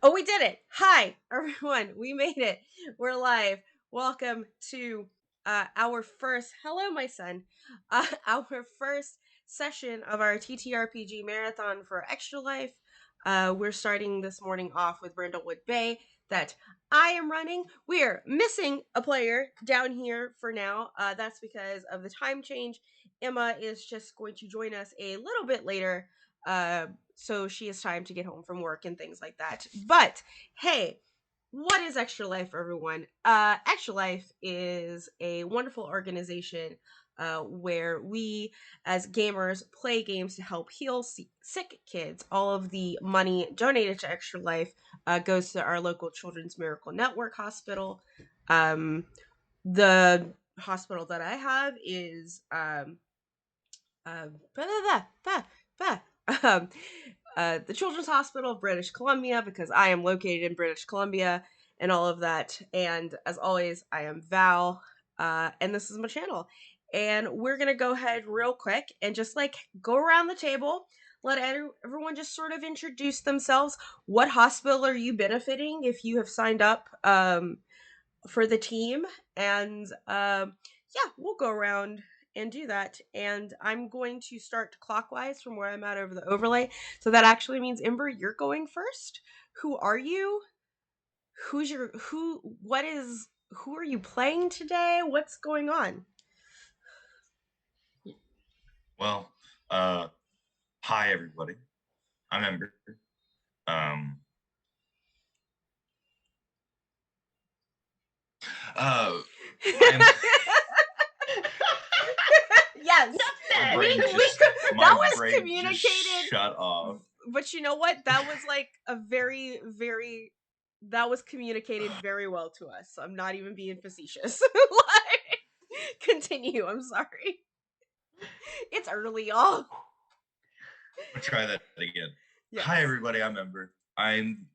Oh, we did it. Hi, everyone. We made it. We're live. Welcome to our first, hello, my son, our first session of our TTRPG marathon for Extra Life. We're starting this morning off with Brindlewood Bay that I am running. We're missing a player down here for now. That's because of the time change. Emma is just going to join us a little bit later. So she has time to get home from work and things like that. But hey, what is Extra Life, everyone? Extra Life is a wonderful organization where we, as gamers, play games to help heal sick kids. All of the money donated to Extra Life goes to our local Children's Miracle Network hospital. The hospital that I have is the Children's Hospital of British Columbia, because I am located in British Columbia and all of that. And as always, I am Val, and this is my channel. And we're going to go ahead real quick and just go around the table. Let everyone just sort of introduce themselves. What hospital are you benefiting if you have signed up for the team? And yeah, we'll go around and do that. And I'm going to start clockwise from where I'm at over the overlay. So that actually means, Ember, you're going first. Who are you? Who are you playing today? What's going on? Well, hi everybody. I'm Ember. Um, I'm Yes, my we brain just that my was brain just communicated. shut off. But you know what? That was a that was communicated very well to us. So I'm not even being facetious. Continue. I'm sorry. It's early, y'all. We'll try that again. Yes. Hi everybody. I'm Ember. I'm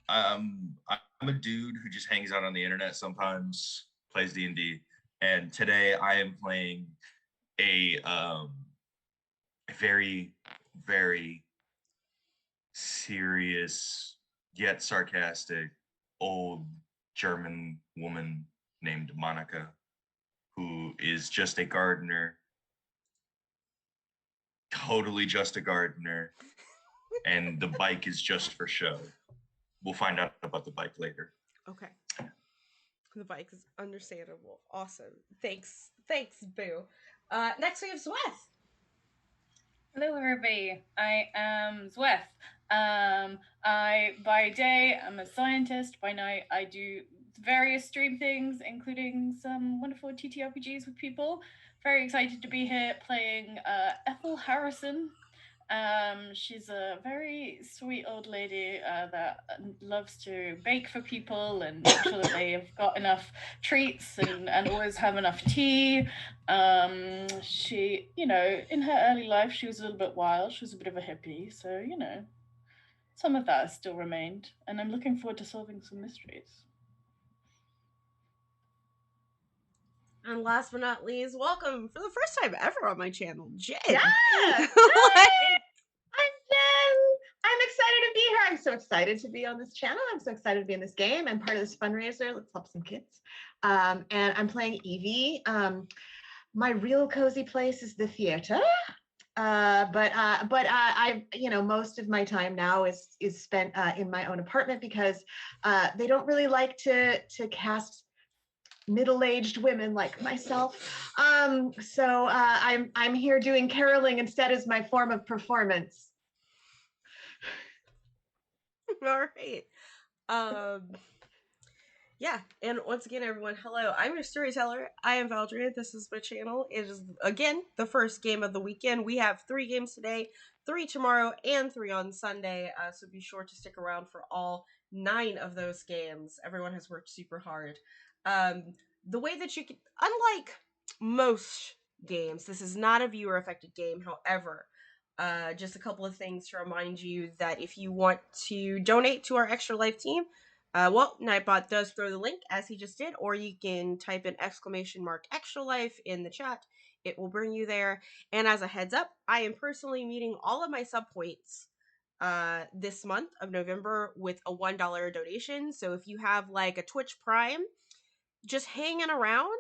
a dude who just hangs out on the internet sometimes, plays D&D, and today I am playing a very very serious yet sarcastic old German woman named Monica, who is just a gardener, totally just a gardener, and the bike is just for show. We'll find out about the bike later. Okay. The bike is understandable. Awesome. Thanks, Boo. Next we have Zweth. Hello, everybody. I am Zweth. I, by day, I'm a scientist. By night, I do various stream things, including some wonderful TTRPGs with people. Very excited to be here playing Ethel Harrison. She's a very sweet old lady that loves to bake for people and make sure that they've got enough treats and always have enough tea. She, in her early life, she was a little bit wild. She was a bit of a hippie. So, some of that has still remained. And I'm looking forward to solving some mysteries. And last but not least, welcome for the first time ever on my channel, Jen. Yeah. I'm Jen. I'm excited to be here. I'm so excited to be on this channel. I'm so excited to be in this game. I'm part of this fundraiser. Let's help some kids. And I'm playing Evie. My real cozy place is the theater. But I, most of my time now is spent in my own apartment because they don't really like to cast middle-aged women like myself. So I'm here doing caroling instead as my form of performance. All right. Yeah, and once again, everyone, hello. I'm your storyteller. I am Valdrianth. This is my channel. It is, again, the first game of the weekend. We have 3 games today, 3 tomorrow, and 3 on Sunday, so be sure to stick around for all 9 of those games. Everyone has worked super hard. The way that you can, unlike most games, this is not a viewer-affected game. However, just a couple of things to remind you that if you want to donate to our Extra Life team, Nightbot does throw the link, as he just did, or you can type in !Extra Life in the chat. It will bring you there. And as a heads up, I am personally meeting all of my sub points this month of November with a $1 donation. So if you have like a Twitch Prime just hanging around,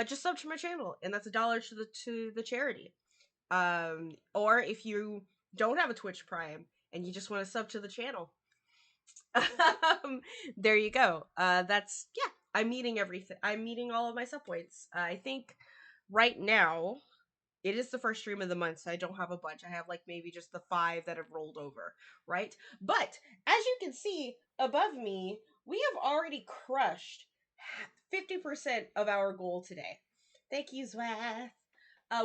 just sub to my channel, and that's $1 to the charity. Or if you don't have a Twitch Prime and you just want to sub to the channel, there you go. That's yeah. I'm meeting everything. I'm meeting all of my sub points. I think right now it is the first stream of the month, so I don't have a bunch. I have like maybe just the 5 that have rolled over, right? But as you can see above me, we have already crushed 50% of our goal today. Thank you, Zwath.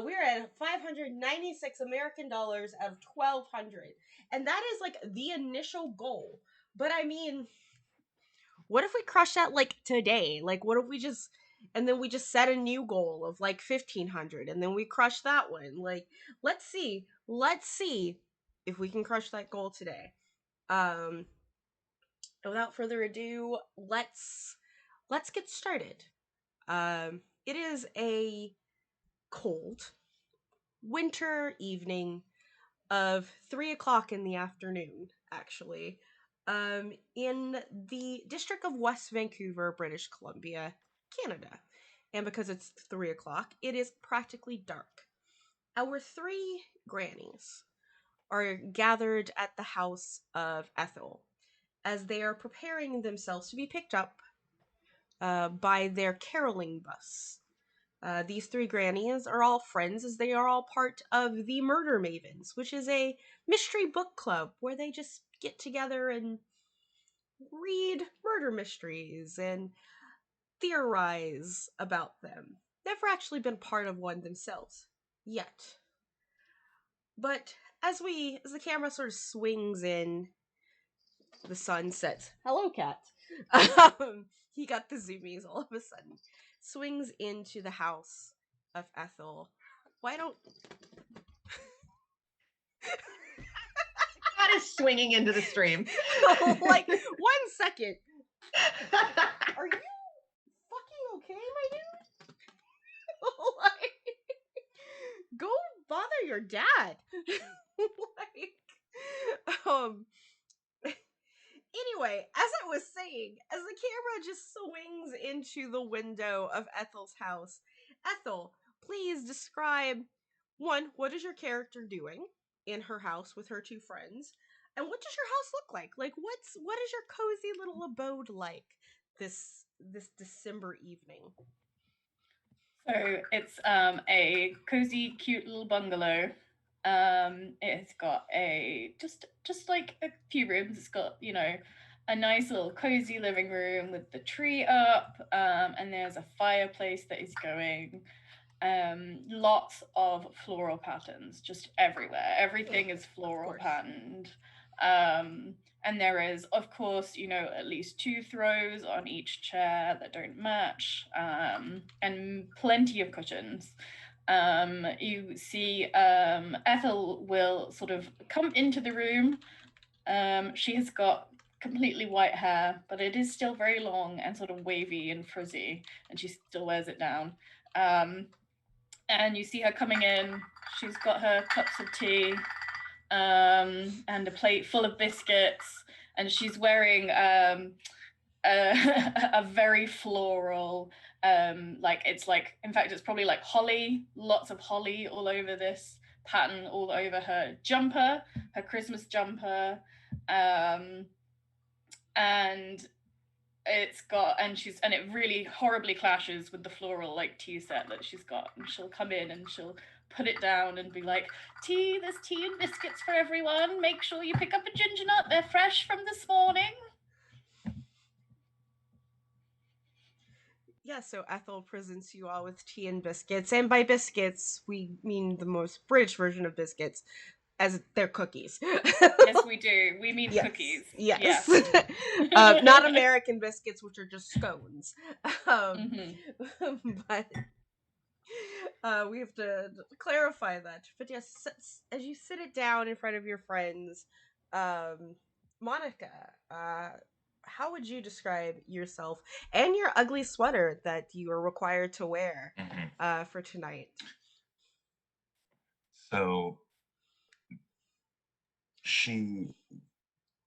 We're at 596 American dollars out of 1,200, and that is like the initial goal. But I mean, what if we crush that like today? Like, what if we just and then we just set a new goal of like 1,500, and then we crush that one? Like, let's see if we can crush that goal today. Without further ado, let's get started. It is a cold winter evening of 3 o'clock in the afternoon, actually, in the district of West Vancouver, British Columbia, Canada. And because it's 3 o'clock, it is practically dark. Our 3 grannies are gathered at the house of Ethel as they are preparing themselves to be picked up by their caroling bus. These 3 grannies are all friends, as they are all part of the Murder Mavens, which is a mystery book club where they just get together and read murder mysteries and theorize about them. Never actually been part of one themselves yet. But as the camera sort of swings in, the sun sets. Hello, cat. He got the zoomies all of a sudden. Swings into the house of Ethel. Why don't Cat is swinging into the stream. like 1 second? Are you fucking okay, my dude? Like, go bother your dad. Anyway, as I was saying, as the camera just swings into the window of Ethel's house, Ethel, please describe, 1, what is your character doing in her house with her 2 friends? And what does your house look like? Like, what is your cozy little abode like this December evening? So it's a cozy, cute little bungalow. It's got a just like a few rooms. It's got, you know, a nice little cozy living room with the tree up, and there's a fireplace that is going. Lots of floral patterns just everywhere. Everything is floral patterned. And there is, of course, you know, at least 2 throws on each chair that don't match, and plenty of cushions. You see Ethel will sort of come into the room. She has got completely white hair, but it is still very long and sort of wavy and frizzy, and she still wears it down. And you see her coming in. She's got her cups of tea, and a plate full of biscuits, and she's wearing a very floral, like it's like, in fact, it's probably like holly, lots of holly all over this pattern, all over her jumper, her Christmas jumper, and it's got, and it really horribly clashes with the floral like tea set that she's got. And she'll come in and she'll put it down and be like, there's tea and biscuits for everyone. Make sure you pick up a ginger nut. They're fresh from this morning. Yeah, so Ethel presents you all with tea and biscuits, and by biscuits we mean the most British version of biscuits, as they're cookies. Yes, we do. We mean cookies. Yes. Not American biscuits, which are just scones. But we have to clarify that. But yes, as you sit it down in front of your friends, Monica, how would you describe yourself and your ugly sweater that you are required to wear for tonight? So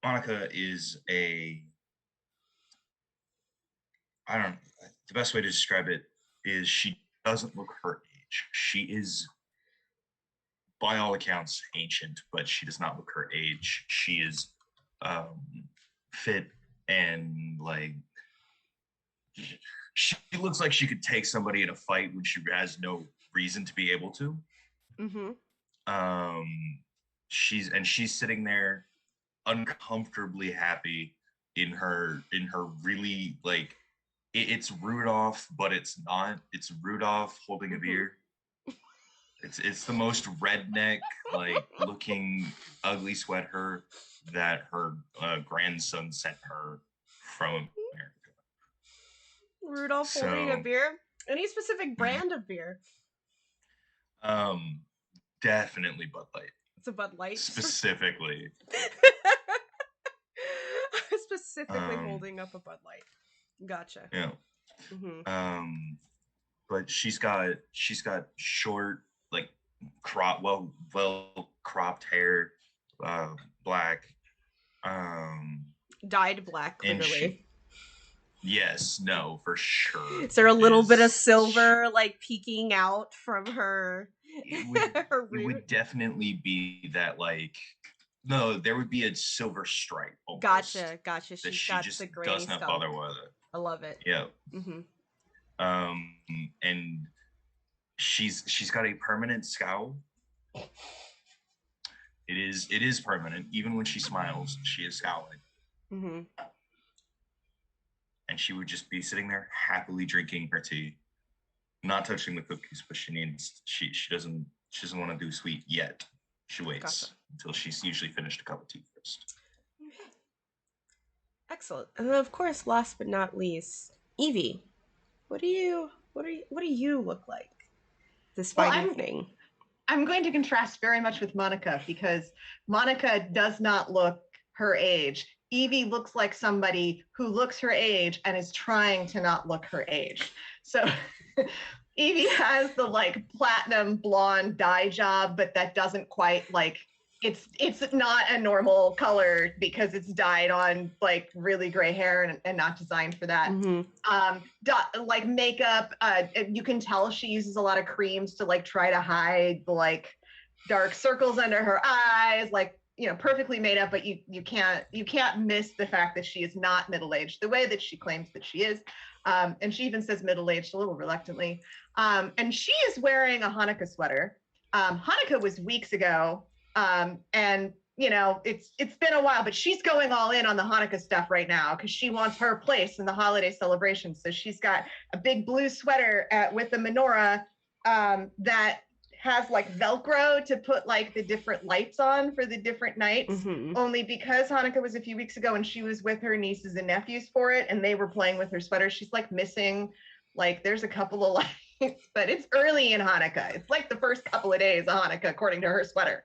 Monica is I don't know, the best way to describe it is she doesn't look her age. She is, by all accounts, ancient, but she does not look her age. She is fit and like she looks like she could take somebody in a fight when she has no reason to be able to. Mm-hmm. She's sitting there uncomfortably happy in her really like it's Rudolph, but it's not. It's Rudolph holding a beer. It's the most redneck like looking ugly sweater that her grandson sent her from America. Rudolph holding a So beer. Any specific brand of beer? um definitely Bud Light. It's a Bud Light. Specifically. Specifically holding up a Bud Light. Gotcha. Yeah. Mm-hmm. But she's got short, like well cropped hair, black, Dyed black, clearly. Yes, no, for sure. Is there a little bit of silver like peeking out from her? It would definitely be that like no, there would be a silver stripe. Almost, Gotcha. She got just the granny does not skull. bother with it. I love it. Yeah. Mm-hmm. And she's got a permanent scowl. It is permanent. Even when she smiles, she is scowling. Mm-hmm. And she would just be sitting there happily drinking her tea, not touching the cookies, but she doesn't want to do sweet yet. She waits until she's usually finished a cup of tea first. Okay. Excellent. And then of course, last but not least, Evie. What do you look like this fine evening? I'm going to contrast very much with Monica because Monica does not look her age. Evie looks like somebody who looks her age and is trying to not look her age. So Evie has the like platinum blonde dye job, but that doesn't quite like it's not a normal color because it's dyed on like really gray hair and not designed for that. Mm-hmm. Like makeup, you can tell she uses a lot of creams to like try to hide the like dark circles under her eyes, like perfectly made up, but you can't miss the fact that she is not middle-aged the way that she claims that she is. And she even says middle-aged a little reluctantly. And she is wearing a Hanukkah sweater. Hanukkah was weeks ago. And it's been a while, but she's going all in on the Hanukkah stuff right now because she wants her place in the holiday celebration. So she's got a big blue sweater with a menorah that has like Velcro to put like the different lights on for the different nights. Mm-hmm. Only because Hanukkah was a few weeks ago and she was with her nieces and nephews for it and they were playing with her sweater. She's like missing, like there's a couple of lights, but it's early in Hanukkah. It's like the first couple of days of Hanukkah, according to her sweater.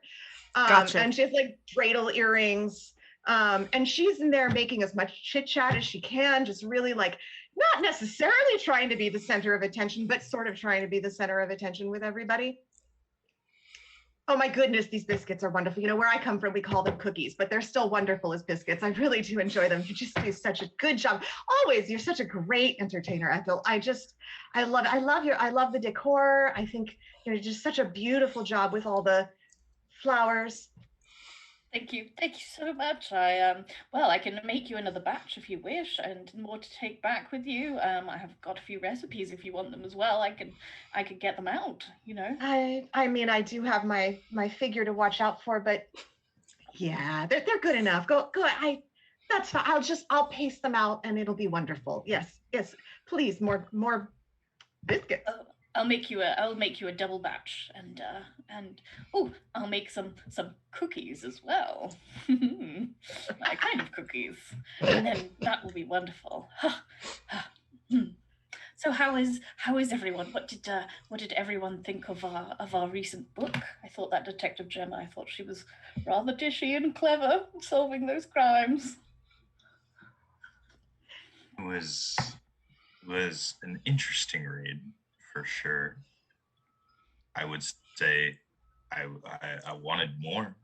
Gotcha. And she has like dreidel earrings. And she's in there making as much chit chat as she can, just really like not necessarily trying to be the center of attention, but sort of trying to be the center of attention with everybody. Oh my goodness, these biscuits are wonderful. Where I come from, we call them cookies, but they're still wonderful as biscuits. I really do enjoy them. You just do such a good job. Always, you're such a great entertainer, Ethel. I love the decor. I think you're just such a beautiful job with all the flowers. Thank you so much. I can make you another batch if you wish, and more to take back with you. I have got a few recipes if you want them as well. I could get them out. I mean, I do have my figure to watch out for, but yeah, they're good enough. Go. That's fine. I'll paste them out, and it'll be wonderful. Yes. Please, more biscuits. I'll make you a double batch, and I'll make some cookies as well. My kind of cookies, and then that will be wonderful. So how is everyone? What did everyone think of our recent book? I thought that Detective Gemma, I thought she was rather dishy and clever solving those crimes. It was an interesting read. For sure. I would say I wanted more.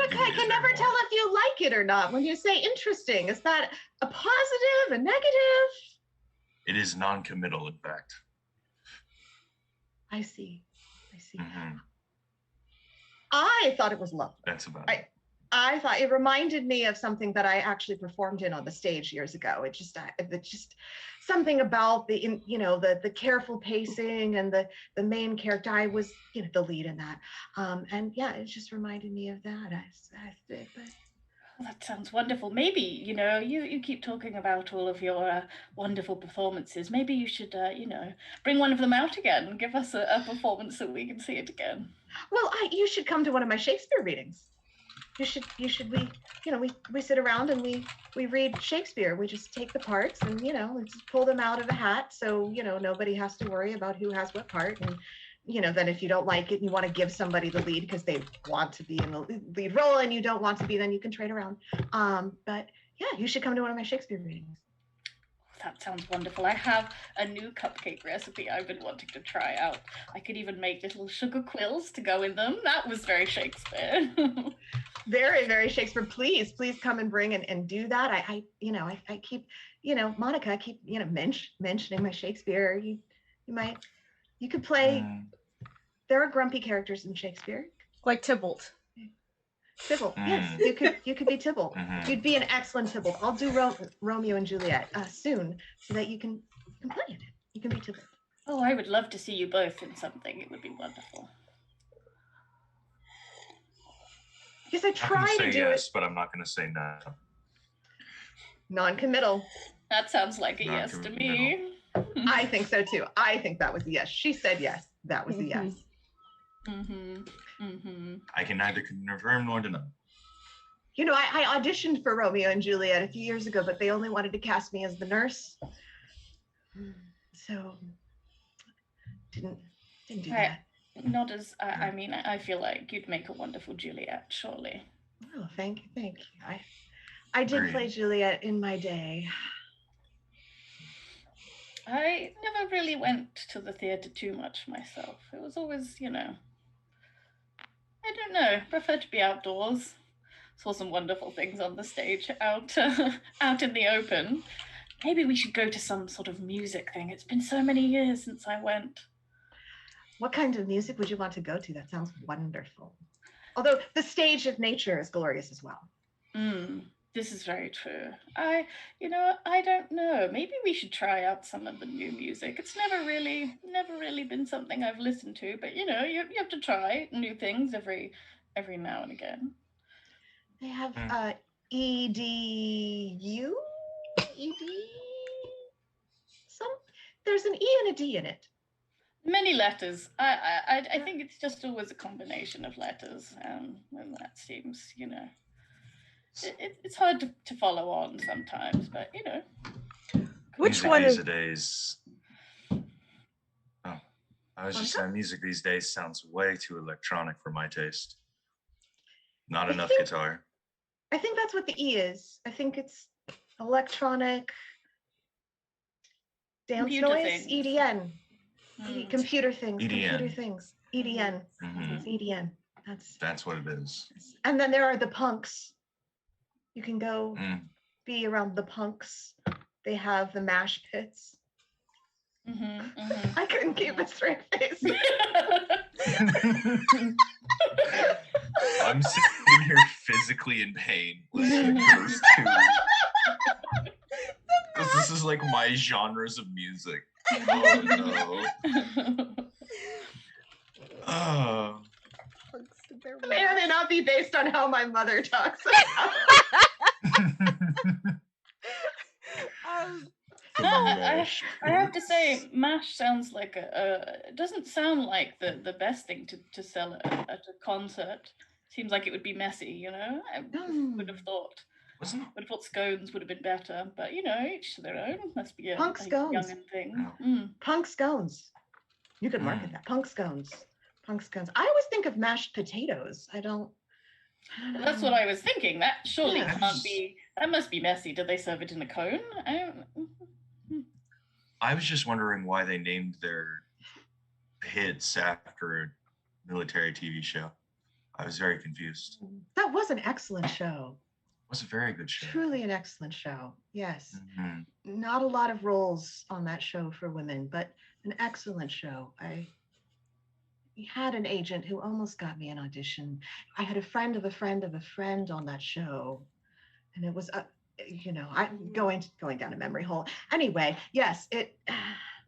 Monica, I can never tell if you like it or not. When you say interesting, is that a positive, a negative? It is non-committal, in fact. I see. Mm-hmm. I thought it was lovely. That's about it. I thought it reminded me of something that I actually performed in on the stage years ago. It's just something about the careful pacing and the main character. I was the lead in that, and yeah, it just reminded me of that. That sounds wonderful. Maybe, you keep talking about all of your wonderful performances. Maybe you should, bring one of them out again and give us a performance so we can see it again. Well, you should come to one of my Shakespeare readings. You should we sit around and we read Shakespeare. We just take the parts and we just pull them out of a hat, so nobody has to worry about who has what part. And then if you don't like it and you want to give somebody the lead because they want to be in the lead role and you don't want to be, then you can trade around. But yeah, you should come to one of my Shakespeare readings. That sounds wonderful. I have a new cupcake recipe I've been wanting to try out. I could even make little sugar quills to go in them. That was very Shakespeare. Very, very Shakespeare. Please come and bring and do that. I keep, Monica, I keep, mentioning my Shakespeare. You could play. There are grumpy characters in Shakespeare. Like Tybalt. Tybalt, yes, you could be Tybalt. You'd be an excellent Tybalt. I'll do Romeo and Juliet soon, so that you can play it. You can be Tybalt. Oh, I would love to see you both in something. It would be wonderful. Yes, I try to do yes, but I'm not going to say no. Non-committal. That sounds like a yes to me. I think so too. I think that was a yes. She said yes. That was a yes. I can neither confirm nor deny. I auditioned for Romeo and Juliet a few years ago, but they only wanted to cast me as the nurse. So didn't do that. Not as I feel like you'd make a wonderful Juliet, surely. Oh, thank you. I did play Juliet in my day. I never really went to the theatre too much myself. It was always, I don't know, prefer to be outdoors. Saw some wonderful things on the stage out in the open. Maybe we should go to some sort of music thing. It's been so many years since I went. What kind of music would you want to go to? That sounds wonderful. Although the stage of nature is glorious as well. This is very true. I don't know. Maybe we should try out some of the new music. It's never really been something I've listened to, but you have to try new things every now and again. They have EDU? There's an E and a D in it. Many letters. I think it's just always a combination of letters, and that seems, it's hard to follow on sometimes, but Which one is days? Oh, I was just saying, music these days sounds way too electronic for my taste. Not enough guitar. I think that's what the E is. I think it's electronic dance Computer noise, things. EDN. Computer things. EDN. Computer things. EDN. It's EDN. That's what it is. And then there are the punks. You can go be around the punks. They have the mash pits. I couldn't keep a straight face. I'm sitting here physically in pain listening to those two. Because this is like my genres of music. Oh no. Oh. May or may not be based on how my mother talks. I have to say, MASH sounds like it doesn't sound like the best thing to sell at a concert. Seems like it would be messy, I would have thought. Would have thought scones would have been better, but each to their own. Must be a young thing. Punk scones. You could market that. Punk scones. I always think of mashed potatoes. I don't Well, that's what I was thinking. That surely can't be. That must be messy. Did they serve it in a cone? I was just wondering why they named their hits after a military TV show. I was very confused. That was an excellent show. It was a very good show. Truly an excellent show. Yes. Mhm. Not a lot of roles on that show for women, but an excellent show. I had an agent who almost got me an audition. I had a friend of a friend of a friend on that show, and it was I'm going down a memory hole. Anyway, yes, it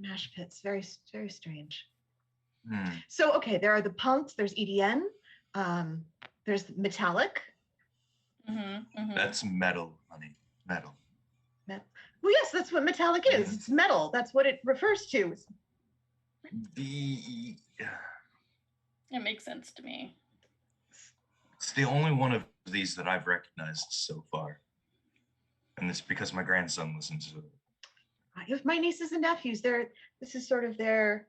mash pits, very strange. Hmm. So okay, there are the punks. There's EDM. There's metallic. That's metal, honey. Metal. Well, yes, that's what metallic is. It's metal. That's what it refers to. The It makes sense to me. It's the only one of these that I've recognized so far. And it's because my grandson listens to it. With my nieces and nephews, this is sort of their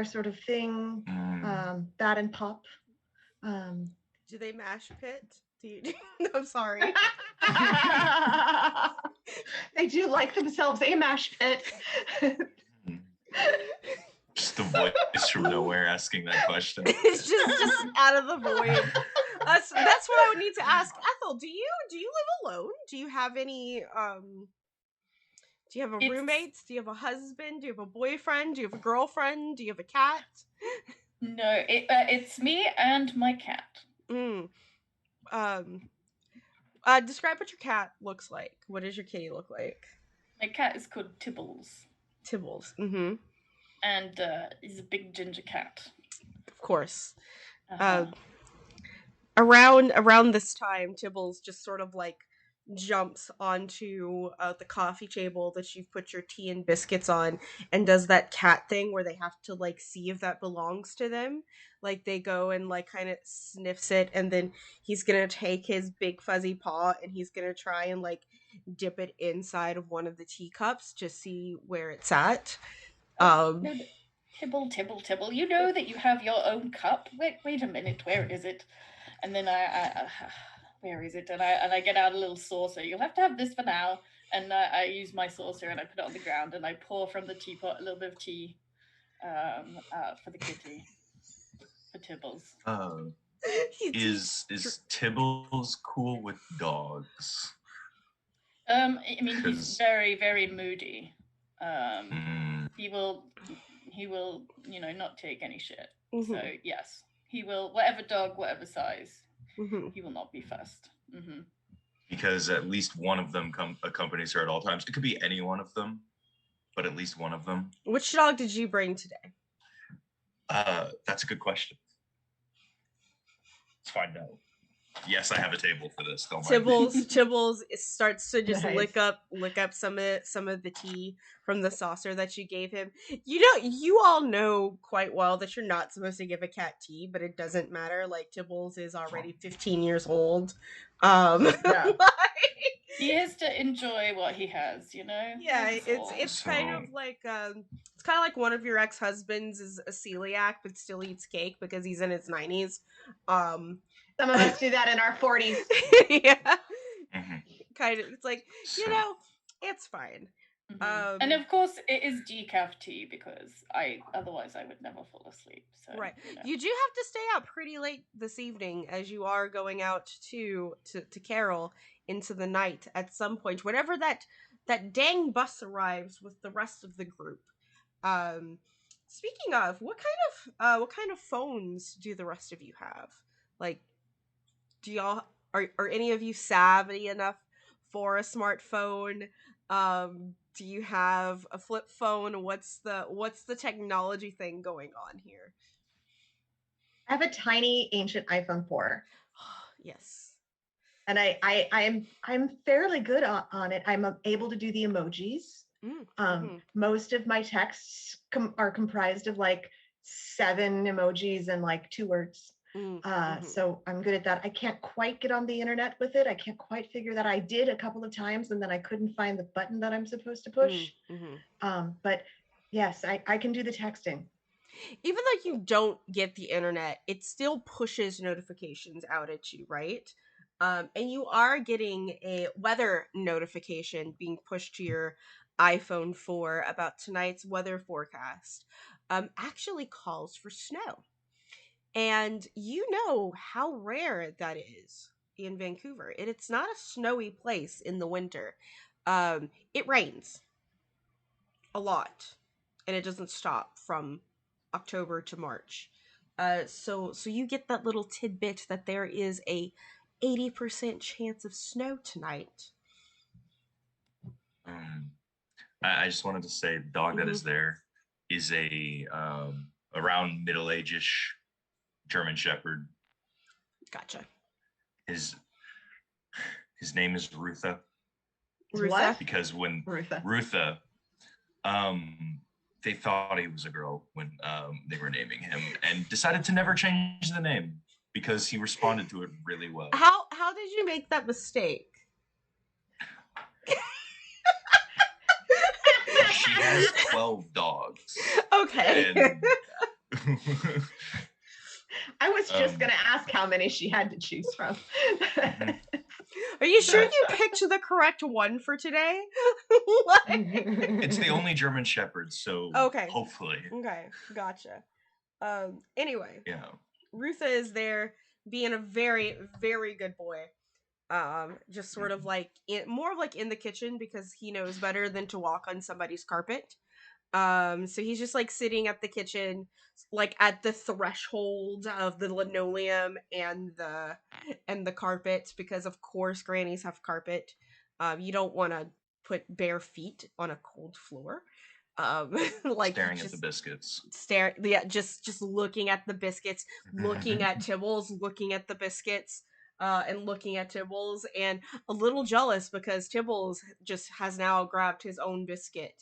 sort of thing. That and pop. Do they mash pit? I'm sorry. They do like themselves a mash pit. Just the voice from nowhere asking that question. It's just out of the void. That's what I would need to ask. Ethel, do you live alone? Do you have any do you have a roommate? Do you have a husband? Do you have a boyfriend? Do you have a girlfriend? Do you have a cat? No, it's me and my cat. Describe what your cat looks like. What does your kitty look like? My cat is called Tibbles. Tibbles. Mm-hmm. And he's a big ginger cat. Of course. Around this time, Tibbles just sort of like jumps onto the coffee table that you've put your tea and biscuits on and does that cat thing where they have to like see if that belongs to them. Like they go and like kind of sniffs it, and then he's gonna take his big fuzzy paw and he's gonna try and like dip it inside of one of the teacups to see where it's at. Tibble, you know that you have your own cup. Wait a minute, where is it? And then I where is it? And I get out a little saucer. You'll have to have this for now. And I use my saucer and I put it on the ground and I pour from the teapot a little bit of tea for the kitty, for Tibbles. Is Tibbles cool with dogs? I mean, he's very, very moody. He will, not take any shit. Mm-hmm. So yes, he will. Whatever dog, whatever size, he will not be fussed. Mm-hmm. Because at least one of them accompanies her at all times. It could be any one of them, but at least one of them. Which dog did you bring today? That's a good question. Let's find out. Yes, I have a table for this. Tibbles starts to just lick up some of the tea from the saucer that you gave him. You all know quite well that you're not supposed to give a cat tea, but it doesn't matter. Like Tibbles is already 15 years old. He has to enjoy what he has, Yeah, it's kind of like one of your ex-husbands is a celiac but still eats cake because he's in his 90s. Some of us do that in our 40s. Yeah. Mm-hmm. Kind of. It's like, it's fine. Mm-hmm. And of course, it is decaf tea because otherwise I would never fall asleep. So, right. You do have to stay out pretty late this evening as you are going out to Carol into the night at some point. Whenever that dang bus arrives with the rest of the group. Speaking of, what kind of phones do the rest of you have? Like, do y'all are any of you savvy enough for a smartphone? Do you have a flip phone? What's the technology thing going on here? I have a tiny ancient iPhone 4. Yes. And I'm fairly good on it. I'm able to do the emojis. Most of my texts are comprised of like 7 emojis and like 2 words. So I'm good at that. I can't quite get on the internet with it. I can't quite figure that. I did a couple of times and then I couldn't find the button that I'm supposed to push. But yes, I can do the texting. Even though you don't get the internet, it still pushes notifications out at you, right? And you are getting a weather notification being pushed to your iPhone 4 about tonight's weather forecast. Actually calls for snow. And you know how rare that is in Vancouver. It's not a snowy place in the winter. It rains a lot, and it doesn't stop from October to March. So you get that little tidbit that there is a 80% chance of snow tonight. I just wanted to say the dog that is there is a around middle-age-ish German Shepherd. Gotcha. His name is Rutha. Rutha? Because when Rutha, they thought he was a girl when they were naming him, and decided to never change the name because he responded to it really well. How did you make that mistake? She has 12 dogs. Okay. I was just going to ask how many she had to choose from. Are you sure you picked the correct one for today? It's the only German Shepherd, so okay. Hopefully. Okay, gotcha. Anyway. Yeah. Rutha is there being a very, very good boy. Just sort of like more of like in the kitchen because he knows better than to walk on somebody's carpet. So he's just like sitting at the kitchen, like at the threshold of the linoleum and the carpet, because of course grannies have carpet. You don't want to put bare feet on a cold floor. Like staring at the biscuits. Just looking at the biscuits, looking at Tibbles, looking at the biscuits. And looking at Tibbles, and a little jealous because Tibbles just has now grabbed his own biscuit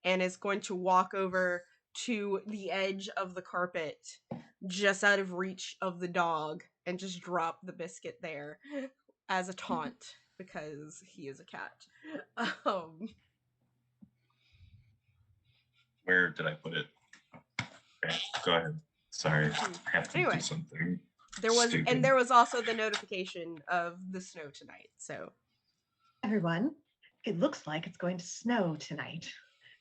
and is going to walk over to the edge of the carpet just out of reach of the dog and just drop the biscuit there as a taunt because he is a cat. Where did I put it? Okay, go ahead. Sorry, I have to do something. There was also the notification of the snow tonight. So, everyone, it looks like it's going to snow tonight.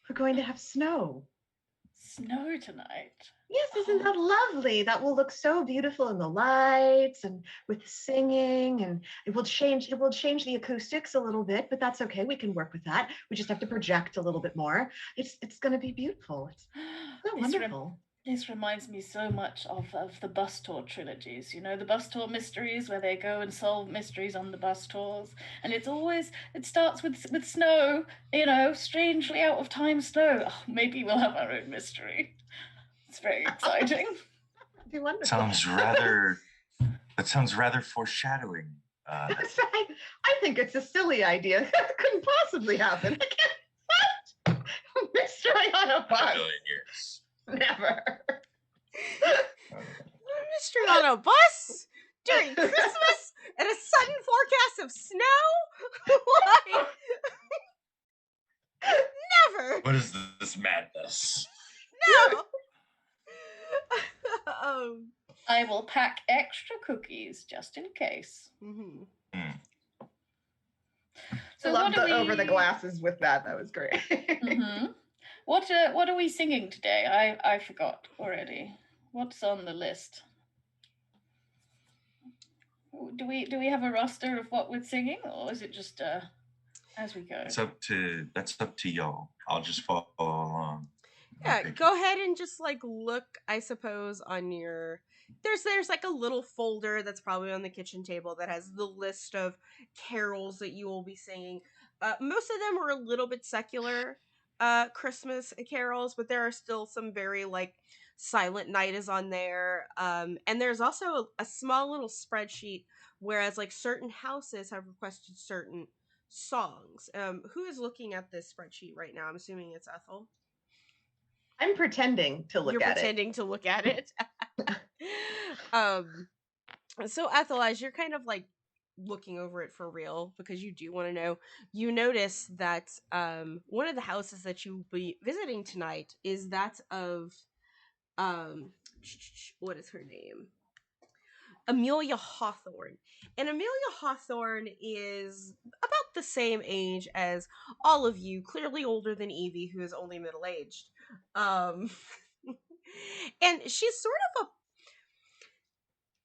We're going to have snow. Snow tonight? Yes, isn't that lovely? That will look so beautiful in the lights and with singing, and it will change the acoustics a little bit, but that's okay. We can work with that. We just have to project a little bit more. It's going to be beautiful. It's so wonderful. This reminds me so much of the bus tour trilogies, you know, the bus tour mysteries where they go and solve mysteries on the bus tours. And it starts with snow, you know, strangely out of time snow. Oh, maybe we'll have our own mystery. It's very exciting. That'd be wonderful. That sounds rather foreshadowing. I think it's a silly idea. That couldn't possibly happen. I can't. Mystery on a bus. 1 million years. Never. Mystery on a bus during Christmas and a sudden forecast of snow? Like, never. What is this madness? No. I will pack extra cookies just in case. Mm-hmm. So I love over the glasses with that. That was great. Mm-hmm. What are we singing today? I forgot already. What's on the list? Do we have a roster of what we're singing, or is it just as we go? That's up to y'all. I'll just follow along. Yeah, go ahead and just like look, I suppose, on your there's like a little folder that's probably on the kitchen table that has the list of carols that you will be singing. Most of them are a little bit secular Christmas carols, but there are still some very like Silent Night is on there. And there's also a small little spreadsheet, whereas like certain houses have requested certain songs. Who is looking at this spreadsheet right now? I'm assuming it's Ethel. I'm pretending to look at it. You're pretending to look at it. So Ethel, as you're kind of like looking over it for real, because you do want to know, you notice that one of the houses that you'll be visiting tonight is that of what is her name? Amelia Hawthorne. And Amelia Hawthorne is about the same age as all of you, clearly older than Evie, who is only middle-aged. And she's sort of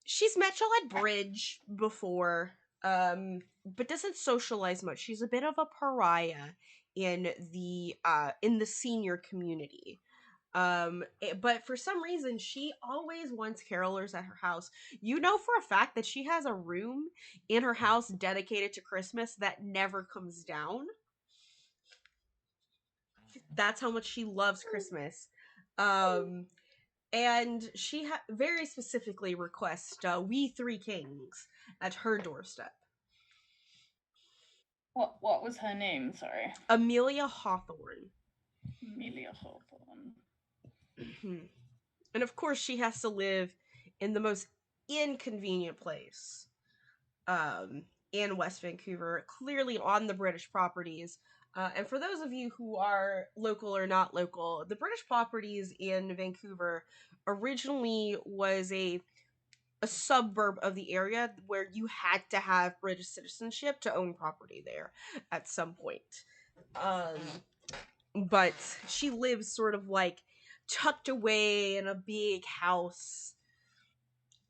she's met y'all at Bridge before, but doesn't socialize much. She's a bit of a pariah in the senior community. But for some reason, she always wants carolers at her house. You know for a fact that she has a room in her house dedicated to Christmas that never comes down. That's how much she loves Christmas. And she very specifically requests We Three Kings at her doorstep. What was her name? Sorry. Amelia Hawthorne. Amelia Hawthorne. And of course, she has to live in the most inconvenient place in West Vancouver, clearly on the British properties. And for those of you who are local or not local, the British properties in Vancouver originally was a suburb of the area where you had to have British citizenship to own property there at some point. But she lives sort of like tucked away in a big house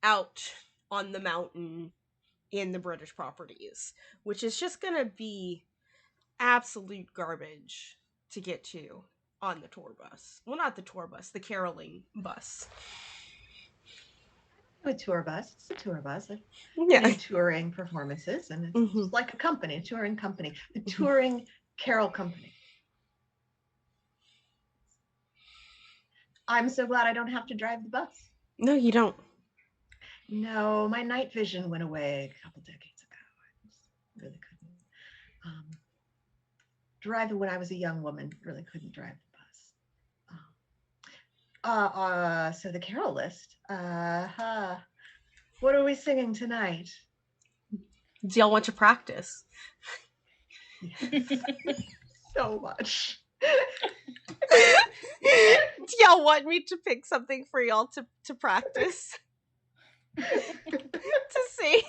out on the mountain in the British properties, which is just gonna be absolute garbage to get to on the tour bus. Well, not the tour bus, the caroling bus. A tour bus. It's a tour bus. Yeah. Touring performances, and it's just like a company, a touring company, the touring carol company. I'm so glad I don't have to drive the bus. No, you don't. No, my night vision went away a couple decades ago. I just really couldn't drive it when I was a young woman. Really couldn't drive the bus. So the carol list. What are we singing tonight? Do y'all want to practice? Yes. So much. Do y'all want me to pick something for y'all to practice? To sing?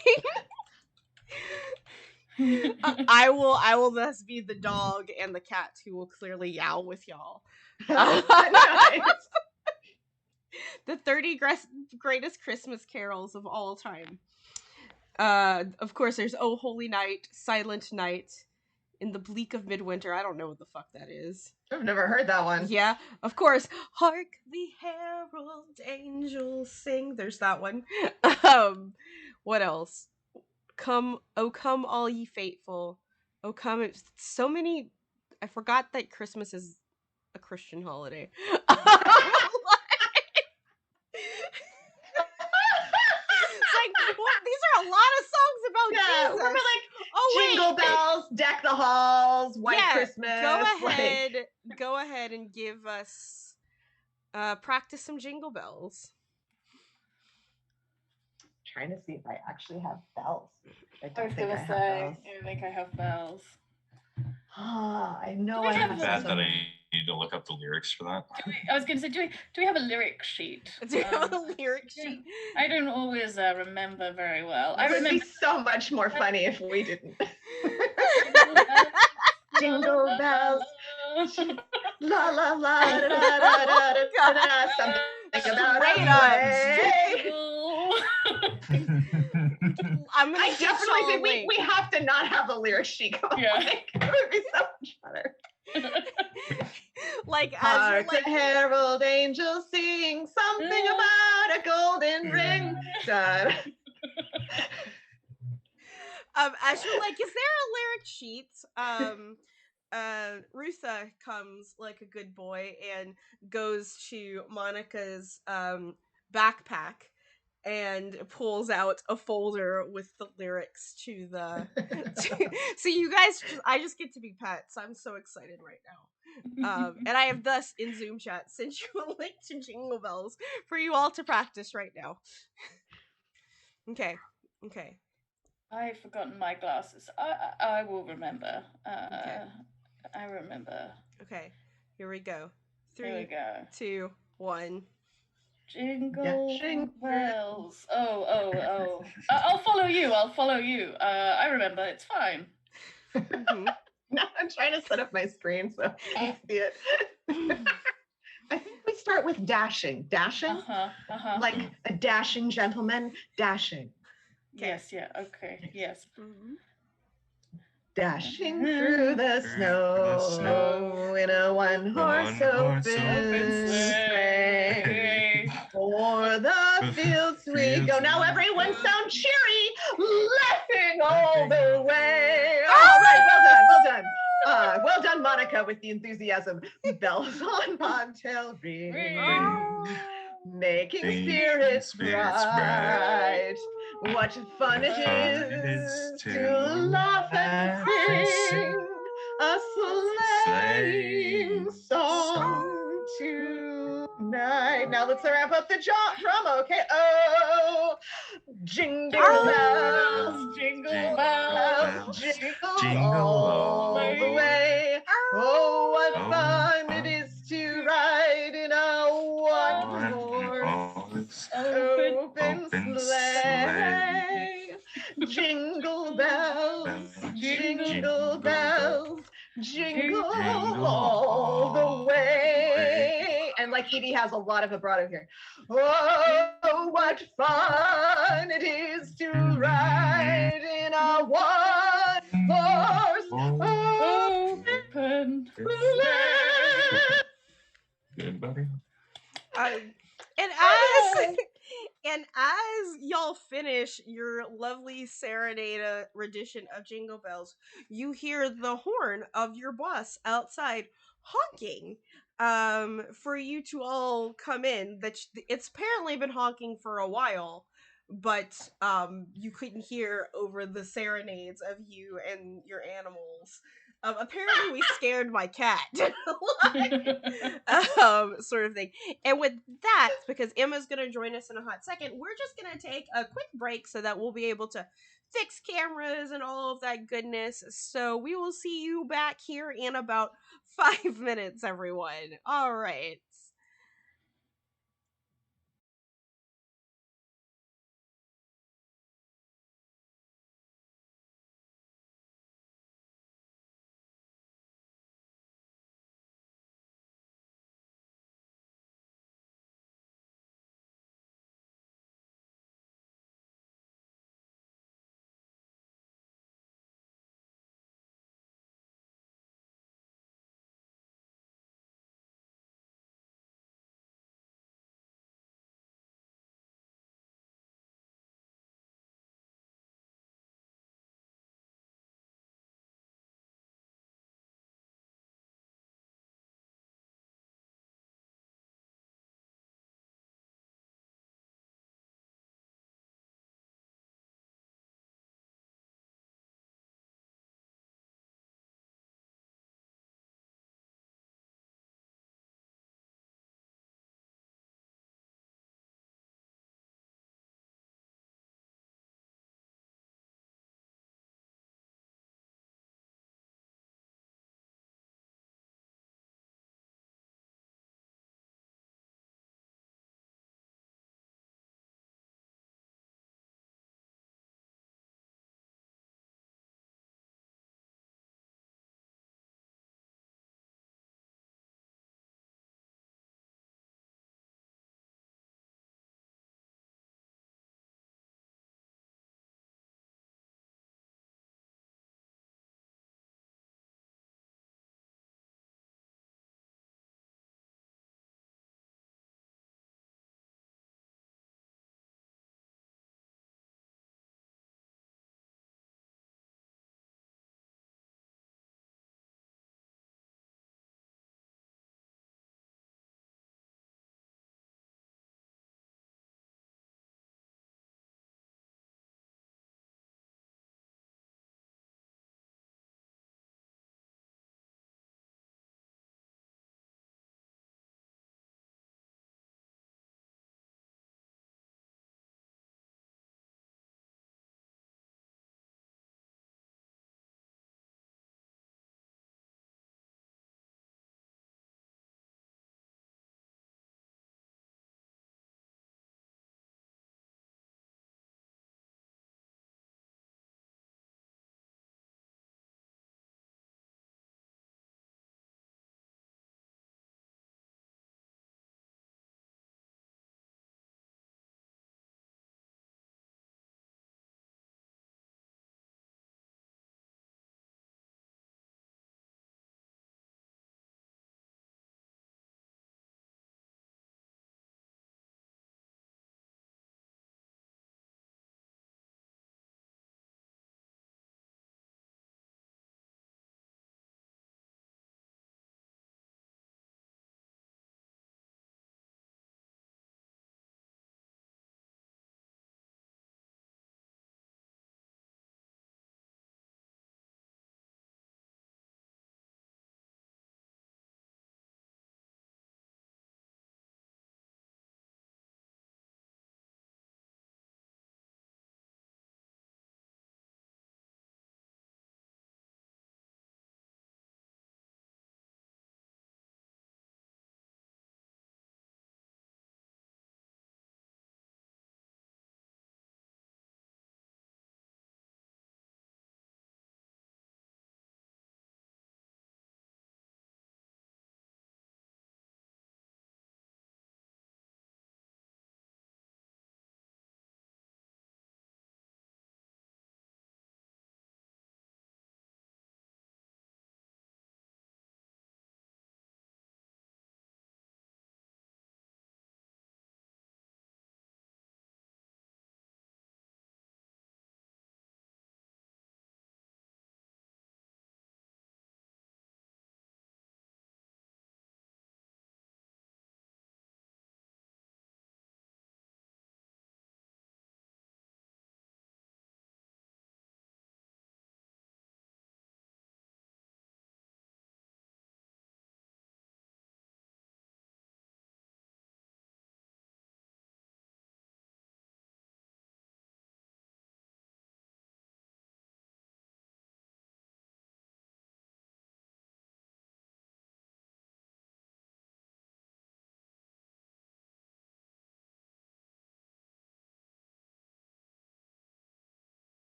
I will thus be the dog and the cat who will clearly yowl with y'all. Nice. The 30 greatest Christmas carols of all time. Of course, there's Oh Holy Night, Silent Night, In the Bleak of Midwinter. I don't know what the fuck that is. I've never heard that one. Yeah, of course. Hark the herald angels sing. There's that one. What else? Come, oh come all ye faithful. Oh come. It's so many. I forgot that Christmas is a Christian holiday. These are a lot of songs about Jesus. Remember, like, Jingle Bells, Deck the Halls, White Christmas. Go ahead and give us practice some Jingle Bells. Trying to see if I actually have bells. I was gonna say, I think I have bells. I know I have bad that I need to look up the lyrics for that. I was gonna say, do we have a lyric sheet? Do you have a lyric sheet? I don't always remember very well. It would be so much more funny if we didn't. Jingle bells, la la la da da da da da. Something about I definitely think we have to not have the lyric sheet. Yeah, it would be so much better. Like, Hark the herald angels sing something about a golden ring. As you're like, is there a lyric sheet? Rutha comes like a good boy and goes to Monica's backpack and pulls out a folder with the lyrics to the so you guys I just get to be pets. I'm so excited right now. And I have thus in Zoom chat sent you a link to Jingle Bells for you all to practice right now. Okay. I've forgotten my glasses. I will remember. Okay. I remember. Okay, here we go. 3, Here we go. 2, 1. Jingle bells. Oh. I'll follow you. I remember. It's fine. Now I'm trying to set up my screen so I can't see it. I think we start with dashing. Dashing? Like a dashing gentleman, dashing. Yes, yeah, okay, yes. Dashing through the snow in a one-horse open sleigh. For the fields we go. Now everyone sound cheery, laughing all the way. All right, well done. Well done, Monica, with the enthusiasm. Bells on bobtail ring, making spirits bright. What fun it is to laugh and sing a sleighing song tonight. Now let's wrap up the drama, okay? Oh, jingle bells, jingle bells, jingle all the way. Oh, what fun it is to ride in a one-horse open sleigh. Jingle bells, jingle bells, jingle all the way. And like Edie has a lot of vibrato here. Oh, what fun it is to ride in a one-horse open sleigh. Good, buddy. And as y'all finish your lovely serenade rendition of Jingle Bells, you hear the horn of your boss outside honking for you to all come in. That it's apparently been honking for a while, but you couldn't hear over the serenades of you and your animals. Apparently we scared my cat. Sort of thing. And with that, because Emma's going to join us in a hot second, we're just going to take a quick break so that we'll be able to fix cameras and all of that goodness. So we will see you back here in about 5 minutes, everyone. All right.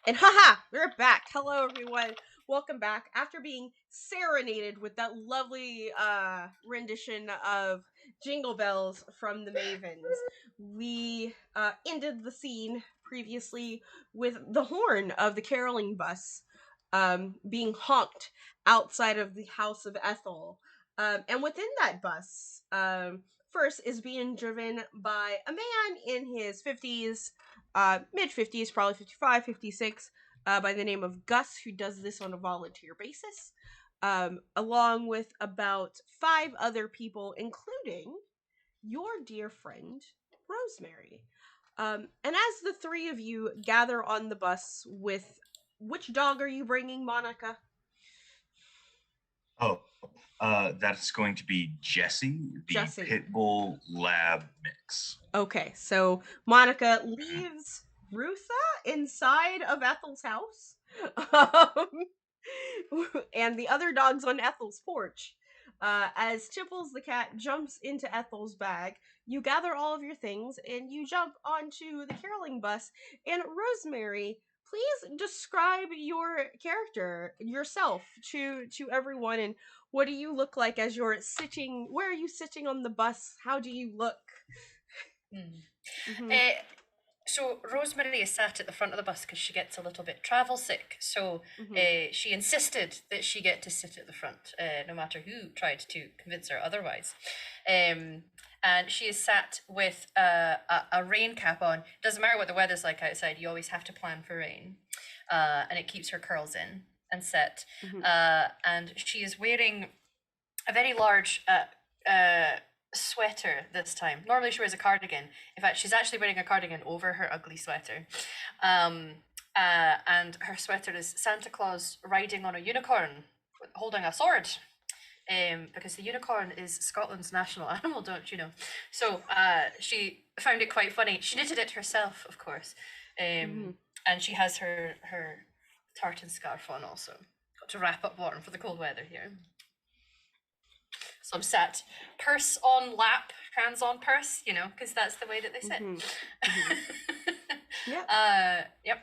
And haha, we're back. Hello, everyone. Welcome back. After being serenaded with that lovely rendition of Jingle Bells from the Mavens, we ended the scene previously with the horn of the caroling bus being honked outside of the house of Ethel. And within that bus, first is being driven by a man in his 50s, mid 50s, probably 55, 56, by the name of Gus, who does this on a volunteer basis, along with about 5 other people, including your dear friend, Rosemary. And as the 3 of you gather on the bus with, which dog are you bringing, Monica? Oh, that's going to be Jessie, the Jessie. Pitbull Lab mix. Okay, so Monica leaves Rutha inside of Ethel's house, and the other dog's on Ethel's porch. As Tipples the cat jumps into Ethel's bag, you gather all of your things and you jump onto the caroling bus. And Rosemary, please describe your character, yourself, to everyone, and what do you look like as you're sitting? Where are you sitting on the bus? How do you look? Mm-hmm. So Rosemary is sat at the front of the bus because she gets a little bit travel sick. So she insisted that she get to sit at the front, no matter who tried to convince her otherwise. And she is sat with a rain cap on. Doesn't matter what the weather's like outside, you always have to plan for rain. And it keeps her curls in and set. And she is wearing a very large sweater this time. Normally she wears a cardigan. In fact, she's actually wearing a cardigan over her ugly sweater. And her sweater is Santa Claus riding on a unicorn holding a sword. Because the unicorn is Scotland's national animal, don't you know? So she found it quite funny. She knitted it herself, of course. And she has her tartan scarf on also. Got to wrap up warm for the cold weather here. So I'm sat, purse on lap, hands on purse, you know, because that's the way that they sit. Yep.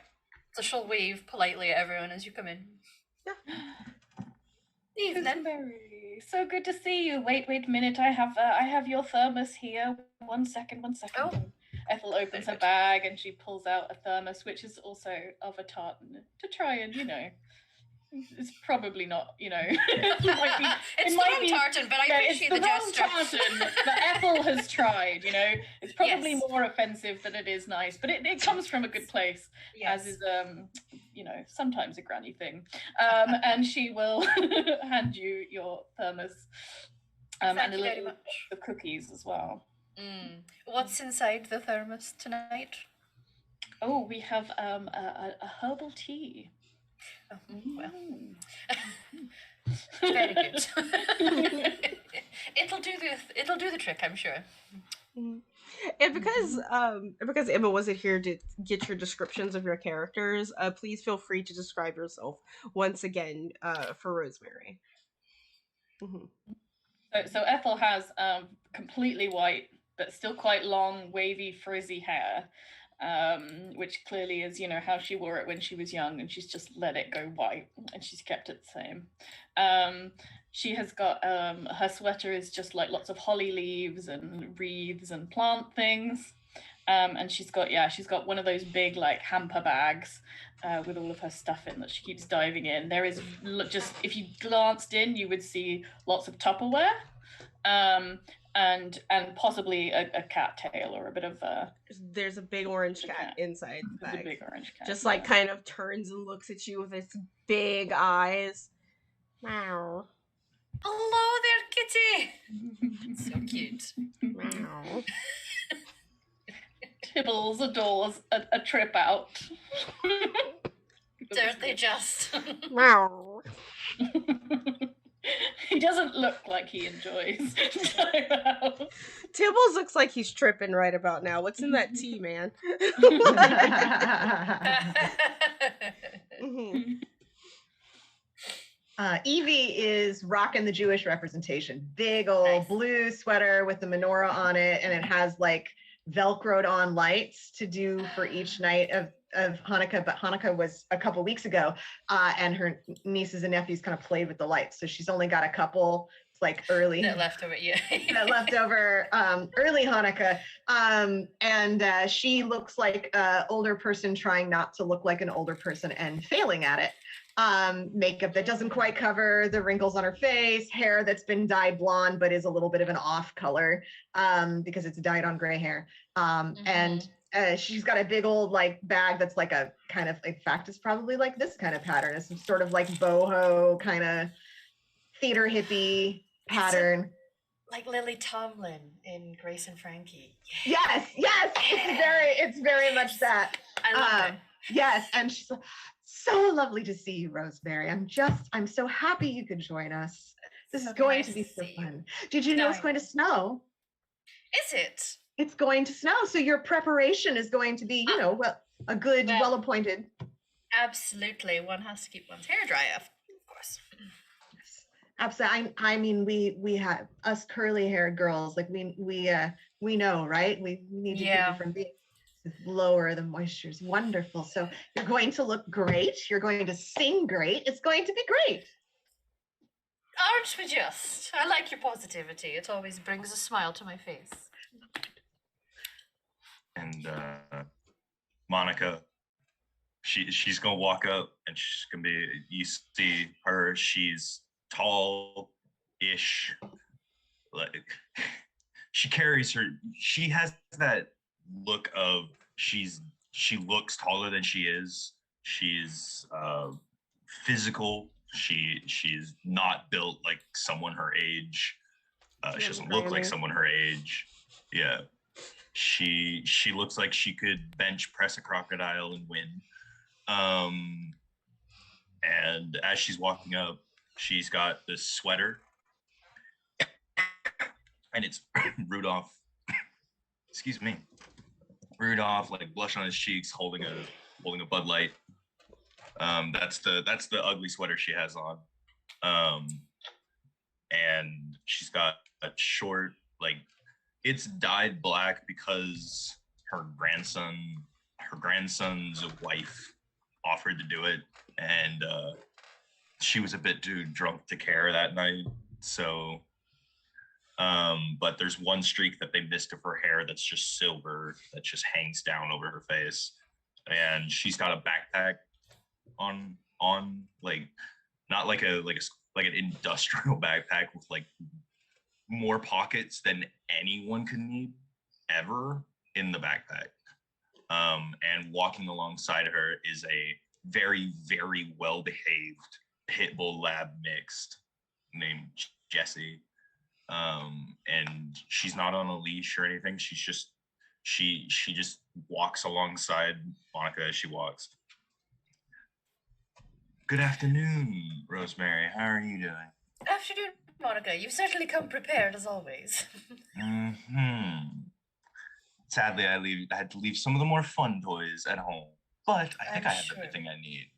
So she'll wave politely at everyone as you come in. Evening. So good to see you. Wait a minute. I have your thermos here. One second. Oh. Ethel opens her bag and she pulls out a thermos, which is also of a tartan, to try and, you know, it's probably not, you know. It's the wrong tartan, but I appreciate the gesture. It's the wrong tartan that Ethel has tried, you know. It's probably more offensive than it is nice, but it comes from a good place, as is, you know, sometimes a granny thing. And she will hand you your thermos and a little bit of cookies as well. What's inside the thermos tonight? Oh, we have a herbal tea. Well, very good. It'll do the trick, I'm sure. And because Emma wasn't here to get your descriptions of your characters, please feel free to describe yourself once again for Rosemary. So Ethel has completely white but still quite long, wavy, frizzy hair. Which clearly is, you know, how she wore it when she was young, and she's just let it go white, and she's kept it the same. She has got, her sweater is just like lots of holly leaves and wreaths and plant things. And she's got one of those big like hamper bags with all of her stuff in that she keeps diving in. There is just, if you glanced in, you would see lots of Tupperware. And possibly a cat tail or a bit of there's a big orange cat inside the bag. A big orange cat. Just like kind of turns and looks at you with its big eyes. Meow. Hello there, kitty. So cute. Meow. Tibbles adores a trip out. Don't they just? Meow. He doesn't look like he enjoys time out. Tibbles looks like he's tripping right about now. What's in that tea, man? Evie is rocking the Jewish representation. Big old blue sweater with the menorah on it, and it has like Velcroed on lights to do for each night of Hanukkah, but Hanukkah was a couple weeks ago, and her nieces and nephews kind of played with the lights, so she's only got a couple. It's like early That leftover, yeah. that leftover early Hanukkah, and she looks like an older person trying not to look like an older person and failing at it. Makeup that doesn't quite cover the wrinkles on her face, hair that's been dyed blonde but is a little bit of an off color because it's dyed on gray hair, and she's got a big old like bag that's like a kind of, in fact, it's probably like this kind of pattern. It's some sort of like boho kind of theater hippie pattern. Like Lily Tomlin in Grace and Frankie. Yes, it's very much that. I love it. Yes, and she's like, so lovely to see you, Rosemary. I'm so happy you could join us. This is going to be so fun. Did you know it's going to snow? Is it? It's going to snow, so your preparation is going to be, a good, well-appointed. Absolutely, one has to keep one's hair dry, of course. Absolutely. I mean, we have us curly-haired girls, like we know, right? We need to keep it from being lower. The moisture is wonderful. So you're going to look great. You're going to sing great. It's going to be great. Aren't we just? I like your positivity. It always brings a smile to my face. And Monica, she's gonna walk up and she's gonna be, you see her, she's tall-ish, like she has that look of she looks taller than she is. She's physical. She's not built like someone her age. She doesn't look like someone her age. Yeah. She looks like she could bench press a crocodile and win. And as she's walking up, she's got this sweater, and it's Rudolph. Excuse me. Rudolph, like blush on his cheeks, holding a Bud Light. That's the ugly sweater she has on. And she's got a short, like, it's dyed black because her grandson's wife offered to do it, and she was a bit too drunk to care that night. So, but there's one streak that they missed of her hair that's just silver, that just hangs down over her face, and she's got a backpack on like, not like an industrial backpack with like more pockets than anyone could need ever in the backpack. And walking alongside her is a very, very well-behaved pit bull lab mixed named Jessie. And she's not on a leash or anything. She's just, she just walks alongside Monica as she walks. Good afternoon, Rosemary. How are you doing? Afternoon, Monica. You've certainly come prepared as always. Sadly, I had to leave some of the more fun toys at home, but I think I have sure. everything I need.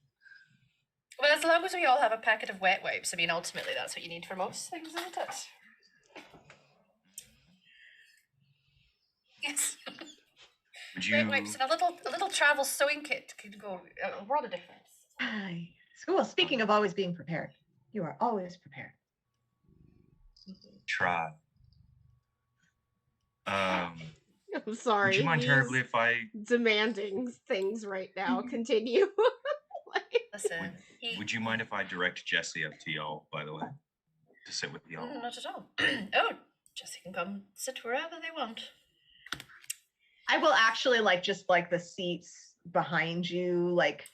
Well, as long as we all have a packet of wet wipes, I mean, ultimately that's what you need for most things, isn't it? Yes. Would you? Wet wipes and a little travel sewing kit can go a world of difference. Hi. Well, speaking of always being prepared, you are always prepared. Try. I'm sorry. Would you mind terribly if I demanding things right now? Continue. Listen. Would you mind if I direct Jessie up to y'all, by the way? To sit with y'all? Not at all. Oh, Jessie can come sit wherever they want. I will actually just the seats behind you, like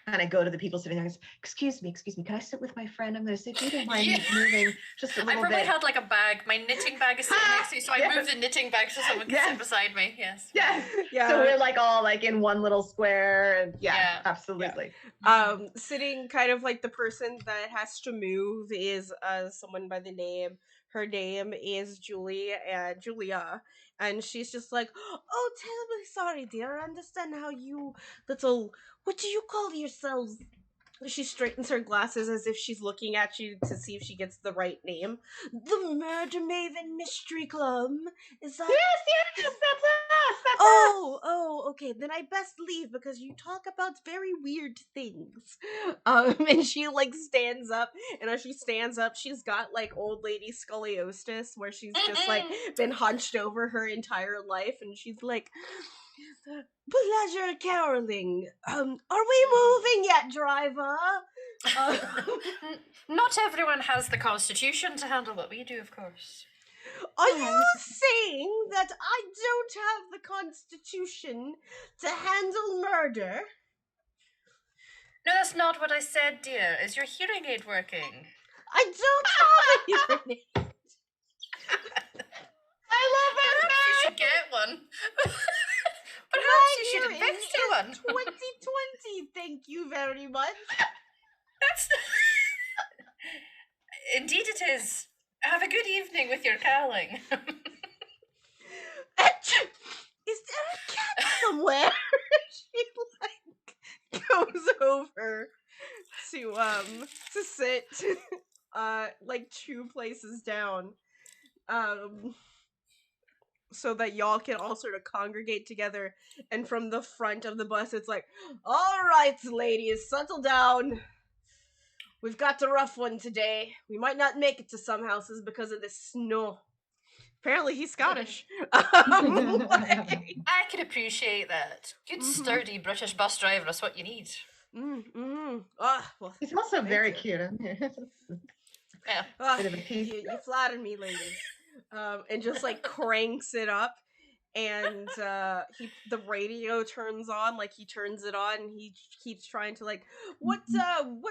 kind of go to the people sitting there. Excuse me, can I sit with my friend? I'm going to say, if you don't mind moving just a little bit. I probably had like a bag. My knitting bag is sitting next to me, so I moved the knitting bag so someone can sit beside me. Yes. Yeah. So we're all in one little square, and absolutely. Yeah. Sitting kind of like the person that has to move is someone by the name. Her name is Julia, and she's just like, oh, terribly sorry, dear. I understand how you little, what do you call yourselves? She straightens her glasses as if she's looking at you to see if she gets the right name. The Murder Maven Mystery Club. Is that? Yes, that's that's Oh, okay. Then I best leave because you talk about very weird things. And she like stands up, and as she stands up, she's got like old lady scoliosis, where she's just like been hunched over her entire life, and she's like, "Pleasure caroling. Are we moving yet, driver?" Not everyone has the constitution to handle what we do, of course. Are you saying that I don't have the constitution to handle murder? No, that's not what I said, dear. Is your hearing aid working? I don't have a hearing aid. I love it. Perhaps you should get one. Perhaps you should invest in one. 2020, thank you very much. That's indeed it is. Have a good evening with your caroling. Is there a cat somewhere? She like goes over to sit like 2 places down. So that y'all can all sort of congregate together, and from the front of the bus it's like, all right, ladies, settle down. We've got a rough one today. We might not make it to some houses because of this snow. Apparently he's Scottish. I can appreciate that. Good sturdy British bus driver is what you need. Well, He's also very cute. Yeah. Bit of a tease. You flatter me, ladies. And just like cranks it up, and the radio turns on, like he turns it on, and he keeps trying to like, what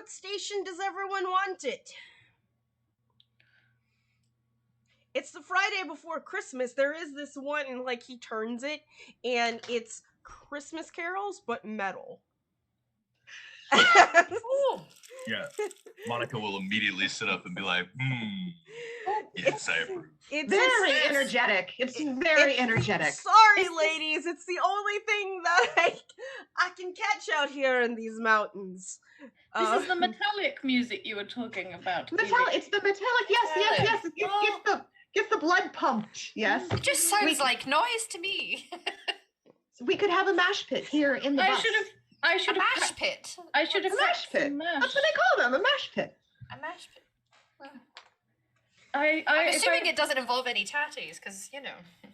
station does everyone want it? It's the Friday before Christmas. There is this one, and like he turns it, and it's Christmas carols but metal. Oh. Yeah. Monica will immediately sit up and be like, yes, I approve. It's Very energetic. It's very energetic. Sorry, ladies. It's the only thing that I can catch out here in these mountains. This is the metallic music you were talking about. Metallic. It's the metallic. Yes. It gets the blood pumped. Yes. It just sounds like noise to me. We could have a mash pit here in the bus. I should have mash pit. I should have A mash pit. That's what they call them. A mash pit. A mash pit. Well, I'm assuming it doesn't involve any tatties, because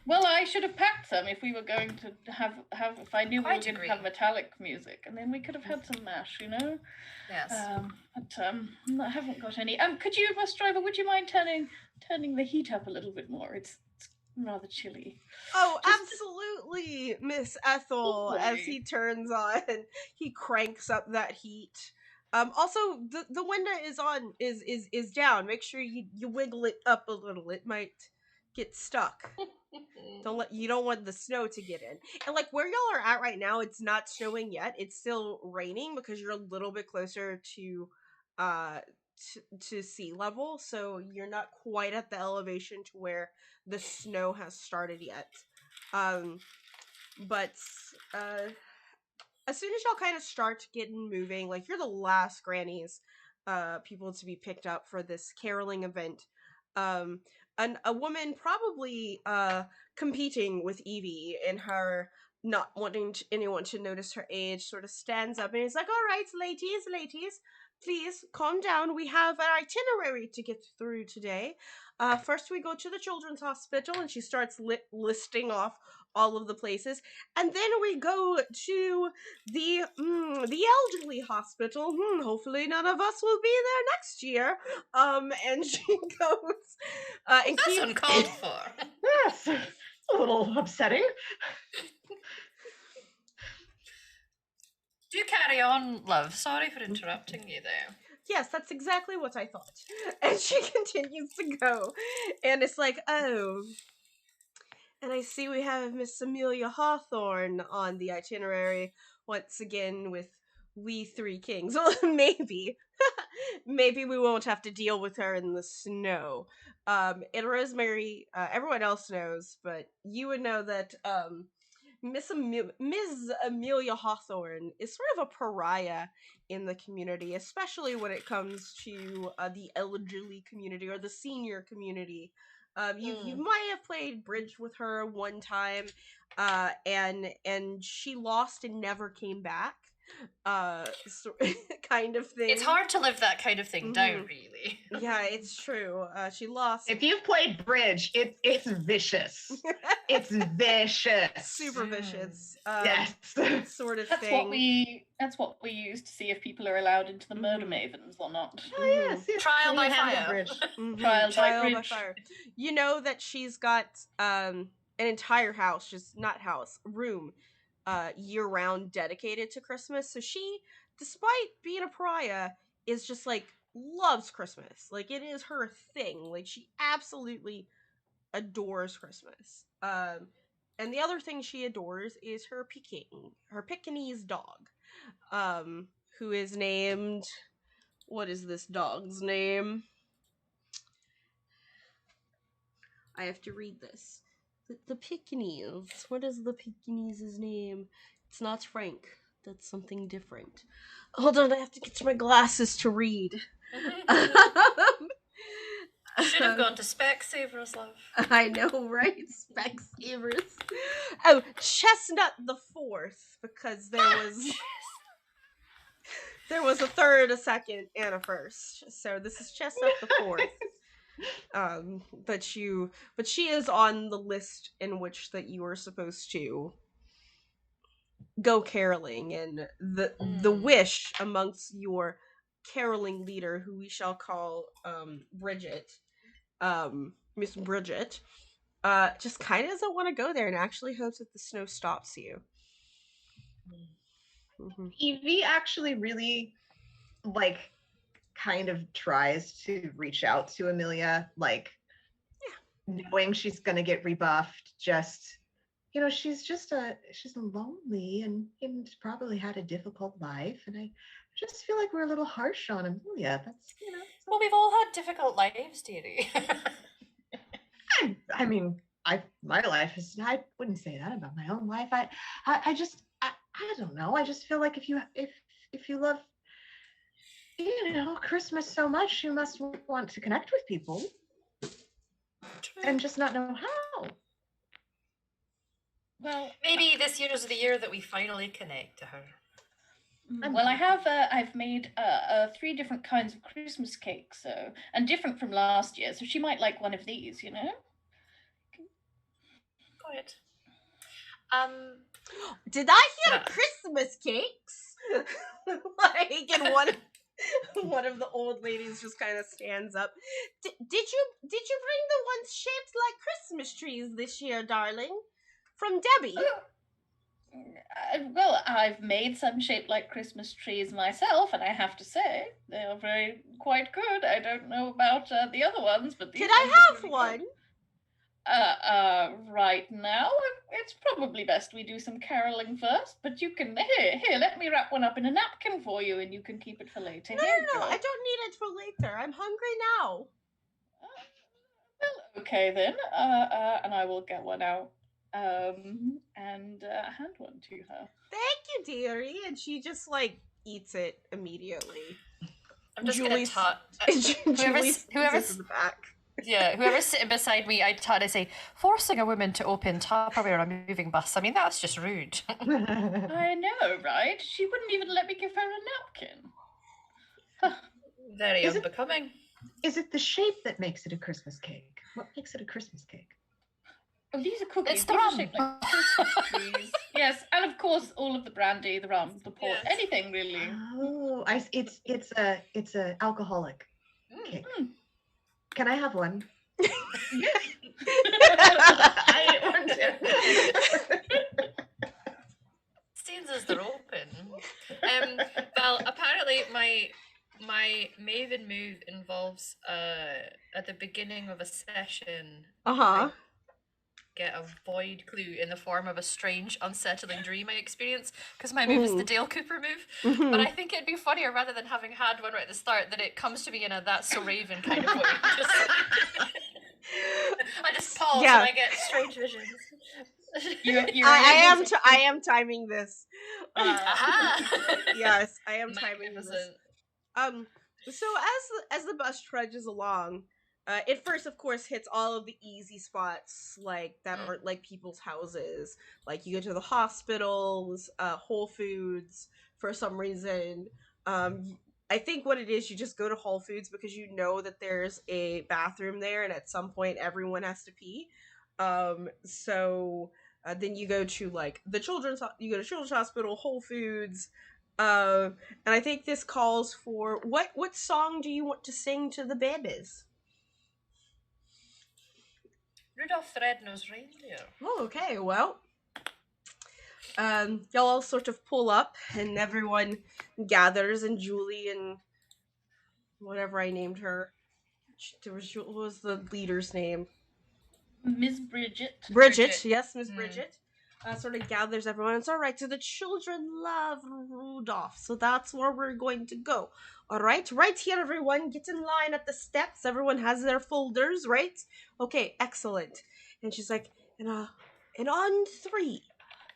Well, I should have packed some if we were going to have if I knew we were Quite going to agree. have metallic music, and then we could have had some mash, Yes. But I haven't got any. Could you, bus driver? Would you mind turning the heat up a little bit more? It's rather chilly. Oh, absolutely, Miss Ethel. As he turns on, he cranks up that heat. Also, the window is down. Make sure you wiggle it up a little. It might get stuck. You don't want the snow to get in. And like where y'all are at right now, it's not snowing yet. It's still raining because you're a little bit closer to sea level, so you're not quite at the elevation to where the snow has started yet. But as soon as y'all kind of start getting moving, like you're the last grannies people to be picked up for this caroling event. A woman probably competing with Evie in her not wanting anyone to notice her age sort of stands up and is like, all right, ladies, please calm down. We have an itinerary to get through today. First we go to the children's hospital, and she starts listing off all of the places, and then we go to the elderly hospital. Hopefully none of us will be there next year. And she goes and That's uncalled for. Yes. A little upsetting. Do carry on, love. Sorry for interrupting you there. Yes, that's exactly what I thought. And she continues to go, and it's like, oh. And I see we have Miss Amelia Hawthorne on the itinerary once again with we three kings. Well, maybe. Maybe we won't have to deal with her in the snow. And Rosemary, everyone else knows, but you would know that Ms. Amelia Hawthorne is sort of a pariah in the community, especially when it comes to the elderly community or the senior community. You might have played bridge with her one time, and she lost and never came back, kind of thing. It's hard to live that kind of thing down, really. Yeah, it's true. She lost. If you've played bridge, it's vicious. It's vicious. Super vicious. Yes. Sort of That's thing. That's what we use to see if people are allowed into the murder mavens or not. Oh yes, yes. Trial by You handle fire. bridge. Trial by bridge. fire. You know that she's got an entire house, just not house, room, year round dedicated to Christmas. So she, despite being a pariah, is just like loves Christmas. Like it is her thing. Like she absolutely adores Christmas. And the other thing she adores is her Pekingese dog, who is named. What is this dog's name? I have to read this. The Pekingese. What is the Pekingese's name? It's not Frank. That's something different. Hold on, I have to get to my glasses to read. Should have gone to Specsavers, love. I know, right? Specsavers. Oh, Chestnut the Fourth, because there was a third, a second, and a first. So this is Chestnut the Fourth. But she is on the list in which that you are supposed to go caroling, and the wish amongst your caroling leader, who we shall call Bridget, Miss Bridget, just kind of doesn't want to go there and actually hopes that the snow stops you. Evie actually really kind of tries to reach out to Amelia, knowing she's gonna get rebuffed. Just she's lonely and probably had a difficult life, and I just feel like we're a little harsh on Amelia. That's Well, we've all had difficult lives, dearie. I mean, my life is. I wouldn't say that about my own life. I don't know. I just feel like if you love Christmas so much, you must want to connect with people. And just not know how. Well, maybe this year is the year that we finally connect to her. Well, I've made 3 different kinds of Christmas cakes, and different from last year, so she might like one of these, Go ahead. Did I hear Christmas cakes? And one of the old ladies just kind of stands up. Did you bring the ones shaped like Christmas trees this year, darling? From Debbie? Well, I've made some shaped like Christmas trees myself, and I have to say they are quite good. I don't know about the other ones, but these Could I have really one? good. Right now, it's probably best we do some caroling first. But you can here. Let me wrap one up in a napkin for you, and you can keep it for later. No, I don't need it for later. I'm hungry now. Well, okay then. And I will get one out. And hand one to her. Thank you, dearie. And she just eats it immediately. I'm just Julie's, gonna whoever's in the back. Yeah, whoever's sitting beside me, I try to say, forcing a woman to open Tupperware on a moving bus. I mean, that's just rude. I know, right? She wouldn't even let me give her a napkin. Very unbecoming. Is it the shape that makes it a Christmas cake? What makes it a Christmas cake? Oh, these are cookies. It's the These are rum. shaped like Christmas trees. Yes, and of course all of the brandy, the rum, the port, Yes. anything really. Oh, it's a alcoholic cake. Can I have one? I want to. Seems as they're open. Well, apparently my Maven move involves at the beginning of a session. Get a void clue in the form of a strange, unsettling dream I experience, because my move is the Dale Cooper move. But I think it'd be funnier, rather than having had one right at the start, that it comes to me in a "that's so Raven" kind of way. I just pause and I get strange visions. I am timing this. Aha! Yes, I am timing this. Magnificent. So as the bus trudges along, It first, of course, hits all of the easy spots like that aren't like people's houses. Like you go to the hospitals, Whole Foods for some reason. I think what it is, you just go to Whole Foods because you know that there's a bathroom there, and at some point everyone has to pee. So then you go to like you go to Children's Hospital, Whole Foods. And I think this calls for what song do you want to sing to the babies? Rudolph the Red-Nosed Reindeer. Oh, okay. Well, y'all all sort of pull up, and everyone gathers, and Julie and whatever I named her, what was the leader's name? Miss Bridget. Bridget. Yes, Miss Bridget. Sort of gathers everyone. It's all right. So the children love Rudolph, so that's where we're going to go. All right, right here, everyone. Get in line at the steps. Everyone has their folders, right? Okay, excellent. And she's like, and on three,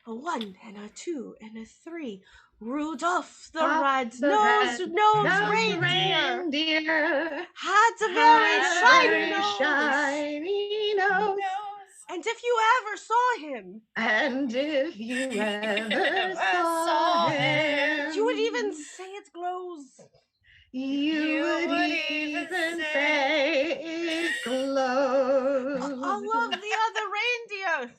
a 1 and a 2 and a 3. Rudolph the red-nosed reindeer had a very shiny nose. And if you ever saw him, saw him, you would even say it glows. You would even say it glows. All of the other reindeer.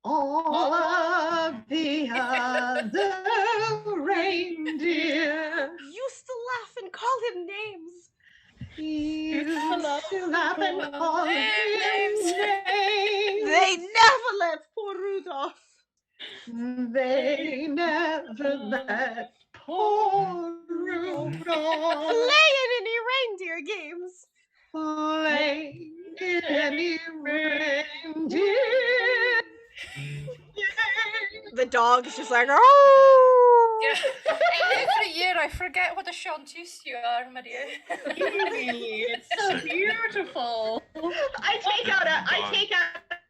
All of the other reindeer used to laugh and call him names. Used to laugh and call him names. They never let poor Rudolph. They never let poor Rudolph play in any reindeer games. Play in any reindeer. The dog is just like, oh. Yeah. Every year I forget what a chanteuse you are, Maria. It's so beautiful. I take out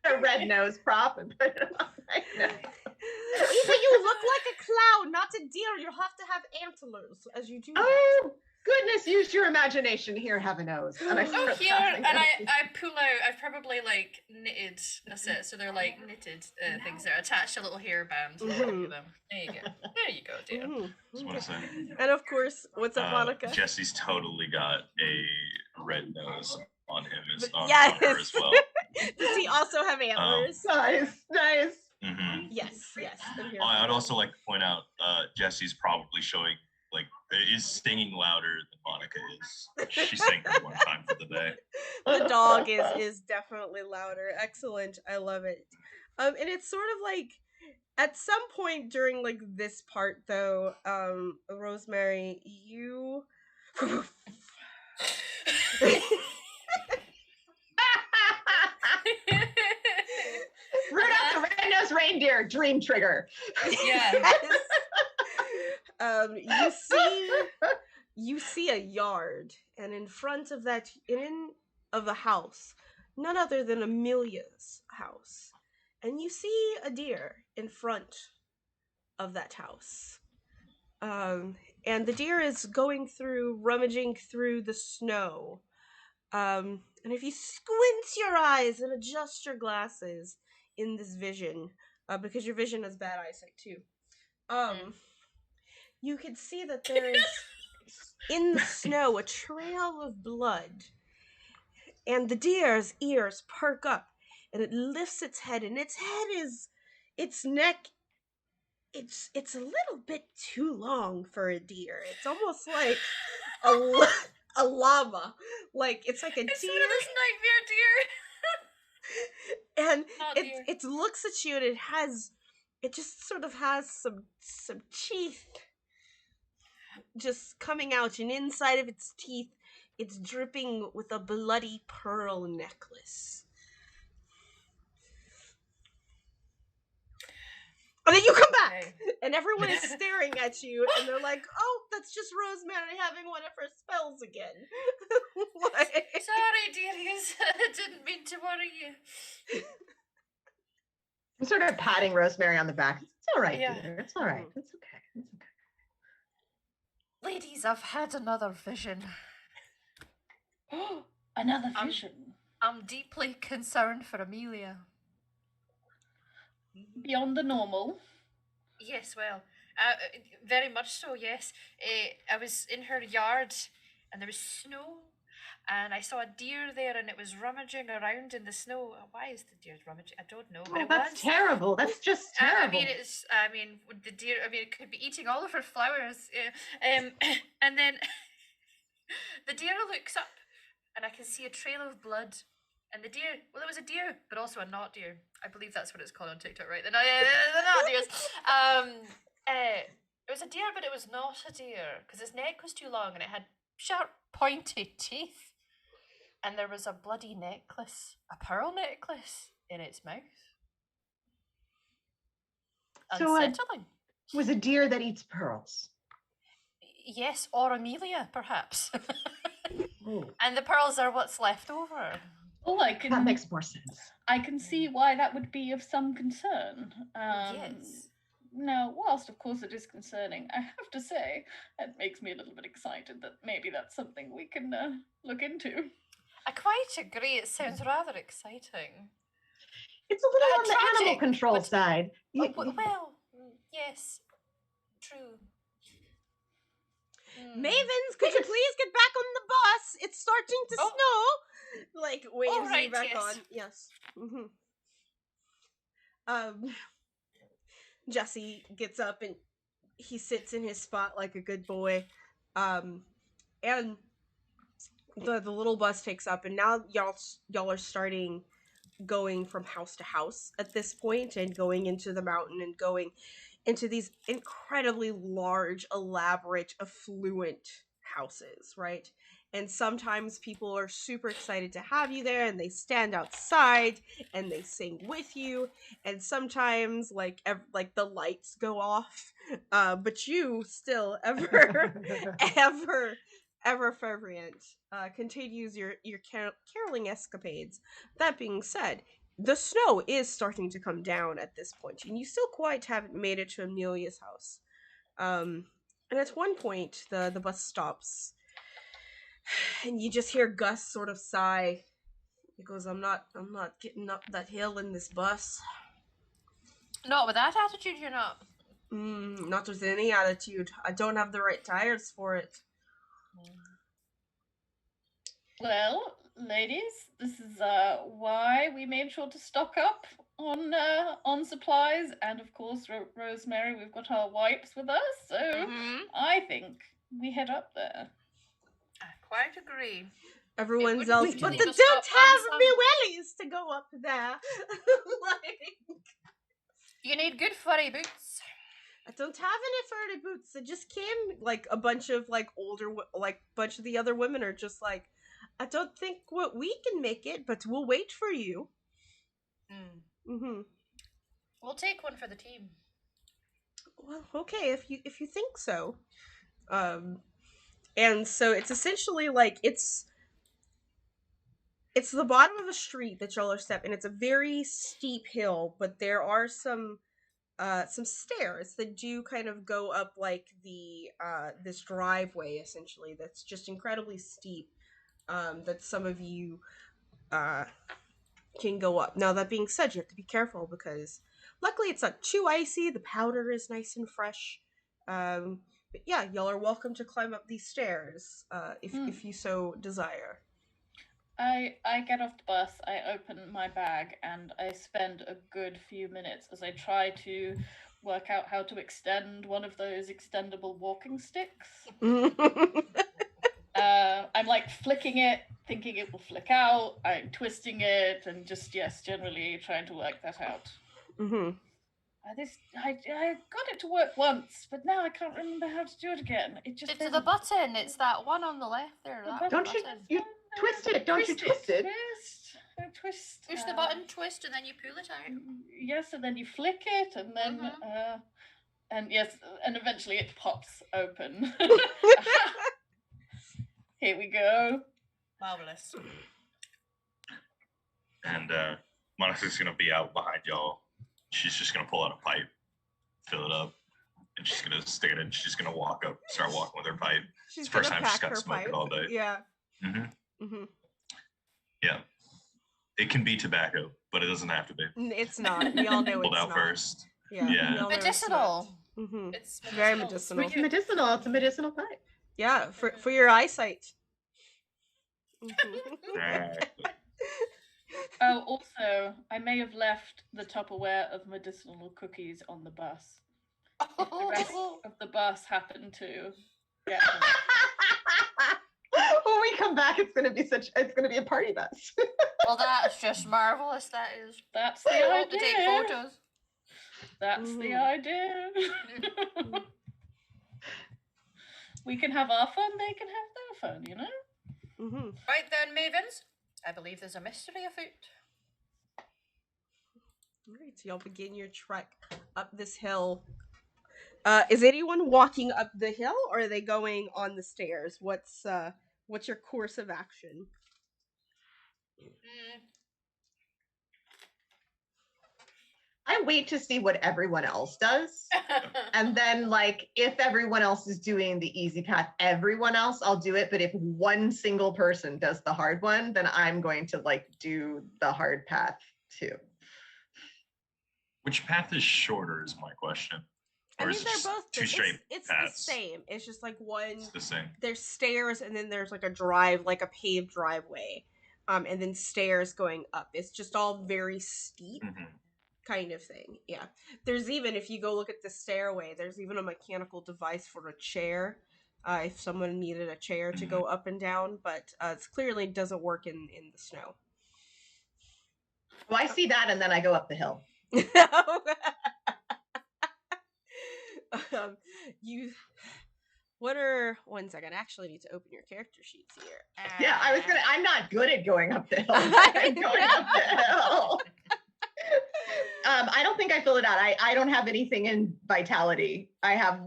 a red nose prop and put it on my nose. Eva, you look like a clown, not a deer. You have to have antlers as you do. Oh goodness, use your imagination. Here, have a nose. And I here, and I pull out. I've probably like knitted a set, so they're like knitted things that are attached to little hairband. Mm-hmm. There you go, dear. I just want to say. And of course, what's up, Monica? Jesse's totally got a red nose on him on her as well. Does he also have antlers? Nice. Mm-hmm. Yes. I'd also like to point out, Jesse's probably showing, is singing louder than Monica is. She sang her one time for the day. The dog is definitely louder. Excellent. I love it. And it's sort of like, at some point during this part though, Rosemary, you Rudolph the Red-Nosed Reindeer, dream trigger. Yeah. You see a yard, and in front of that, of a house, none other than Amelia's house, and you see a deer in front of that house. And the deer is rummaging through the snow. And if you squint your eyes and adjust your glasses in this vision, because your vision has bad eyesight too, you can see that there is in the snow a trail of blood. And the deer's ears perk up, and it lifts its head, and its neck, it's a little bit too long for a deer. It's almost like a llama. It's like a it's deer. One of those nightmare deer. And it looks at you, and it just sort of has some teeth just coming out, and inside of its teeth, it's dripping with a bloody pearl necklace. And then you come back, and everyone is staring at you, and they're like, oh, that's just Rosemary having one of her spells again. Sorry, dearies. I didn't mean to worry you. I'm sort of patting Rosemary on the back. It's all right, dear. It's all right. It's okay. Ladies, I've had another vision. Another vision. I'm deeply concerned for Amelia. Beyond the normal. Yes, well, very much so, yes. I was in her yard and there was snow and I saw a deer there and it was rummaging around in the snow. Why is the deer rummaging? I don't know, but Oh, it that's was. terrible. That's just terrible. I mean, the deer, it could be eating all of her flowers. And then the deer looks up and I can see a trail of blood. And the deer, well, it was a deer, but also a not deer. I believe that's what it's called on TikTok, right? The not deers. It was a deer, but it was not a deer because its neck was too long and it had sharp, pointy teeth. And there was a bloody necklace, a pearl necklace, in its mouth. So, Unsettling. was a deer that eats pearls. Yes, or Amelia, perhaps. Oh, And the pearls are what's left over. Oh, that makes more sense. I can see why that would be of some concern. Yes. Now, whilst of course it is concerning, I have to say it makes me a little bit excited that maybe that's something we can look into. I quite agree. It sounds rather exciting. It's a little on the tragic, animal control but- side. Well, yes, true. Mavens, could you please get back on the bus? It's starting to snow. Like waves you right, back yes. on. Yes. Jesse gets up and he sits in his spot like a good boy. And the little bus takes up, and now y'all are starting going from house to house at this point, and going into the mountain and going into these incredibly large, elaborate, affluent houses, right? And sometimes people are super excited to have you there and they stand outside and they sing with you, and sometimes like the lights go off, but you still ever fervent continues your caroling escapades. That being said, the snow is starting to come down at this point, and you still quite haven't made it to Amelia's house. And at one point, the bus stops, and you just hear Gus sort of sigh. He goes, "I'm not getting up that hill in this bus. Not with that attitude, you're not." Not with any attitude. I don't have the right tires for it." Well, ladies, this is why we made sure to stock up on supplies, and of course, Rosemary, we've got our wipes with us, so I think we head up there. I quite agree. Everyone's wouldn't else, be but too they to don't stop have on me some- wellies to go up there. Like, You need good furry boots. I don't have any furry boots. It just came like a bunch of like older, like bunch of the other women are just like, I don't think we can make it, but we'll wait for you. We'll take one for the team. Well, okay, if you think so. And so it's essentially like it's the bottom of a street that y'all are stepping, and it's a very steep hill, but there are some stairs that do kind of go up like the this driveway essentially that's just incredibly steep, that some of you can go up. Now that being said, you have to be careful because luckily it's not too icy, the powder is nice and fresh. But yeah, y'all are welcome to climb up these stairs if you so desire. I get off the bus, I open my bag, and I spend a good few minutes as I try to work out how to extend one of those extendable walking sticks. I'm like flicking it, thinking it will flick out. I'm twisting it, and just generally trying to work that out. I got it to work once, but now I can't remember how to do it again. It's the button. It's that one on the left there. Don't you twist it? Don't you twist it? Twist. Push the button, twist, and then you pull it out. Yes, and then you flick it, and then and eventually it pops open. Here we go. Marvelous. And Monica's gonna be out behind y'all. She's just gonna pull out a pipe, fill it up, and she's gonna stick it in. She's gonna start walking with her pipe. She's It's the first gonna time she's pack got her smoking pipe all day. Yeah. Yeah. It can be tobacco, but it doesn't have to be. It's not. We all know Pulled it's out not. first. Yeah. Yeah. We all know Medicinal. It's not. It's Very medicinal. medicinal. It's medicinal. It's a medicinal pipe. Yeah, for your eyesight. Mhm. Exactly. Oh, also, I may have left the Tupperware of medicinal cookies on the bus. If the rest of the bus happened to get them. When we come back, it's gonna be a party bus. Well, that's just marvelous. That is. That's the I hope to take idea. photos. That's the Mhm. idea. We can have our fun, they can have their fun, you know? Mhm. Right then, Mavens. I believe there's a mystery afoot. All right, so y'all begin your trek up this hill. Is anyone walking up the hill, or are they going on the stairs? What's your course of action? I wait to see what everyone else does. And then, like, if everyone else is doing the easy path, everyone else, I'll do it. But if one single person does the hard one, then I'm going to, like, do the hard path too. Which path is shorter is my question. Or is it they're just both two straight it's paths? the same. It's just like one. It's the same. There's stairs, and then there's like a drive, like a paved driveway, and then stairs going up. It's just all very steep. Mhm. Kind of thing. Yeah. There's even, if you go look at the stairway, there's even a mechanical device for a chair. If someone needed a chair to go up and down, but it clearly doesn't work in the snow. Well, I see that, and then I go up the hill. You. What are 1 second? I actually need to open your character sheets here. Yeah, I'm not good at going up the hill. I'm going up the hill. I don't think I fill it out. I don't have anything in vitality. I have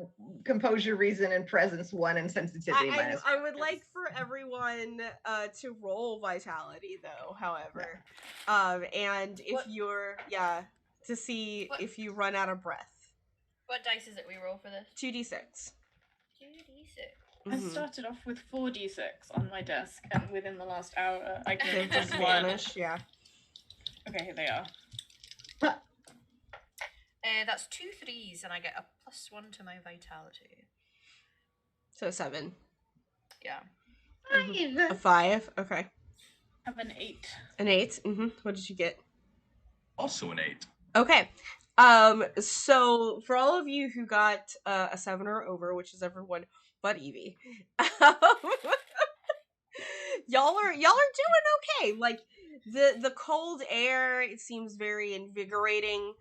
composure, reason, and presence 1, and sensitivity minus. I would like for everyone to roll vitality though. However, and if you're to see if you run out of breath. What dice is it we roll for this? 2d6. 2d6. I started off with 4d6 on my desk, and within the last hour, I They can just vanish. Yeah. Okay, here they are. That's 2 3s, and I get a +1 to my vitality. So 7. Yeah. A 5. Okay. I have an 8. An 8. What did you get? Also an 8. Okay. So for all of you who got a 7 or over, which is everyone but Evie, y'all are doing okay. Like the cold air, it seems very invigorating.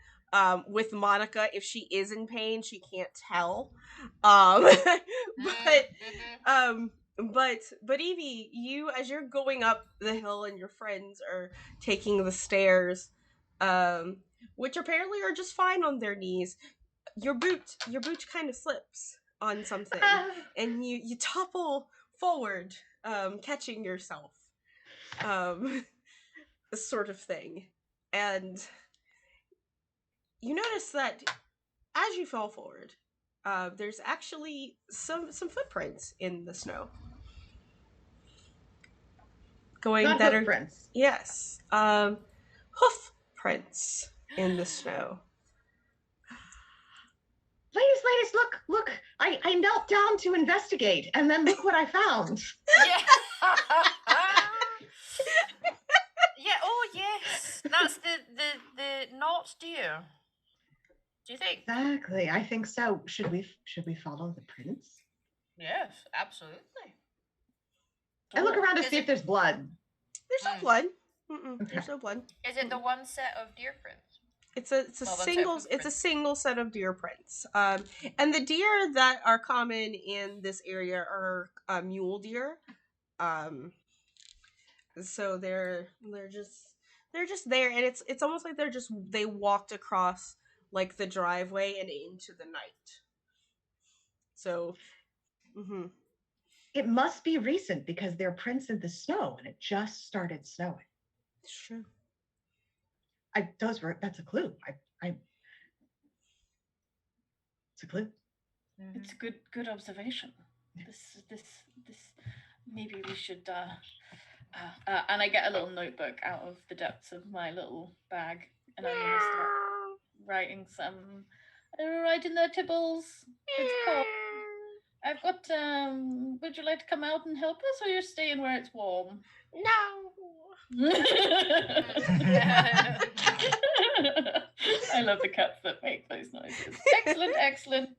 With Monica, if she is in pain, she can't tell. But Evie, you, as you're going up the hill and your friends are taking the stairs, which apparently are just fine on their knees, your boot kind of slips on something, and you topple forward, catching yourself, sort of thing, and you notice that as you fall forward, there's actually some footprints in the snow. Going Not that footprints. Yes, hoof prints in the snow. Ladies, look! I knelt down to investigate, and then look what I found. Yeah. Yeah. Oh yes, that's the not deer. Do you think? Exactly. I think so. Should we follow the prints? Yes, absolutely. I look around to Is see if there's blood. There's no blood. There's no blood. Is it the one set of deer prints? It's a single set of deer prints. And the deer that are common in this area are mule deer. So they're just there, and it's almost like they walked across like the driveway and into the night. So, It must be recent because they're prints in the snow, and it just started snowing. Sure. That's a clue. It's a clue. It's a good observation. This maybe we should And I get a little notebook out of the depths of my little bag, and I'm gonna start writing writing the Tibbles. It's cold. I've got, would you like to come out and help us, or you're staying where it's warm? No. I love the cats that make those noises. Excellent, excellent.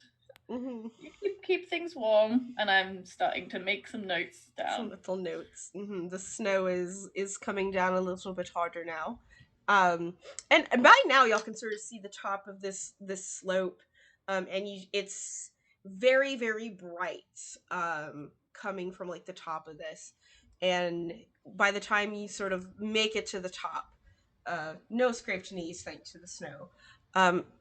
Mm-hmm. You keep things warm, and I'm starting to make some notes down. Some little notes. Mm-hmm. The snow is coming down a little bit harder now. And by now y'all can sort of see the top of this slope, and it's very, very bright, coming from like the top of this, and by the time you sort of make it to the top, no scraped knees thanks to the snow,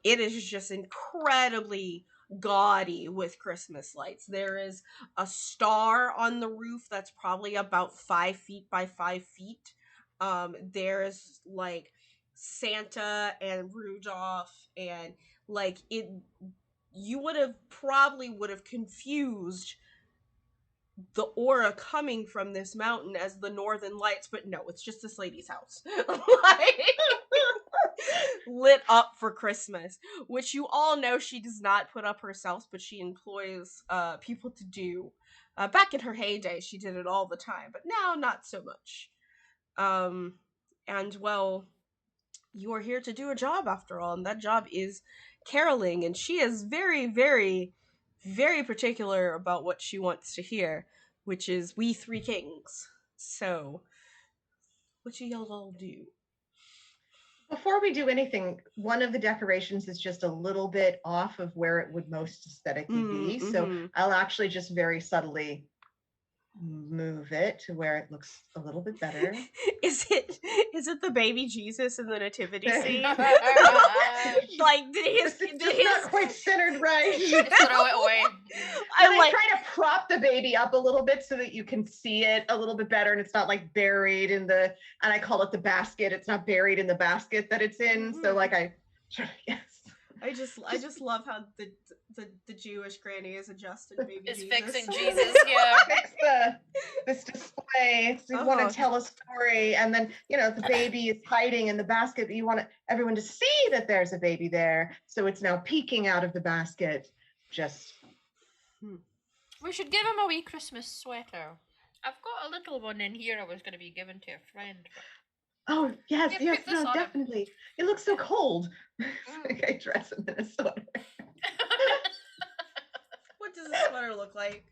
it is just incredibly gaudy with Christmas lights. There is a star on the roof that's probably about 5 feet by 5 feet. There's like Santa and Rudolph, and like it, you would have confused the aura coming from this mountain as the northern lights, but no, it's just this lady's house. Like, lit up for Christmas, which you all know she does not put up herself, but she employs people to do. Back in her heyday, she did it all the time, but now not so much. And well, you are here to do a job after all, and that job is caroling, and she is very, very, very particular about what she wants to hear, which is "We Three Kings." So, what you y'all all do? Before we do anything, one of the decorations is just a little bit off of where it would most aesthetically be. So I'll actually just very subtly move it to where it looks a little bit better. Is it the baby Jesus in the nativity scene? Like, It's not quite centered right. Just throw it away. I try to prop the baby up a little bit so that you can see it a little bit better, and it's not like buried in and I call it the basket. It's not buried in the basket that it's in. Mm-hmm. So like yes. I just love how the Jewish granny is adjusted baby It's Jesus. Fixing Jesus, yeah. Fix this display. So you want to tell a story, and then the baby is hiding in the basket, but you want everyone to see that there's a baby there. So it's now peeking out of the basket. We should give him a wee Christmas sweater. I've got a little one in here I was going to be given to a friend. Oh, yes, Yeah, no, definitely. It looks so cold. I dress him in a sweater. What does a sweater look like?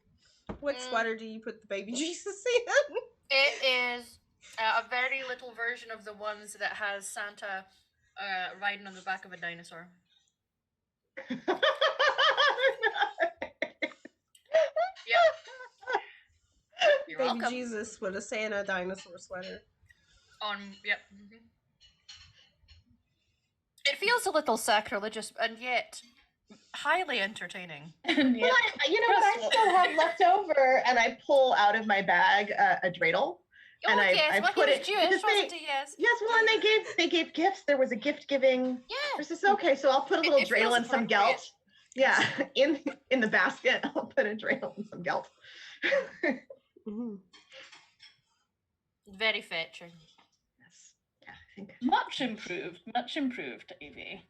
What sweater do you put the baby Jesus in? It is a very little version of the ones that has Santa riding on the back of a dinosaur. Yep. You're baby welcome. Jesus with a Santa dinosaur sweater. Yep. Mm-hmm. It feels a little sacrilegious, and yet highly entertaining. Well, I still have left over, and I pull out of my bag a dreidel. Oh, and yes, I put it. Jewish, wasn't he? Yes. Yes, well, and they gave gifts. There was a gift giving. Yeah. This is okay. So I'll put a little dreidel and some gelt. Yeah, in the basket, I'll put a dreidel and some gelt. Mm-hmm. Very fetching. Yes. Yeah, I think. Much improved, Evie.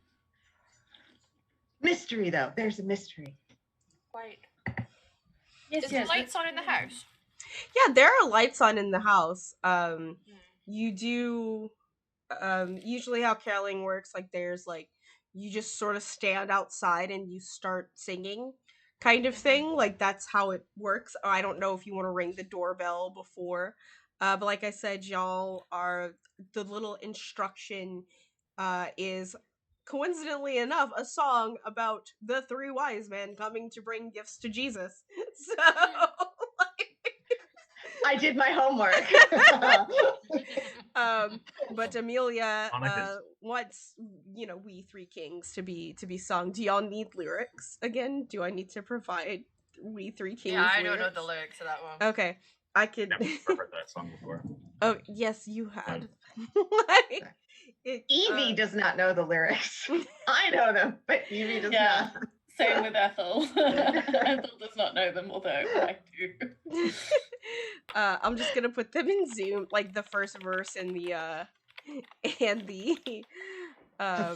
Mystery, though. There's a mystery. Quite. Yes, Is the lights on in the house? Yeah, there are lights on in the house. You do usually how caroling works, like there's like you just sort of stand outside and you start singing kind of thing. Like that's how it works. I don't know if you want to ring the doorbell before. But like I said, y'all are the little instruction is coincidentally enough a song about the three wise men coming to bring gifts to Jesus. So I did my homework. But Amelia wants We Three Kings to be sung. Do y'all need lyrics again? Do I need to provide We Three Kings? Yeah, I don't know the lyrics to that one. Okay, I could. Never heard that song before. Oh yes, you had. Evie does not know the lyrics. I know them, but Evie does not. Same with Ethel. Ethel does not know them, although I do. I'm just gonna put them in Zoom, like the first verse and the and the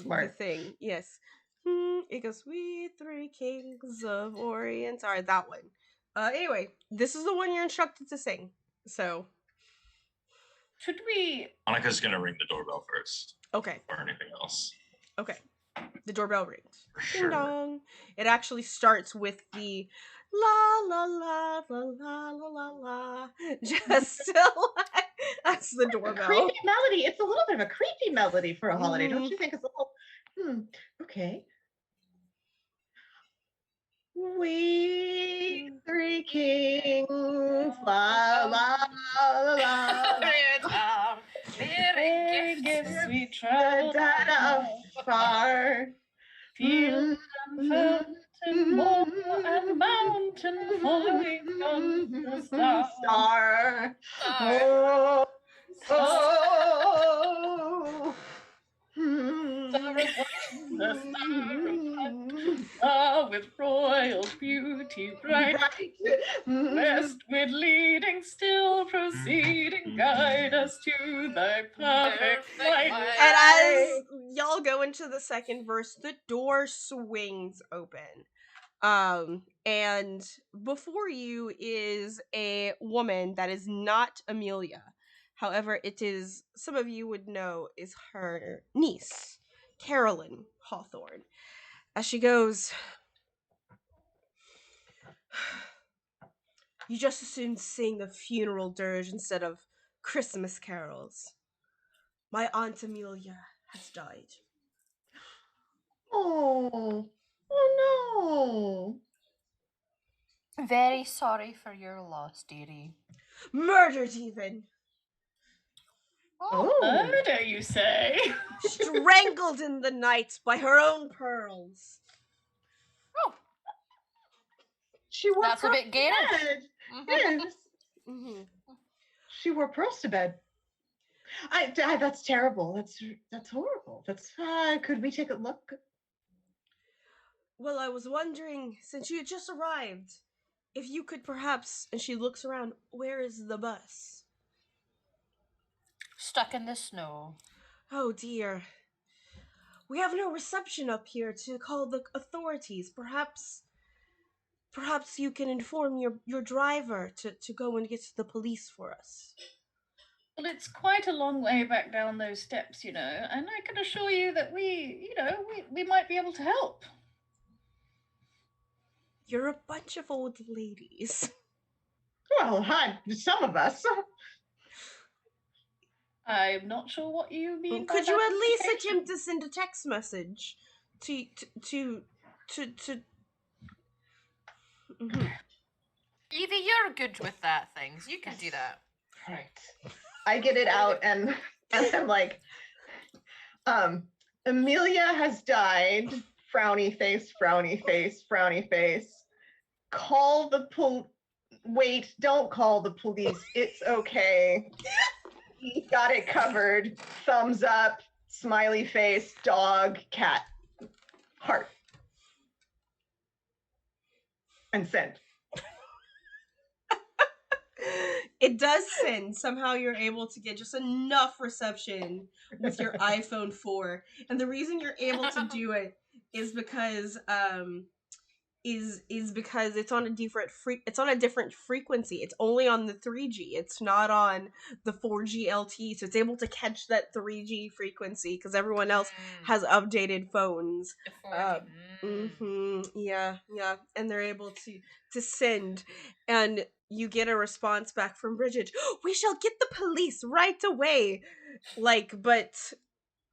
smart. thing. Yes. It goes, "We three kings of Orient." Alright, that one. Anyway, this is the one you're instructed to sing. So Should we? Monica's gonna ring the doorbell first okay. or anything else. Okay. The doorbell rings. For Ding sure. dong. It actually starts with the la la la la la la la la. Just still that's the doorbell. Creepy melody. It's a little bit of a creepy melody for a holiday, don't Mhm. you think? It's a little. Okay. We three kings, la la la la. Very gifts we Da travel da far. field and fountain, moor and mountain, following on the star. Star. Oh, oh. Star of wonder, star of star with royal beauty bright. Westward leading, still proceeding, guide us to thy perfect light. And as y'all go into the second verse, the door swings open. And before you is a woman that is not Amelia. However, it is, some of you would know, is her niece, Carolyn Hawthorne. As she goes, "You just as soon sing a funeral dirge instead of Christmas carols. My Aunt Amelia has died." Oh, oh Very sorry for your loss, dearie. Murdered even. no. Oh, Oh. Murder, you say? Strangled in the night by her own pearls. She wore that's a pearls bit to garish. bed. Yes. Mm-hmm. She wore pearls to bed. That's terrible. That's horrible. That's could we take a look? Well, I was wondering, since you had just arrived, if you could perhaps, and she looks around, where is the bus? Stuck in the snow. Oh dear. We have no reception up here to call the authorities. Perhaps you can inform your driver to go and get the police for us. Well, it's quite a long way back down those steps, and I can assure you that we might be able to help. You're a bunch of old ladies. Well, hi, some of us. I'm not sure what you mean by Could you that at least implication. attempt to send a text message to Mhm. Evie, you're good with that things. You can do that. Right. I get it out and I'm like, Amelia has died. Frowny face, frowny face, frowny face. Call the Wait, don't call the police. It's okay. He got it covered. Thumbs up, smiley face, dog, cat, heart. And send. It does send. Somehow you're able to get just enough reception with your iPhone 4. And the reason you're able to do it is because because it's on a different frequency. It's only on the 3G. It's not on the 4G LTE. So it's able to catch that 3G frequency because everyone else has updated phones. Yeah, and they're able to send, and you get a response back from Bridget. "We shall get the police right away." But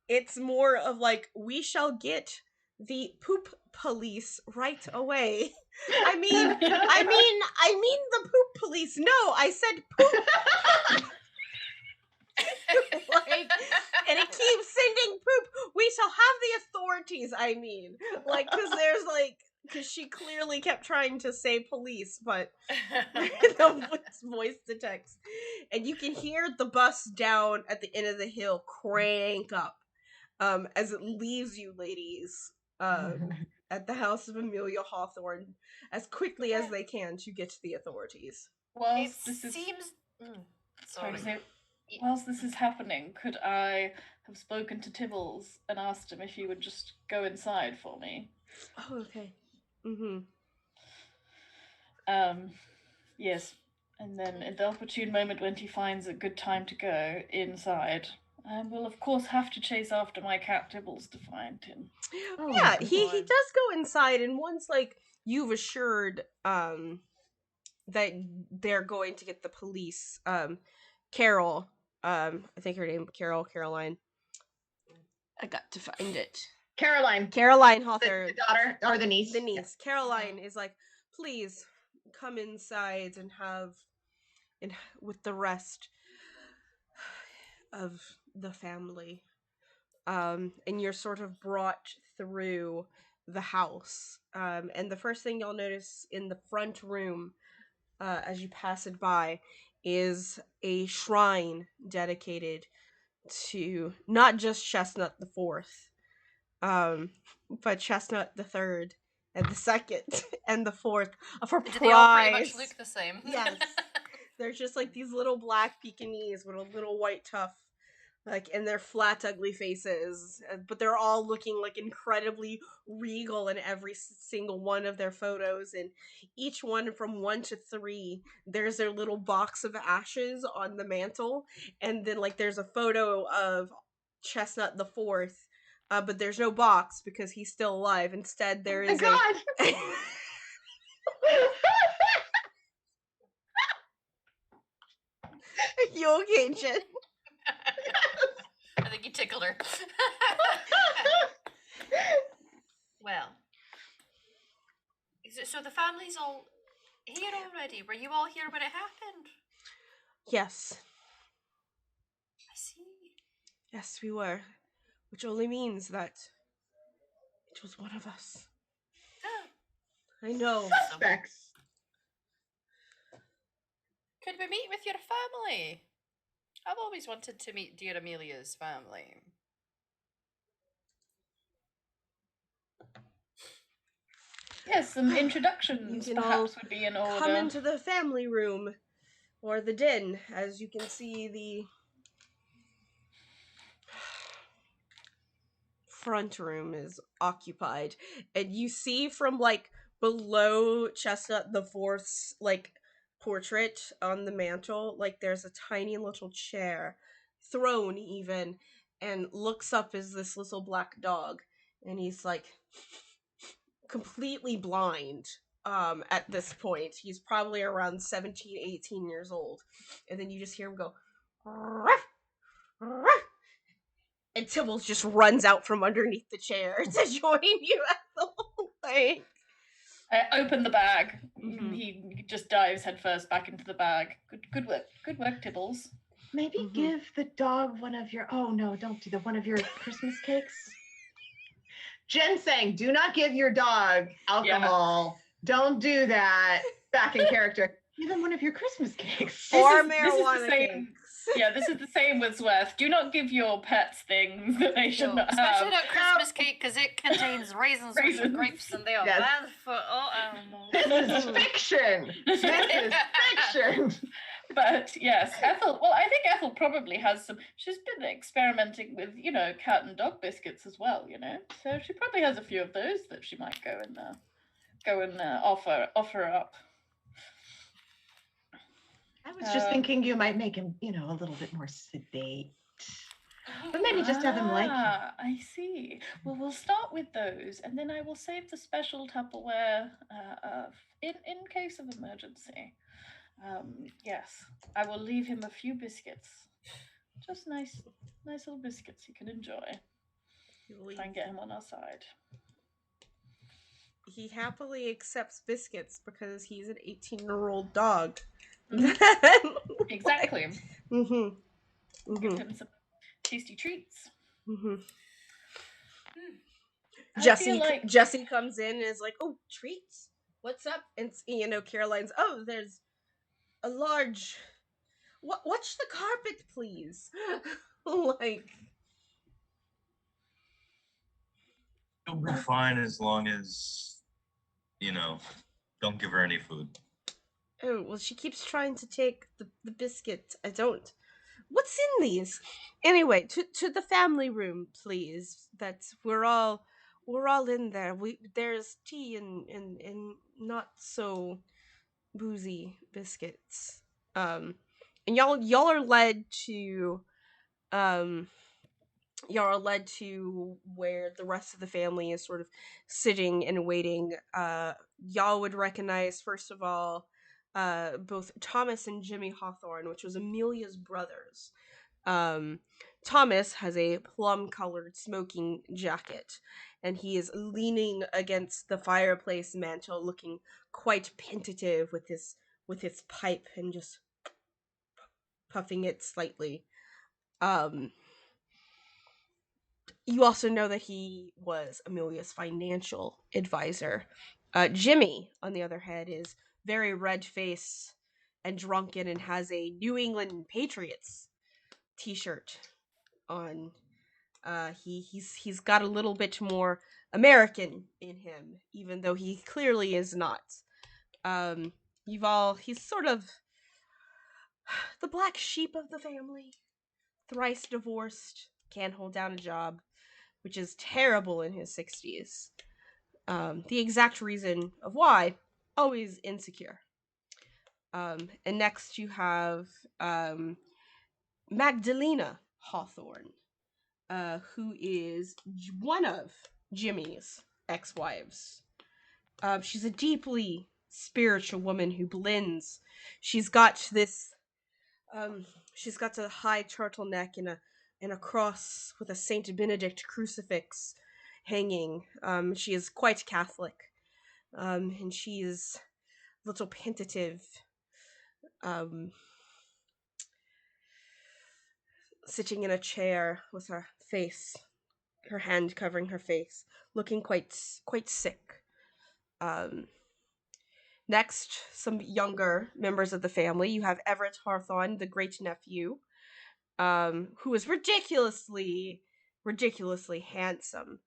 it's more of like, "We shall get the poop police right away." I mean the poop police. No, I said poop. And it keeps sending poop. "We shall have the authorities." I mean, because she clearly kept trying to say police, but the voice to text, and you can hear the bus down at the end of the hill crank up, as it leaves you ladies at the house of Amelia Hawthorne as quickly as they can to get to the authorities. Whilst It this is seems. sorry to Sorry. say, whilst this is happening, could I have spoken to Tibbles and asked him if he would just go inside for me? Oh, okay. Mm-hmm. Yes. And then in the opportune moment when he finds a good time to go inside, we'll of course have to chase after my cat Tibbles to find him. Oh, Yeah, good he boy. does go inside, and once like you've assured that they're going to get the police, Carol, I think her name Caroline. I got to find it. Caroline, Caroline the Hawthorne, daughter or the niece. the niece. Caroline is like, please come inside and with the rest of the family. And you're sort of brought through the house. And the first thing you'll notice in the front room, as you pass it by, is a shrine dedicated to not just Chestnut the Fourth, but Chestnut the Third and the Second and the Fourth for Do prize. they all pretty much look the same? Yes. They're just like these little black Pekingese with a little white tuft, like, in their flat, ugly faces. But they're all looking like incredibly regal in every single one of their photos. And each one from 1 to 3, there's their little box of ashes on the mantle. And then, like, there's a photo of Chestnut the Fourth. But there's no box because he's still alive. Instead, there is God. You okay, Jen? I think you tickled her. Well, so the family's all here already. Were you all here when it happened? Yes. I see. Yes, we were. Which only means that it was one of us. I know. Suspects. Could we meet with your family? I've always wanted to meet dear Amelia's family. Yes, some introductions You can perhaps would be in order. Come into the family room, or the den. As you can see, the front room is occupied. And you see from, like, below Chestnut the Fourth's, like, portrait on the mantle, like, there's a tiny little chair, throne even, and looks up as this little black dog. And he's, like, completely blind at this point. He's probably around 17, 18 years old. And then you just hear him go, "Ruff, ruff," and Tibbles just runs out from underneath the chair to join you at the like. I open the bag. Mhm. He just dives headfirst back into the bag. Good work, Tibbles. Maybe Mhm. give the dog one of your. Oh no! Don't do that. One of your Christmas cakes. Jen saying, "Do not give your dog alcohol. Don't do that." Back in character. Give him one of your Christmas cakes. Or This is the marijuana same. cakes. Yeah, this is the same with Swerth. Do not give your pets things that they should No, not especially have. not Christmas cake because it contains raisins, which are Raisins. grapes, and they are Yes. bad for all animals. This is fiction. This is fiction. But yes, Ethel. Well, I think Ethel probably has some. She's been experimenting with, cat and dog biscuits as well. So she probably has a few of those that she might go and offer up. I was just thinking you might make him, a little bit more sedate. But maybe just have him like you. I see. Well, we'll start with those, and then I will save the special Tupperware in case of emergency. Yes, I will leave him a few biscuits. Just nice little biscuits he can enjoy. Try and get him on our side. He happily accepts biscuits because he's an 18-year-old dog. Exactly. Mm-hmm. Give him some tasty treats. Mm-hmm. I feel like Jesse comes in and is like, "Oh, treats? What's up?" And Caroline's, "Oh, there's a large. Watch the carpet, please." Like, She'll be fine as long as, don't give her any food. Oh, well, she keeps trying to take the biscuit. I don't. What's in these? Anyway, to the family room, please. That's we're all in there. There's tea and not so boozy biscuits. And y'all are led to um y'all are led to where the rest of the family is sort of sitting and waiting. Y'all would recognize, first of all, both Thomas and Jimmy Hawthorne, which was Amelia's brothers. Thomas has a plum-colored smoking jacket, and he is leaning against the fireplace mantel, looking quite pentative with his pipe and just puffing it slightly. You also know that he was Amelia's financial advisor. Jimmy, on the other hand, is very red-faced and drunken and has a New England Patriots t-shirt on. He's got a little bit more American in him, even though he clearly is not. He's sort of the black sheep of the family. Thrice divorced, can't hold down a job, which is terrible in his 60s. The exact reason of why, always insecure. And next you have Magdalena Hawthorne, who is one of Jimmy's ex-wives. She's a deeply spiritual woman who blends. She's got this. She's got a high turtleneck and a cross with a Saint Benedict crucifix hanging. She is quite Catholic, and she is a little pentative. Sitting in a chair with her hand covering her face, looking quite sick. Next, some younger members of the family. You have Everett Hawthorne, the great nephew, who is ridiculously handsome.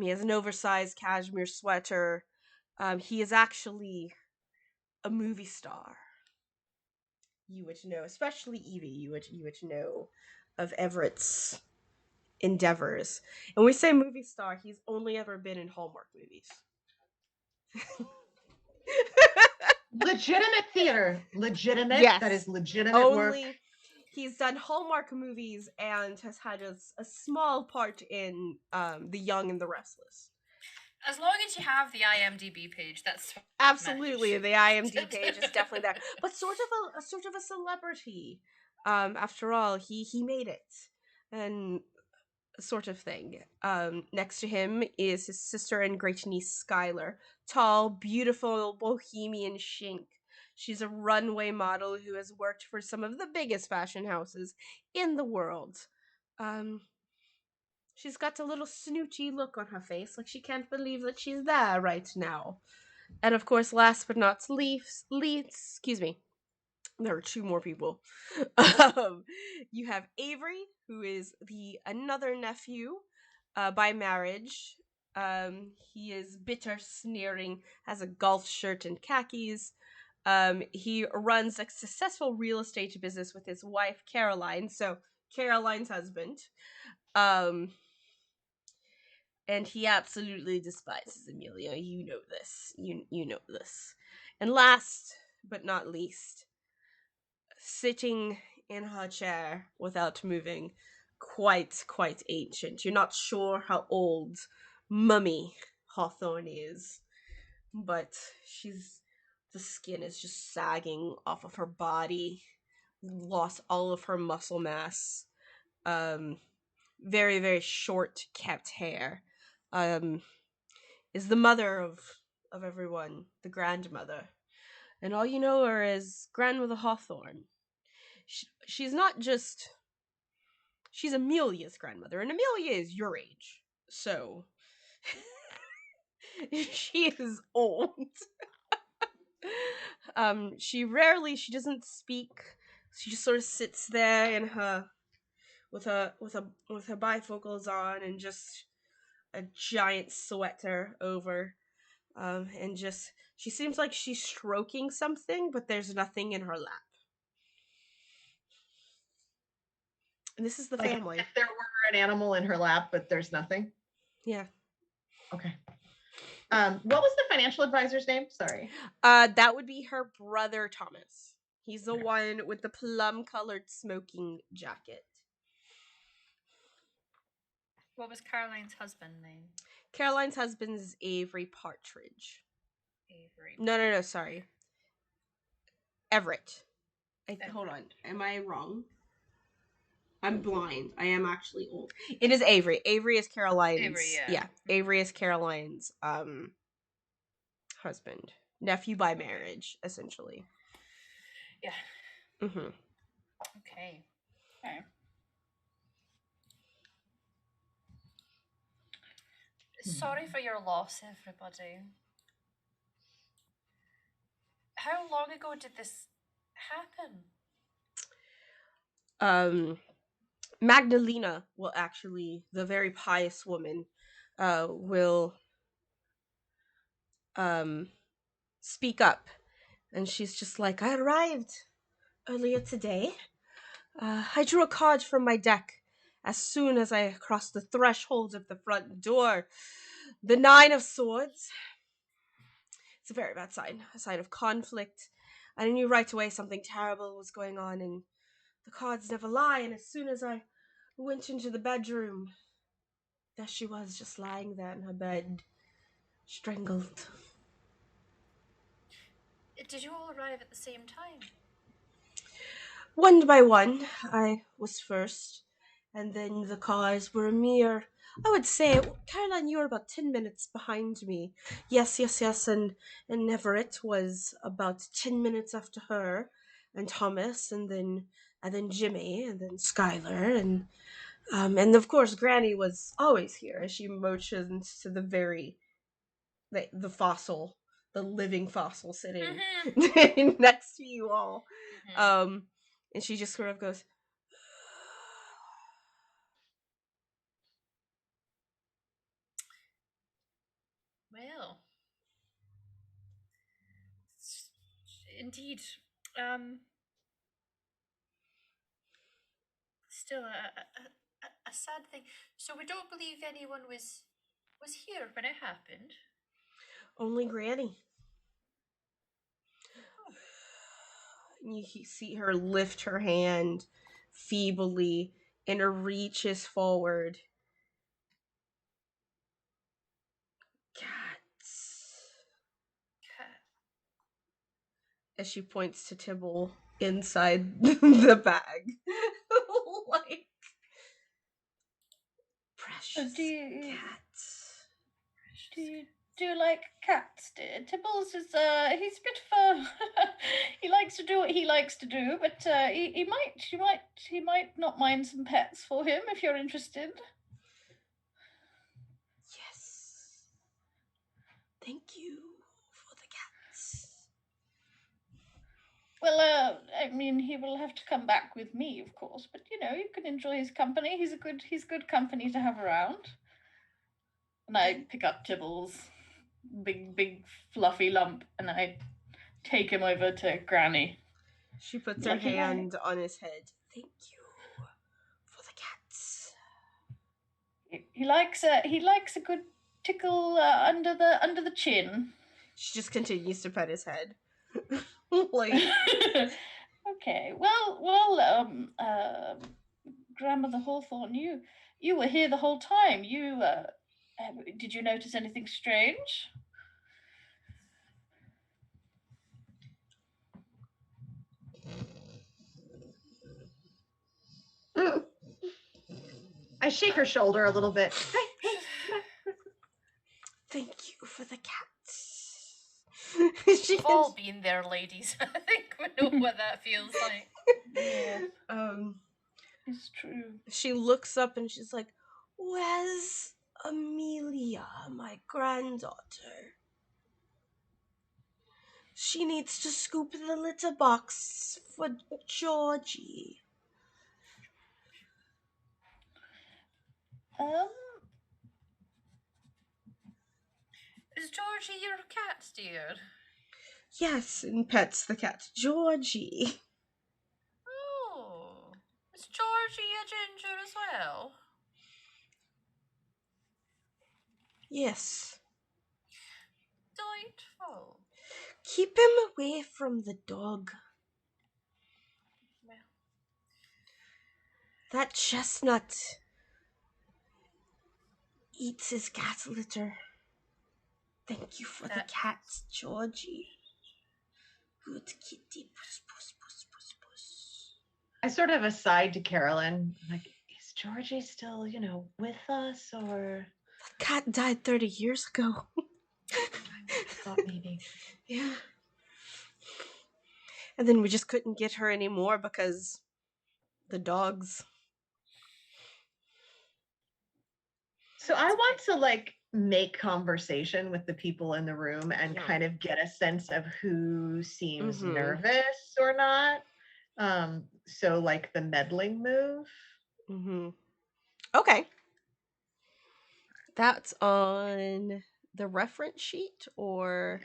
He has an oversized cashmere sweater. He is actually a movie star. You would know, especially Evie. You would know of Everett's endeavors. And when we say movie star, he's only ever been in Hallmark movies. Legitimate theater. Legitimate. Yes. That is legitimate work. He's done Hallmark movies and has had a small part in The Young and the Restless. As long as you have the IMDb page, that's absolutely the IMDb page is definitely there. But sort of a celebrity. After all, he made it, and sort of thing. Next to him is his sister and great niece Skylar, tall, beautiful bohemian shink. She's a runway model who has worked for some of the biggest fashion houses in the world. She's got a little snooty look on her face, like she can't believe that she's there right now. And of course, last but not least, excuse me, there are two more people. You have Avery, who is another nephew by marriage. He is bitter, sneering, has a golf shirt and khakis. He runs a successful real estate business with his wife, Caroline. So, Caroline's husband. And he absolutely despises Amelia. You know this. You know this. And last but not least, sitting in her chair without moving, quite ancient. You're not sure how old Mummy Hawthorne is, but the skin is just sagging off of her body, lost all of her muscle mass. Very short kept hair. Is the mother of everyone, the grandmother. And all you know her as Grandmother Hawthorne. She's not just... She's Amelia's grandmother, and Amelia is your age. So... she is old. She doesn't speak. She just sort of sits there in her... with her bifocals on and just a giant sweater over, and just she seems like she's stroking something, but there's nothing in her lap. And this is the Like family. if there were an animal in her lap, but there's nothing. Yeah. Okay. What was the financial advisor's name? Sorry. That would be her brother Thomas. He's the one with the plum-colored smoking jacket. What was Caroline's husband name? Caroline's husband is Avery Partridge. Avery. No, sorry. Everett. Hold on. Am I wrong? I'm blind. I am actually old. It is Avery. Avery is Caroline's. Avery, yeah. Yeah. Avery is Caroline's husband. Nephew by marriage, essentially. Yeah. Mm-hmm. Okay. Sorry for your loss, everybody. How long ago did this happen? Magdalena will actually, the very pious woman, will speak up. And she's just like, I arrived earlier today. I drew a card from my deck as soon as I crossed the threshold of the front door. The 9 of Swords. It's a very bad sign. A sign of conflict. I knew right away something terrible was going on, and the cards never lie. And as soon as I went into the bedroom, there she was, just lying there in her bed, strangled. Did you all arrive at the same time? One by one, I was first, and then the cars were a mere, I would say, Caroline, you were about 10 minutes behind me. Yes, and Everett was about 10 minutes after her, and Thomas, and then Jimmy, and then Skylar, and of course Granny was always here as she motions to the very, the fossil, the living fossil sitting next to you all. And she just sort of goes, Well, indeed. Still a sad thing. So we don't believe anyone was here when it happened. only Granny. And you see her lift her hand feebly and reaches forward. Cats. As she points to Tibble inside the bag. Like, precious cats. Do you like cats, dear? Tibbles is he's a bit of a he likes to do what he likes to do, but he might not mind some pets for him if you're interested. Yes. Thank you for the cats. Well, I mean, he will have to come back with me, of course, but you can enjoy his company. He's good company to have around. And I pick up Tibbles, big fluffy lump, and I take him over to Granny. She puts her hand on his head. Thank you for the cats. He likes a good tickle under the chin. She just continues to pet his head. Like, Okay. Well, Grandmother Hawthorne, you were here the whole time. Did you notice anything strange? I shake her shoulder a little bit. Hey. thank you for the cats. We've all been there, ladies. I think we know what that feels like. Yeah. It's true. She looks up and she's like, where's Amelia, my granddaughter? She needs to scoop the litter box for Georgie. Georgie your cat, dear? Yes, and pets the cat, Georgie. Oh, is Georgie a ginger as well? Yes. Delightful. Keep him away from the dog. Well, That chestnut eats his cat litter. Thank you for the That- cat, Georgie. Good kitty. Puss, puss, puss, puss, puss. I sort of aside to Carolyn, like, is Georgie still, with us, or The cat died 30 years ago. I thought maybe. Yeah. And then we just couldn't get her anymore because the dogs. So I want to make conversation with the people in the room and Yeah. kind of get a sense of who seems Mhm. nervous or not. So like the meddling move. Mm-hmm. Okay. That's on the reference sheet or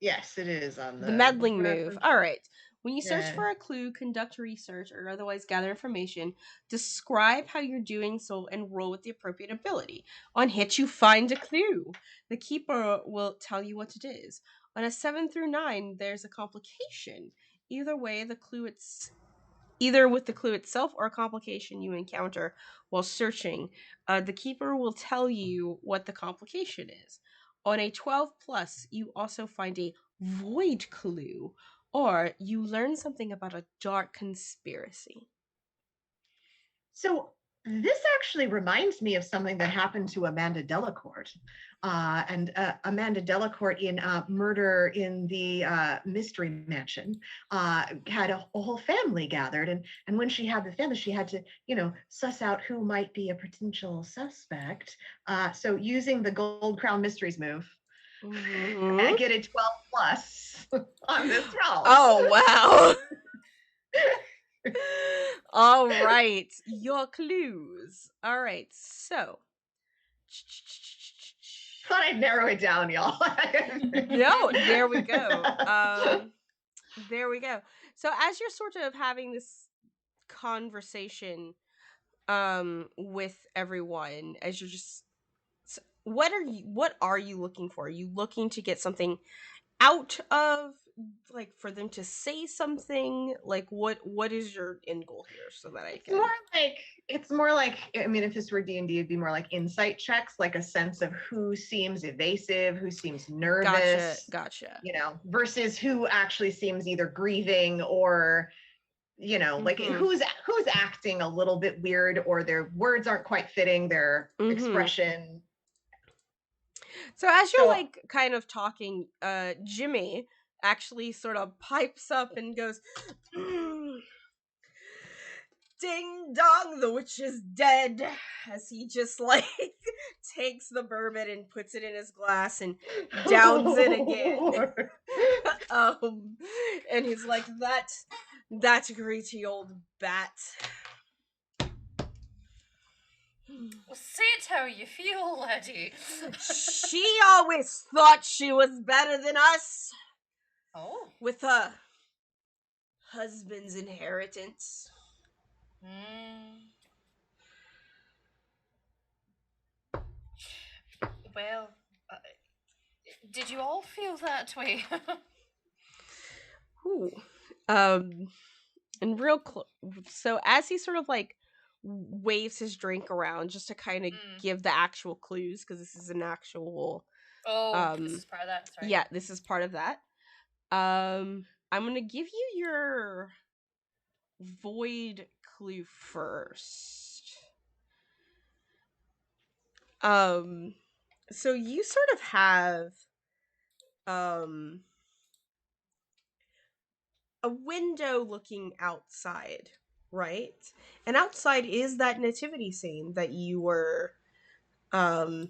Yes, it is on the meddling move. reference. All right. When you search Yeah. for a clue, conduct research, or otherwise gather information, describe how you're doing so and roll with the appropriate ability. On hit, you find a clue. The keeper will tell you what it is. On a 7 through 9, there's a complication. Either way, either with the clue itself or a complication you encounter while searching, the keeper will tell you what the complication is. On a 12 plus, you also find a void clue, or you learn something about a dark conspiracy. So this actually reminds me of something that happened to Amanda Delacourt. And Amanda Delacourt in Murder in the Mystery Mansion had a whole family gathered. And when she had the family, she had to, suss out who might be a potential suspect. So using the Gold Crown Mysteries move, I get a 12 plus on this roll. Oh, wow. All right. Your clues. All right. So. Thought I'd narrow it down, y'all. No, there we go. There we go. So as you're sort of having this conversation with everyone, as you're just what are you looking for? Are you looking to get something out of, like, for them to say something? Like, what is your end goal here, so that I can It's more like, I mean, if this were D&D, it'd be more like insight checks, like a sense of who seems evasive, who seems nervous, gotcha. Versus who actually seems either grieving or, like Mhm. who's acting a little bit weird, or their words aren't quite fitting their Mhm. expression. So as you're like kind of talking, Jimmy actually sort of pipes up and goes, "Ding dong, the witch is dead," as he just like takes the bourbon and puts it in his glass and downs it again. And he's like, "That greedy old bat." well, say it how you feel, laddie. She always thought she was better than us Oh. with her husband's inheritance. Well, did you all feel that way? Ooh. And so as he sort of like waves his drink around just to kind of give the actual clues, because this is an actual this is part of that. Sorry. Yeah, this is part of that. I'm gonna give you your void clue first. So you sort of have a window looking outside, right? And outside is that nativity scene that you were that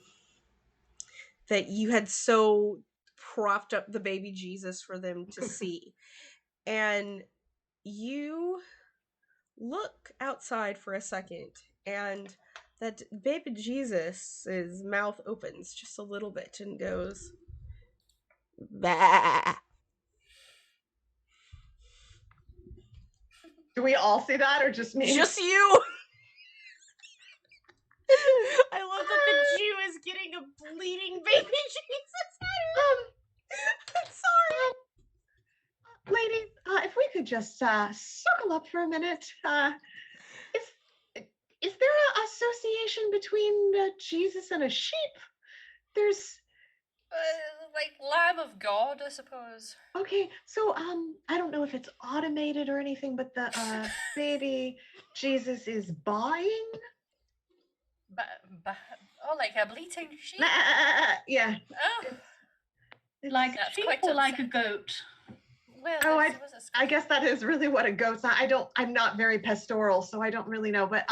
you had so propped up the baby Jesus for them to see. And you look outside for a second, and that baby Jesus's mouth opens just a little bit and goes, Bah. Do we all see that or just me? Just you. I love that the Jew is getting a bleeding baby Jesus head. Sorry. Ladies, if we could just circle up for a minute. Is there an association between Jesus and a sheep? There's Like Lamb of God, I suppose. okay. So I don't know if it's automated or anything, but the baby Jesus is buying. Oh, like a bleating sheep. Yeah. Oh, It's- Like a That's sheep quite or like a upsetting. goat? well, Oh, there was a I guess that is really what a goat's. I'm not very pastoral, so I don't really know. But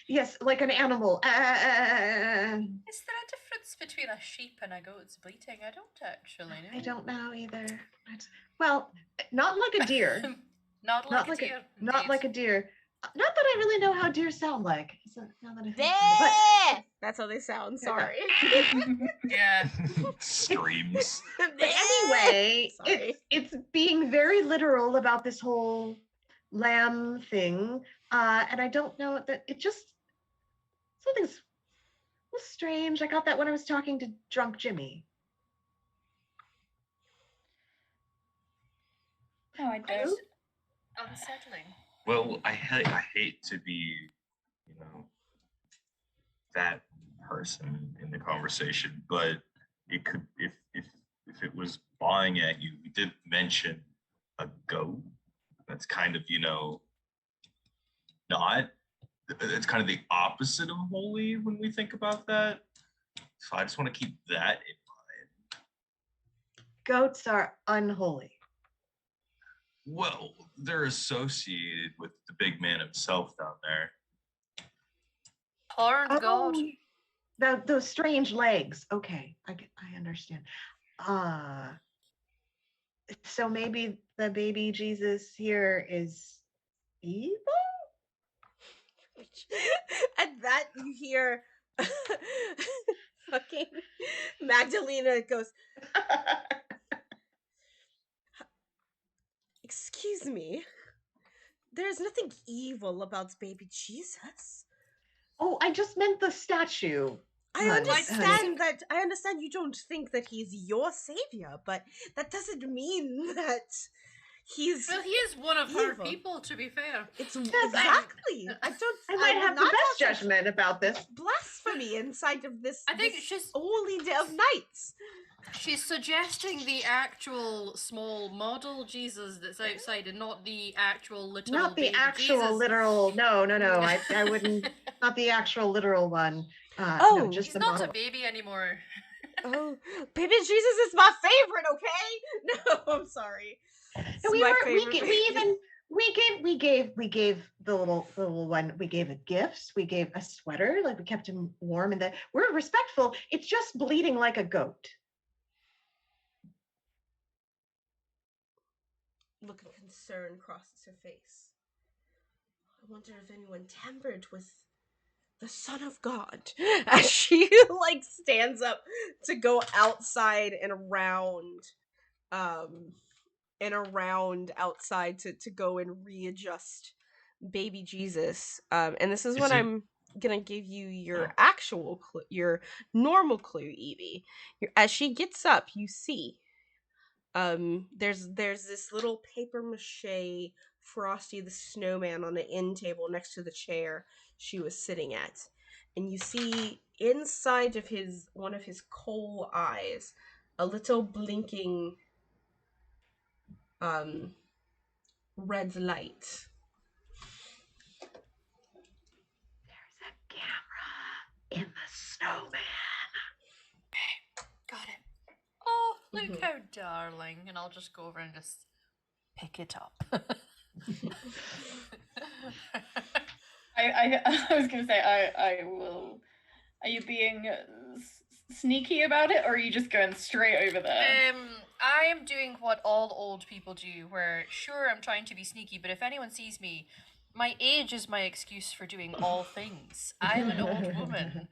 yes, like an animal. Is there a difference between a sheep and a goat's bleating? I don't actually know. I don't know either. Well, not like a deer. Not like a deer. Not indeed. like a deer. Not that I really know how deer sound like. Now that I think about it. Bah. That's how they sound. Sorry. Yeah. Screams. But anyway, Sorry. it's being very literal about this whole lamb thing, and I don't know that it just something's was strange. I got that when I was talking to drunk Jimmy. No, I Quite don't. unsettling. Well, I hate to be, you know, that person in the conversation, but it could if it was buying at you. We did mention a goat. That's kind of, not. It's kind of the opposite of holy when we think about that. So I just want to keep that in mind. Goats are unholy. Well, they're associated with the big man himself down there. Horned God. Those strange legs. Okay, I understand. So maybe the baby Jesus here is evil? At that, you hear fucking Magdalena goes, "Excuse me. There's nothing evil about baby Jesus. Oh, I just meant the statue. I understand that. I understand you don't think that he's your savior, but that doesn't mean that he's. Well, he is one of her evil. people, to be fair. It's exactly. I might have the best judgment about this. Blasphemy inside of this. I think this she's- holy day of nights. She's suggesting the actual small model Jesus that's outside and not the actual literal Not the baby actual Jesus. literal. No. I wouldn't. Not the actual literal one. Oh, no, just He's the not model. a baby anymore. Oh, baby Jesus is my favorite. Okay. No, I'm sorry. No, we It's we gave the little one. We gave it gifts. We gave a sweater. Like we kept him warm, and we're respectful. It's just bleeding like a goat. Look of concern crosses her face. I wonder if anyone tampered with the Son of God. As she stands up to go outside and around outside to go and readjust baby Jesus. And this is when I'm gonna give you your actual your normal clue, Evie. As she gets up, you see there's this little paper mache Frosty the Snowman on the end table next to the chair she was sitting at, and you see inside of one of his coal eyes a little blinking red light. There's a camera in the snowman. Got it. Oh, look how darling. And I'll just go over and just pick it up. I was gonna say I will. Are you being sneaky about it, or are you just going straight over there? I am doing what all old people do, where sure I'm trying to be sneaky, but if anyone sees me, my age is my excuse for doing all things. I'm an old woman.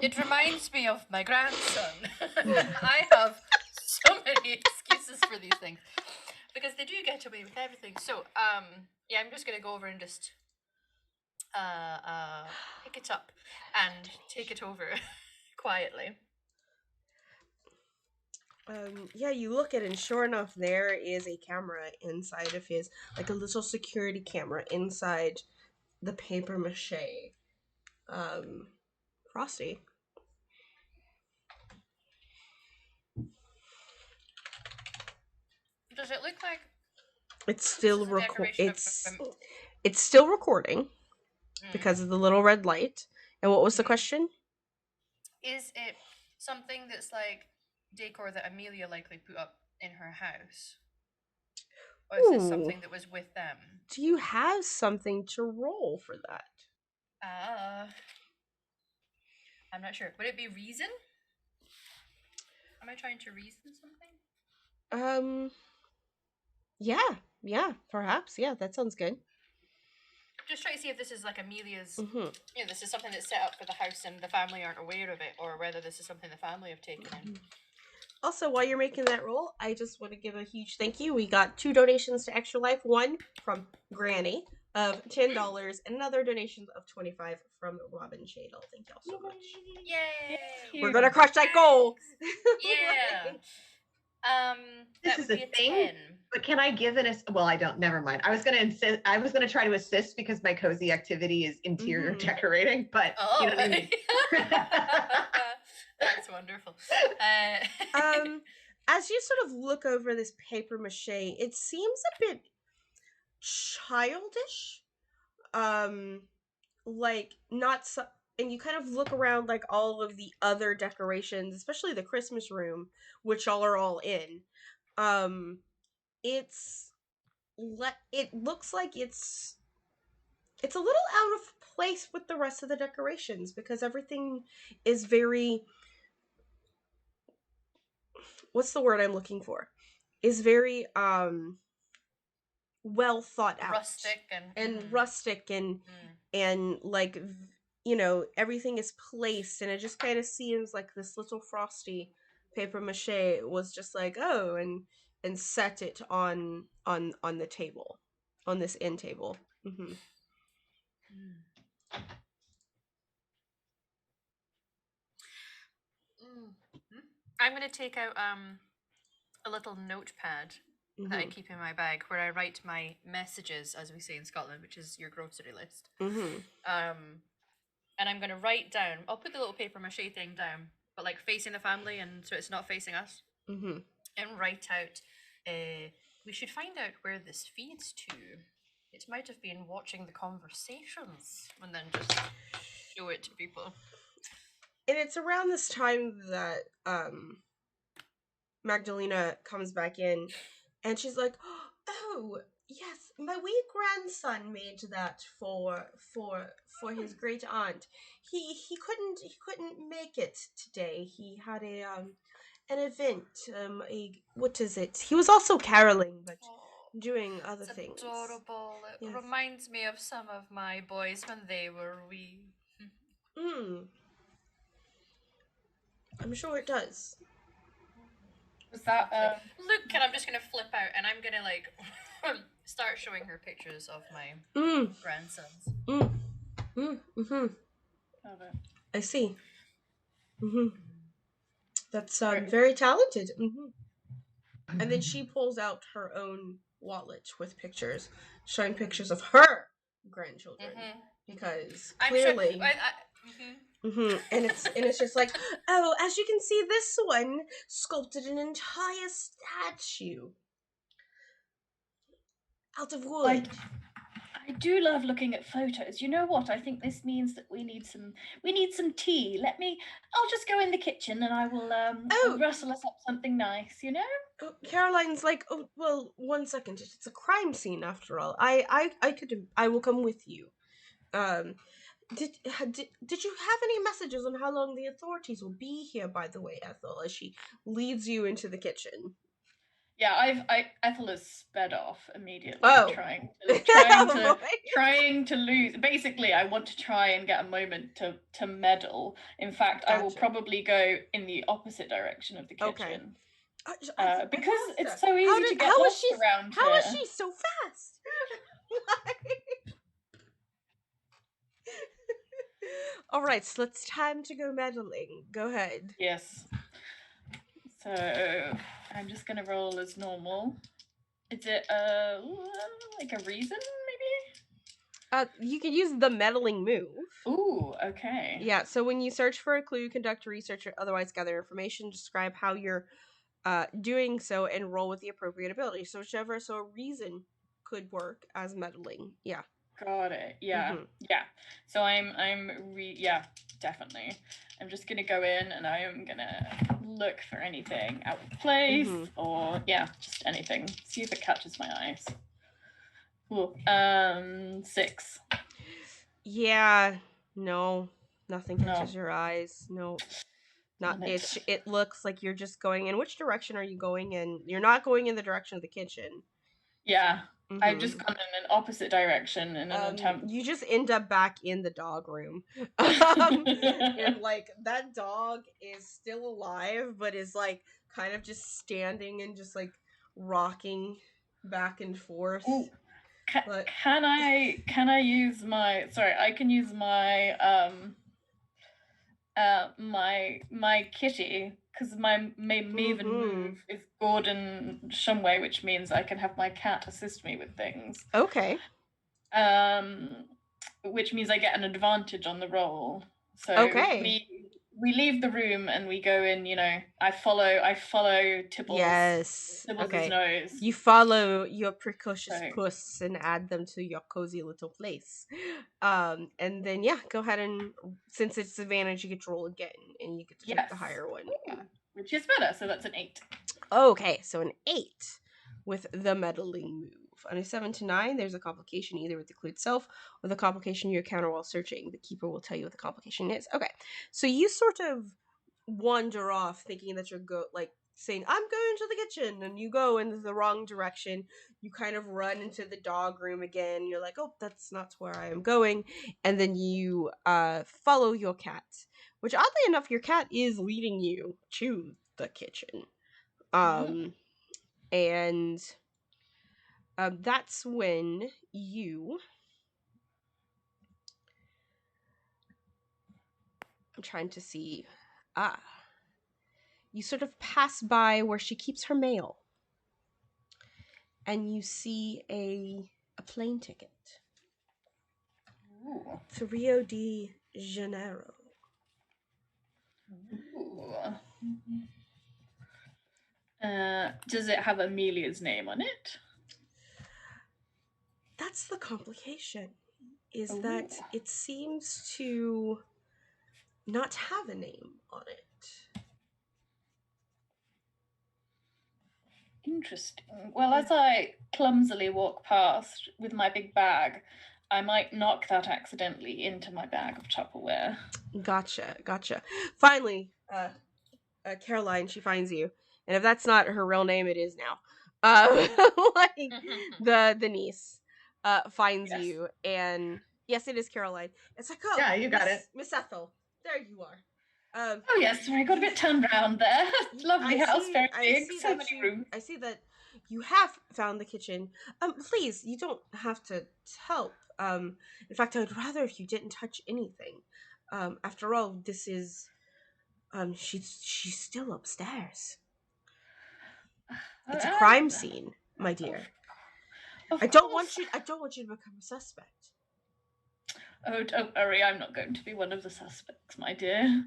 It reminds me of my grandson. I have so many excuses. for these things because they do get away with everything. So, yeah, I'm just gonna go over and just pick it up and take it over quietly. Yeah, you look at it, and sure enough, there is a camera inside of his, like a little security camera inside the paper mache. Frosty. Does it look like It's this still is a decoration of it's still recording Mm. because of the little red light. And what was the question? Is it something that's like decor that Amelia likely put up in her house? Or is this Ooh. something that was with them? Do you have something to roll for that? I'm not sure. Would it be reason? Am I trying to reason something? Yeah, perhaps. Yeah, that sounds good. Just try to see if this is like Amelia's, Mm-hmm. This is something that's set up for the house and the family aren't aware of it, or whether this is something the family have taken in. Also, while you're making that roll, I just want to give a huge thank you. We got 2 donations to Extra Life. One from Granny of $10 and another donation of $25 from Robin Shadle. Thank y'all so much. Yay! We're gonna crush that goal. Yeah. This that is would a be thing? 10. But can I give an well, I don't, never mind. I was gonna try to assist because my cozy activity is interior decorating, but you know what I mean. That's wonderful. As you sort of look over this paper mache, it seems a bit childish. Like not so, and you kind of look around like all of the other decorations, especially the Christmas room, which y'all are all in. It looks like it's a little out of place with the rest of the decorations because everything is very, what's the word I'm looking for? Is very well thought out. Rustic and like, you know, everything is placed and it just kind of seems like this little Frosty paper mache was just like, oh, and set it on the table, on this end table. Mm-hmm. I'm going to take out a little notepad that I keep in my bag where I write my messages, as we say in Scotland, which is your grocery list. And I'm going to write down, I'll put the little paper mache thing down, but like facing the family and so it's not facing us. And write out, we should find out where this feeds to. It might have been watching the conversations and then just show it to people. And it's around this time that Magdalena comes back in and she's like, oh yes, my wee grandson made that for his great aunt. He couldn't make it today. He had an event, what is it? He was also caroling, but doing other things. Adorable. It reminds me of some of my boys when they were wee. I'm sure it does. Was that look, and I'm just gonna flip out and I'm gonna like start showing her pictures of my grandsons. I see. That's very talented. And then she pulls out her own wallet with pictures, showing pictures of her grandchildren, because clearly. And it's just like, oh, as you can see, this one sculpted an entire statue out of wood. I do love looking at photos. You know what? I think this means that we need some tea. I'll just go in the kitchen and I will I'll rustle us up something nice, you know? Caroline's like, oh, well, 1 second. It's a crime scene after all. I will come with you. Did you have any messages on how long the authorities will be here, by the way, Ethel, as she leads you into the kitchen? Yeah, Ethel has sped off immediately, trying to lose. Basically, I want to try and get a moment to meddle. In fact, I will probably go in the opposite direction of the kitchen. Because I it's asked so her. easy to get how was lost she? around How here. was she so fast? All right, so it's time to go meddling. Go ahead. Yes. So I'm just gonna roll as normal. Is it like a reason maybe? You can use the meddling move. Ooh, okay. Yeah, so when you search for a clue, conduct research, or otherwise gather information, describe how you're doing so, and roll with the appropriate ability. So whichever, so a reason could work as meddling. Yeah. Got it. Yeah. Yeah. So yeah, definitely. I'm just gonna go in and I am gonna look for anything out of place or just anything. See if it catches my eyes. Ooh, 6. Yeah. No. Nothing catches No. your eyes. No. Not Damn it. it looks like you're just going in. Which direction are you going in? You're not going in the direction of the kitchen. Yeah. I've just gone in an opposite direction in an attempt. You just end up back in the dog room. And like that dog is still alive, but is like kind of just standing and just like rocking back and forth. Ooh. But Can I use my I can use my my kitty, because my maven move is Gordon Shumway, which means I can have my cat assist me with things. Okay. Which means I get an advantage on the roll. So Okay. we leave the room and we go in, I follow Tibble's, Yes. Okay. nose. You follow your precocious So- puss and add them to your cozy little place. And then go ahead and since it's advantage, you get to roll again and you get to take the higher one. Yeah. Which is better, so that's an 8. Okay, so an 8 with the meddling move. On a 7 to 9, there's a complication either with the clue itself or the complication you encounter while searching. The keeper will tell you what the complication is. Okay, so you sort of wander off thinking that you're saying, I'm going to the kitchen, and you go in the wrong direction. You kind of run into the dog room again. You're like, oh, that's not where I am going. And then you follow your cat, which oddly enough, your cat is leading you to the kitchen. And that's when I'm trying to see. You sort of pass by where she keeps her mail. And you see a plane ticket. Ooh. To Rio de Janeiro. Ooh. Does it have Amelia's name on it? That's the complication. Is that it seems to not have a name on it. Interesting. Well, as I clumsily walk past with my big bag, I might knock that accidentally into my bag of Tupperware. Gotcha. Finally, Caroline, she finds you. And if that's not her real name, it is now. Like the niece finds you, and yes, it is Caroline. It's like, oh, Yeah, you got it. Miss Ethel. There you are. Oh yes, sorry, I got a bit turned around there. Lovely house, very big, so many rooms. I see that you have found the kitchen. Please, you don't have to help. In fact, I'd rather if you didn't touch anything. After all, this is she's still upstairs. It's a crime scene, my dear. I don't want you to become a suspect. Oh, don't worry, I'm not going to be one of the suspects, my dear.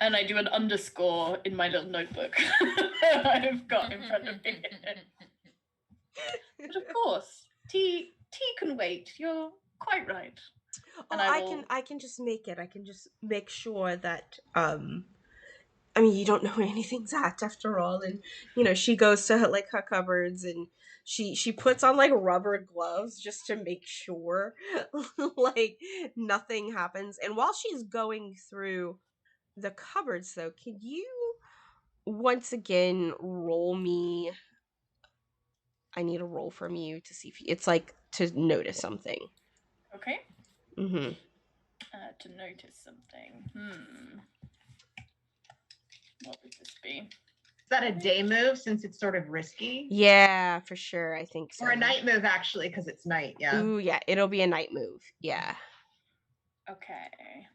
And I do an underscore in my little notebook I've got in front of me. But of course, tea can wait. You're quite right. And I can just make it. I can just make sure that I mean, you don't know where anything's at after all. And she goes to like her cupboards and she puts on like rubber gloves just to make sure like nothing happens. And while she's going through the cupboards, though, can you once again roll me? I need a roll from you to see if it's like to notice something. Okay. Mm-hmm. To notice something. What would this be? that a day move since it's sort of risky? Yeah, for sure. I think so. Or a night move, actually, because it's night. Yeah. Ooh, yeah. It'll be a night move. Yeah. Okay.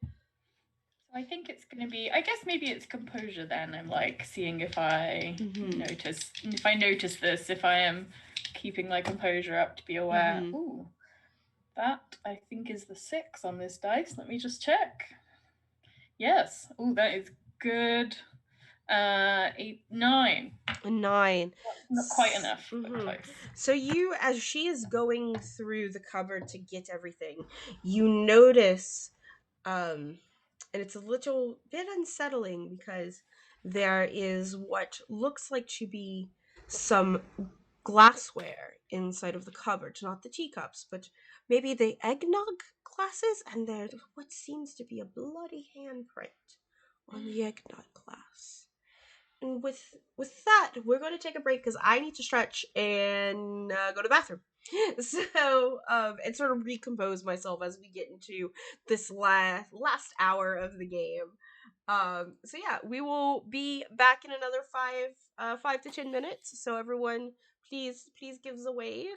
So I think it's going to be, I guess maybe it's composure then. I'm like seeing if I notice this, if I am keeping my composure up to be aware. Ooh, that I think is the 6 on this dice. Let me just check. Yes. Ooh, that is good. 8, 9. 9. Not quite enough, but close. So you, as she is going through the cupboard to get everything, you notice, and it's a little bit unsettling because there is what looks like to be some glassware inside of the cupboard. Not the teacups, but maybe the eggnog glasses, and there's what seems to be a bloody handprint on the eggnog glass. And with that, we're going to take a break because I need to stretch and go to the bathroom. So, and sort of recompose myself as we get into this last hour of the game. So yeah, we will be back in another 5 to 10 minutes. So everyone, please give us a wave.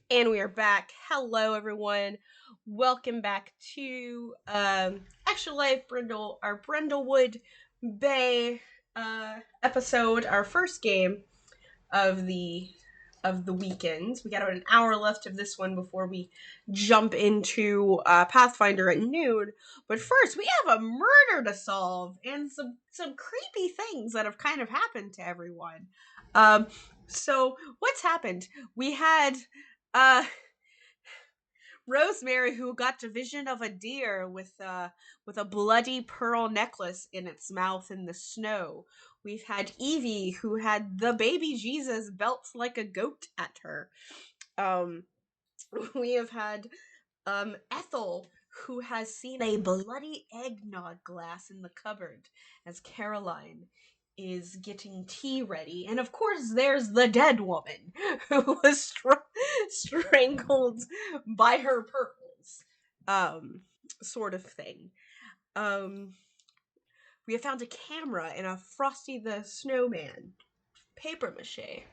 And we are back. Hello, everyone. Welcome back to Extra Life our Brindlewood Bay episode, our first game of the weekend. We got about an hour left of this one before we jump into Pathfinder at noon. But first, we have a murder to solve and some creepy things that have kind of happened to everyone. So what's happened? We had Rosemary, who got a vision of a deer with a bloody pearl necklace in its mouth in the snow. We've had Evie, who had the baby Jesus belts like a goat at her. We have had Ethel, who has seen a bloody eggnog glass in the cupboard as Caroline is getting tea ready. And of course, there's the dead woman who was strangled by her pearls. Sort of thing. We have found a camera in a Frosty the Snowman paper mache.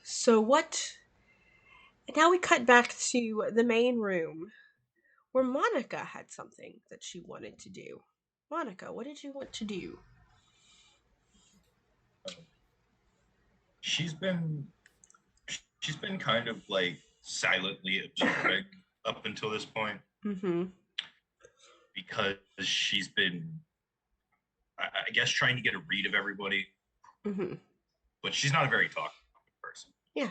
So what? Now we cut back to the main room where Monica had something that she wanted to do. Monica, what did you want to do? She's been kind of like silently observing up until this point. Mm-hmm. Because she's been, I guess, trying to get a read of everybody. Mm-hmm. But she's not a very talkative person. Yeah.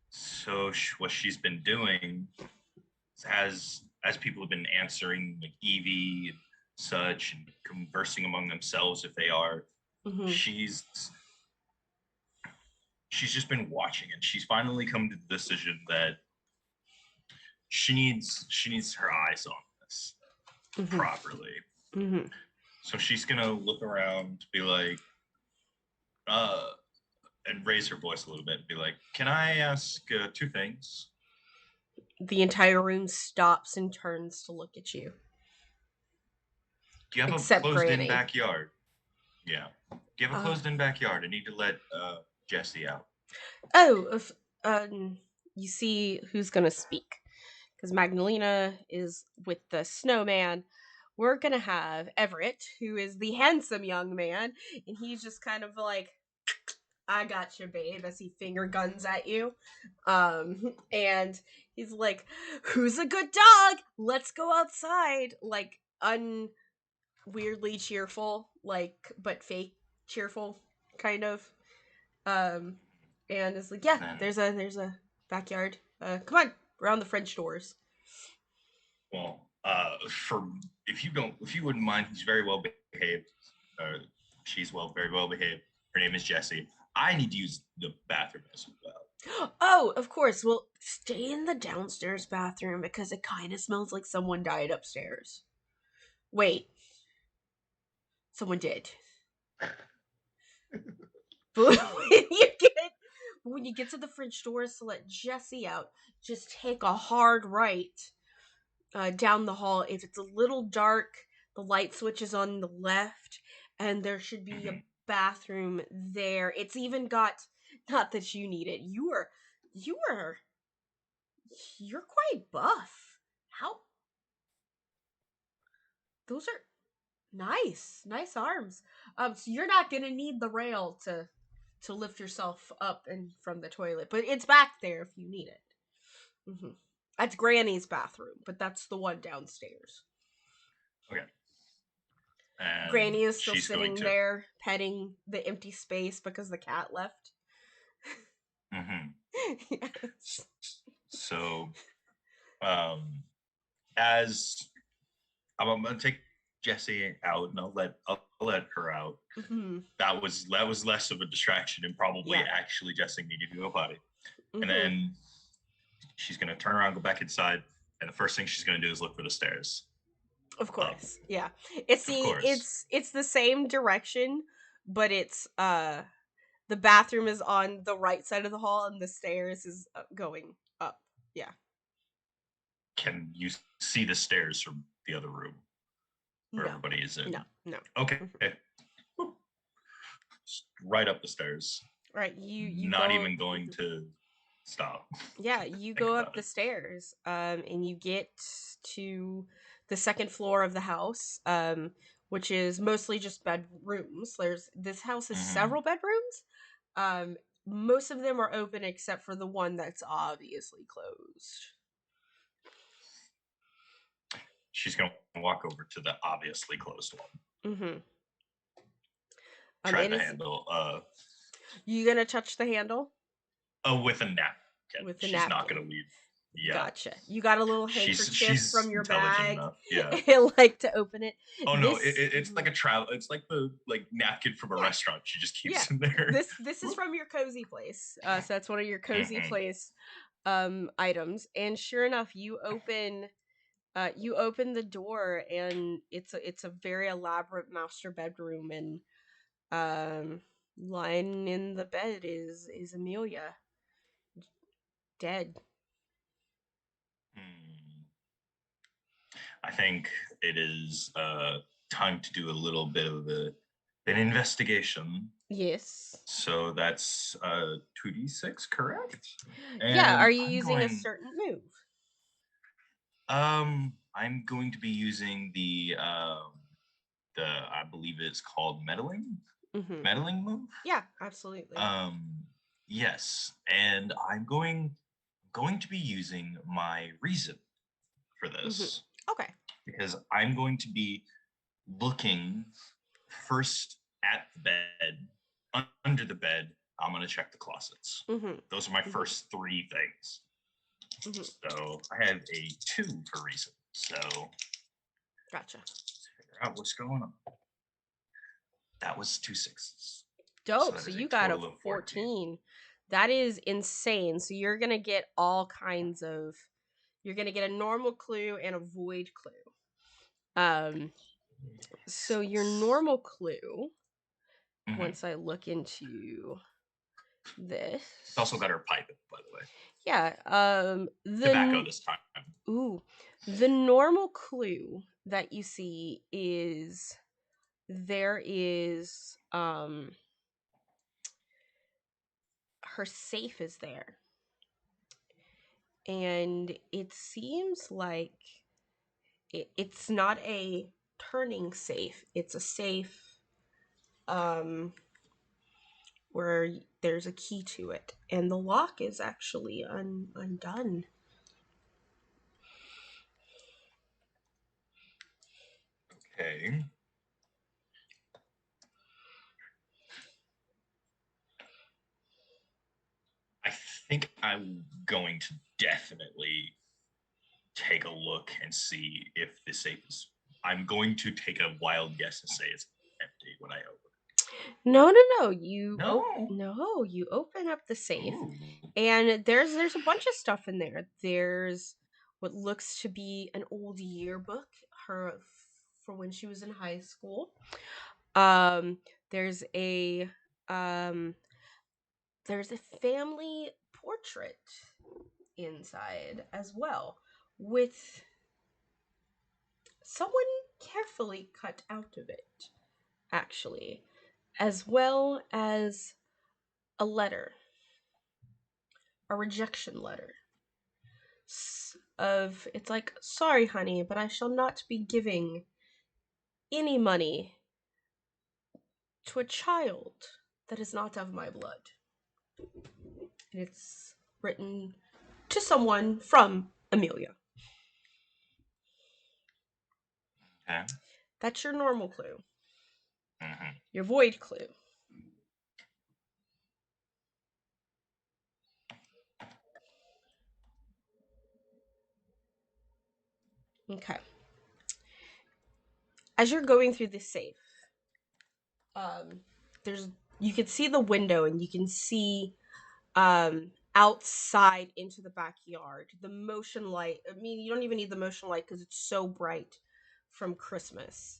So what she's been doing, as people have been answering like Evie and such, and conversing among themselves if they are, Mm-hmm. she's just been watching, and she's finally come to the decision that she needs her eyes on this properly. Mm-hmm. So she's gonna look around, be like, and raise her voice a little bit, and be like, "Can I ask two things?" The entire room stops and turns to look at you. Do you have Except a closed-in Granny. backyard? Yeah. Do you have a closed-in backyard? I need to let Jesse out. Oh, if you see who's gonna speak, because Magdalena is with the snowman. We're gonna have Everett, who is the handsome young man, and he's just kind of like, "I got you, babe," as he finger guns at you. And he's like, "Who's a good dog? Let's go outside." Like weirdly cheerful, like but fake cheerful, kind of. And it's like, yeah, there's a backyard. Come on, around the French doors. Well, if you wouldn't mind, he's very well behaved. She's very well behaved. Her name is Jessie. I need to use the bathroom as well. Oh, of course. Well, stay in the downstairs bathroom because it kind of smells like someone died upstairs. Wait. Someone did. But when you get to the French doors to let Jessie out, just take a hard right down the hall. If it's a little dark, the light switch is on the left, and there should be a bathroom there. It's even got, not that you need it. You're quite buff. How? Those are nice arms. So you're not gonna need the rail to lift yourself up and from the toilet, but it's back there if you need it. Mm-hmm. That's Granny's bathroom, but that's the one downstairs. Okay. And Granny is still sitting there petting the empty space because the cat left. Yes. So, as I'm gonna take Jessie out, and I'll let her out. Mm-hmm. That was less of a distraction, and probably actually Jessie needed to go potty. Mm-hmm. And then she's gonna turn around, go back inside, and the first thing she's gonna do is look for the stairs. Of course, yeah. It's the same direction, but it's the bathroom is on the right side of the hall, and the stairs is going up. Yeah. Can you see the stairs from the other room where everybody is in? No. Okay. Right up the stairs. Right, you not go. even going to stop. Yeah, you Think go about up the it. stairs, and you get to the second floor of the house, which is mostly just bedrooms. This house has Mhm. several bedrooms. Um, most of them are open except for the one that's obviously closed. She's gonna walk over to the obviously closed one. Mm-hmm. Try It the is. handle. You gonna touch the handle With a napkin. with the She's not napkin? gonna leave. Yeah. Gotcha. You got a little handkerchief She's from your intelligent bag enough. Yeah. and like to open it. Oh no, This it's like a travel. It's like the napkin from a Yeah. restaurant. She just keeps Yeah. in there. This is from your cozy place. So that's one of your cozy Mhm. place items. And sure enough, you open the door, and it's a very elaborate master bedroom, and lying in the bed is Amelia, dead. Hmm. I think it is time to do a little bit of an investigation. Yes. So that's 2d6, correct? Yeah, And are you using a certain move? I'm going to be using the I believe it's called meddling Mm-hmm. move. Yeah, absolutely. Yes, and I'm going to be using my reason for this Okay. because I'm going to be looking first at the bed, under the bed. I'm going to check the closets. Mm-hmm. Those are my first three things. Mm-hmm. So I have a 2 for reason. So Gotcha. let's figure out what's going on. That was 2 6s. Dope. that So is you got a total of 14. That is insane. So you're gonna get all kinds of. You're gonna get a normal clue and a void clue. So your normal clue. Mhm. Once I look into this, It's also got her pipe, by the way. yeah. Tobacco this time. The normal clue that you see is there is her safe is there, and it seems like it's not a turning safe, it's a safe where there's a key to it, and the lock is actually undone. Okay. I think I'm going to definitely take a look and see if the safe is. I'm going to take a wild guess and say it's empty when I open it. No. No. You open up the safe, Ooh. and there's a bunch of stuff in there. There's what looks to be an old yearbook, her for when she was in high school. Um, there's a um, there's a family portrait inside as well, with someone carefully cut out of it, actually, as well as a letter, a rejection letter. It's like, sorry, honey, but I shall not be giving any money to a child that is not of my blood. And it's written to someone from Amelia. Okay. That's your normal clue. Mm-hmm. Your void clue. Okay. As you're going through this safe, there's you can see the window, and you can see outside into the backyard. The motion light. I mean, you don't even need the motion light because it's so bright from Christmas.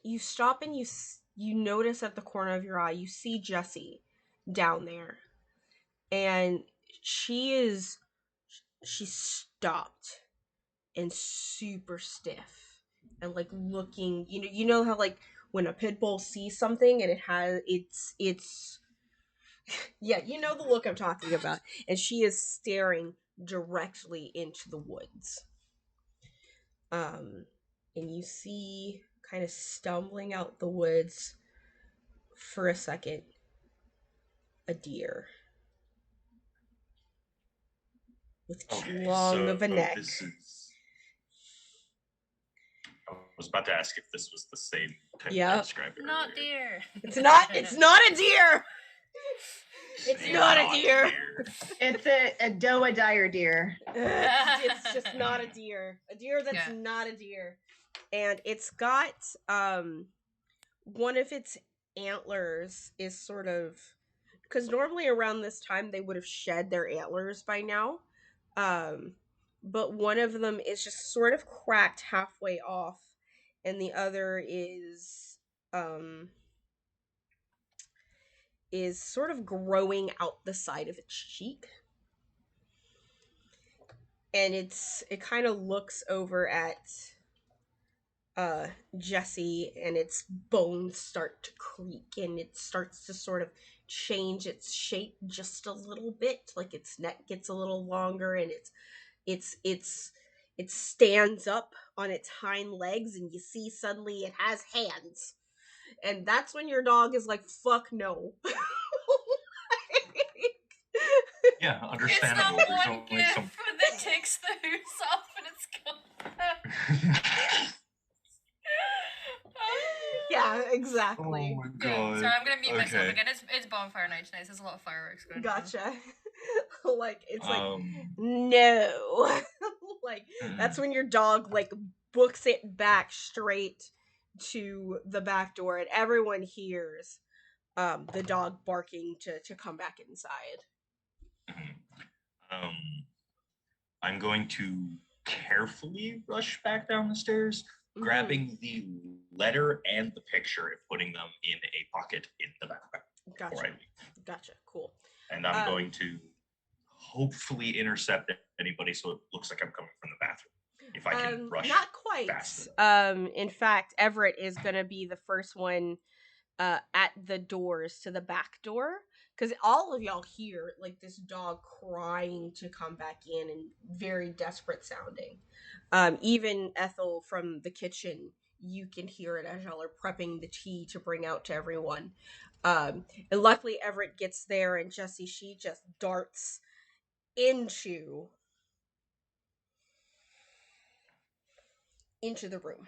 You stop, and you notice at the corner of your eye, you see Jessie down there, and she's stopped and super stiff, and like looking, you know how like when a pit bull sees something and it's Yeah, you know the look I'm talking about. And she is staring directly into the woods. And you see, kind of stumbling out the woods for a second, a deer with too long of a neck. This is. I was about to ask if this was the same type I described earlier. Not deer. It's not a deer. It's not a deer. It's a doe dire deer. It's just not a deer. A deer that's not a deer. And it's got one of its antlers is sort of, because normally around this time they would have shed their antlers by now. But one of them is just sort of cracked halfway off, and the other is sort of growing out the side of its cheek. And it kind of looks over at Jesse, and its bones start to creak, and it starts to sort of change its shape just a little bit, like its neck gets a little longer, and it stands up on its hind legs, and you see suddenly it has hands. And that's when your dog is like, fuck no. Yeah, understandable. It's that There's one only gift some. that takes the hooves off and it's gone. Yeah, exactly. Oh my Yeah, god. sorry, I'm gonna mute myself Okay. again. It's bonfire night tonight, so there's a lot of fireworks going on. Gotcha. Like, it's like, Um, no. Like, that's when your dog, like, books it back straight to the back door, and everyone hears the dog barking to come back inside. I'm going to carefully rush back down the stairs, grabbing the letter and the picture and putting them in a pocket in the backpack before I leave. Gotcha. Cool. And I'm going to hopefully intercept anybody so it looks like I'm coming from the bathroom. If I can rush. Not quite. In fact, Everett is going to be the first one at the doors to the back door, because all of y'all hear like this dog crying to come back in and very desperate sounding. Even Ethel from the kitchen, you can hear it as y'all are prepping the tea to bring out to everyone. And luckily Everett gets there, and Jessie, she just darts into the room.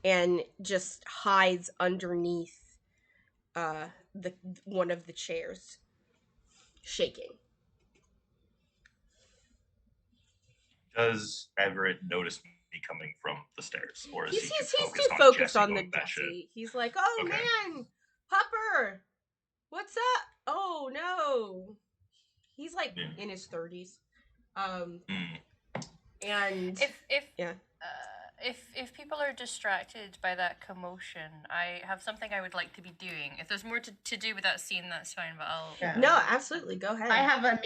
And just hides underneath the one of the chairs, shaking. Does Everett notice me coming from the stairs, or is he too focused on the Jesse? He's like, oh Okay. man, Pupper, what's up? Oh no, he's like in his 30s. And if people are distracted by that commotion, I have something I would like to be doing. If there's more to do with that scene, that's fine. But I'll no, absolutely, go ahead. I have a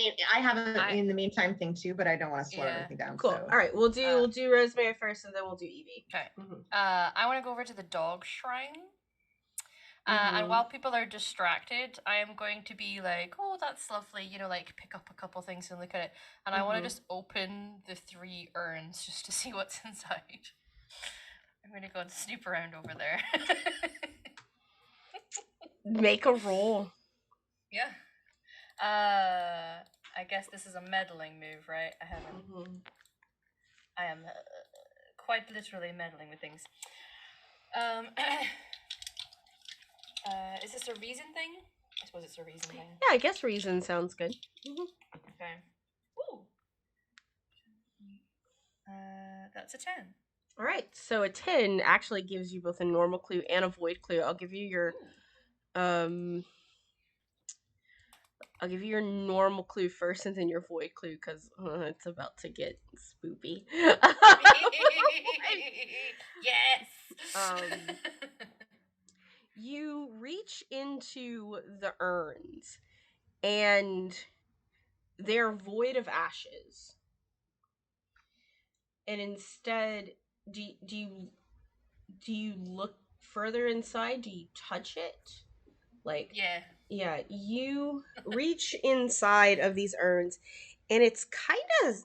in the meantime thing too, but I don't want to slow everything down. Cool. So. All right, we'll do Rosemary first, and then we'll do Evie. Okay. I want to go over to the dog shrine. And while people are distracted, I am going to be like, oh, that's lovely, like pick up a couple things and look at it. And I want to just open the 3 urns just to see what's inside. I'm going to go and snoop around over there. Make a roll. Yeah. I guess this is a meddling move, right? I am quite literally meddling with things. Is this a reason thing? I suppose it's a reason thing. Yeah, I guess reason sounds good. Okay. Ooh. That's a 10. All right, so a 10 actually gives you both a normal clue and a void clue. I'll give you your normal clue first, and then your void clue, because it's about to get spoopy. Yes. You reach into the urns, and they're void of ashes. And instead, do you look further inside? Do you touch it? Like, Yeah. yeah, you reach inside of these urns, and it's kind of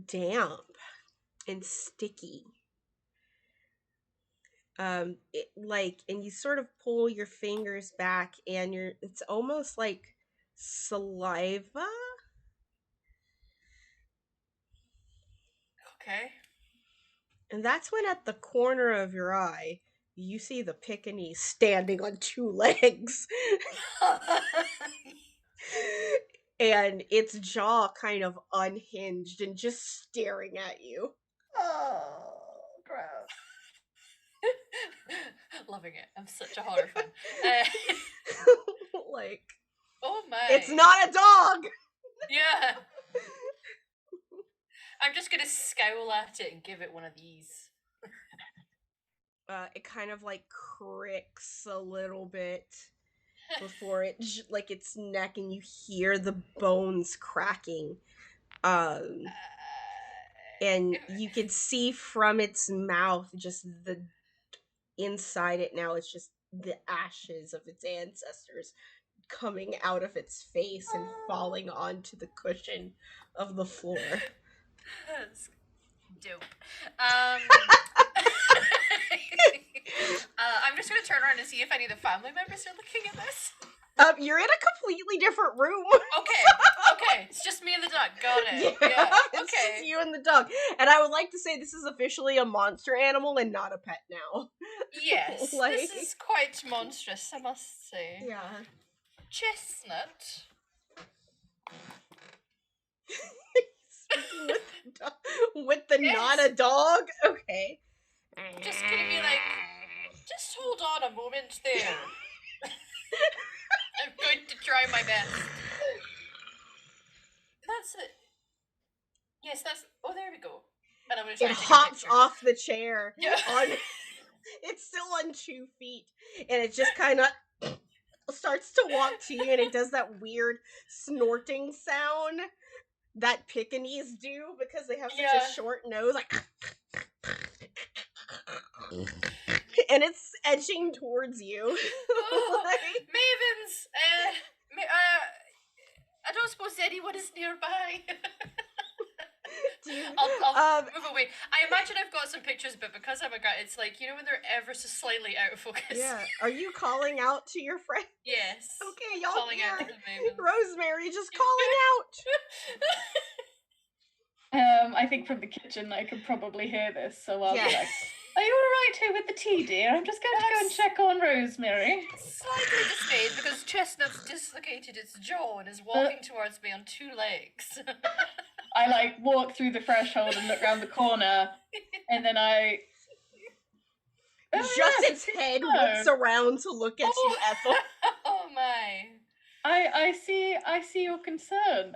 damp and sticky. And you sort of pull your fingers back, and it's almost like saliva. Okay. And that's when, at the corner of your eye, you see the Pekingese standing on two legs. And its jaw kind of unhinged and just staring at you. Oh, gross. Loving it. I'm such a horror fan. Like, Oh my. it's not a dog! Yeah. I'm just gonna scowl at it and give it one of these. It kind of like cricks a little bit before it, like its neck, and you hear the bones cracking. And you can see from its mouth just the inside it now. It's just the ashes of its ancestors coming out of its face and falling onto the cushion of the floor. That's dope. I'm just gonna turn around and see if any of the family members are looking at this. You're in a completely different room. Okay. It's just me and the dog. Got it. Yeah. It's Okay. just you and the dog. And I would like to say this is officially a monster animal and not a pet now. Yes. Like- This is quite monstrous, I must say. Yeah. Chestnut. Speaking with the Yes. not a dog? Okay. Just gonna be like, just hold on a moment there. I'm going to try my best. That's it. Yes, that's. Oh, there we go. And I'm gonna try It to take a hops picture. off the chair. Yeah. It's still on 2 feet, and it just kind of starts to walk to you, and it does that weird snorting sound that Pekingese do because they have such Yeah. a short nose, like. And it's edging towards you. Oh, Like- Mavens! I don't suppose anyone is nearby. Do you- I'll move away. I imagine I've got some pictures, but because I'm a guy, it's like, you know when they're ever so slightly out of focus? Yeah. Are you calling out to your friend? Yes. Okay, y'all Calling out to hear the Mavens. Rosemary just calling out. I think from the kitchen I could probably hear this, so I'll be Yes. like, "Are you all right here with the tea, dear? I'm just going to go and check on Rosemary." Slightly dismayed because Chestnut's dislocated its jaw and is walking towards me on 2 legs. I like walk through the threshold and look round the corner, and then I. Oh, Just yes, its head no. whips around to look at you, Ethel. Oh my. I see your concern.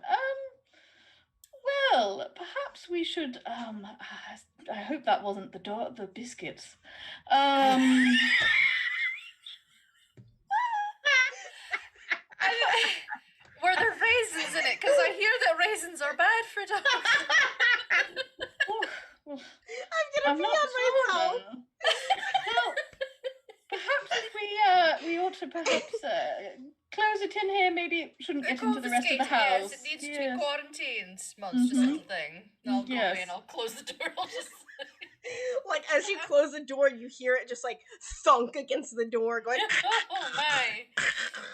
Well, perhaps we should. I hope that wasn't the biscuits. Were there raisins in it? Because I hear that raisins are bad for dogs. I'm I'm gonna be on myself. Well, perhaps if we ought to perhaps close it in here. Maybe it shouldn't get into the rest of the house. Yes, it needs to Yes. be quarantined. Monstrous Mhm. little thing. I'll go away Yes. and I'll close the door. I'll just... Like, as you close the door, you hear it just like thunk against the door, going. Oh my.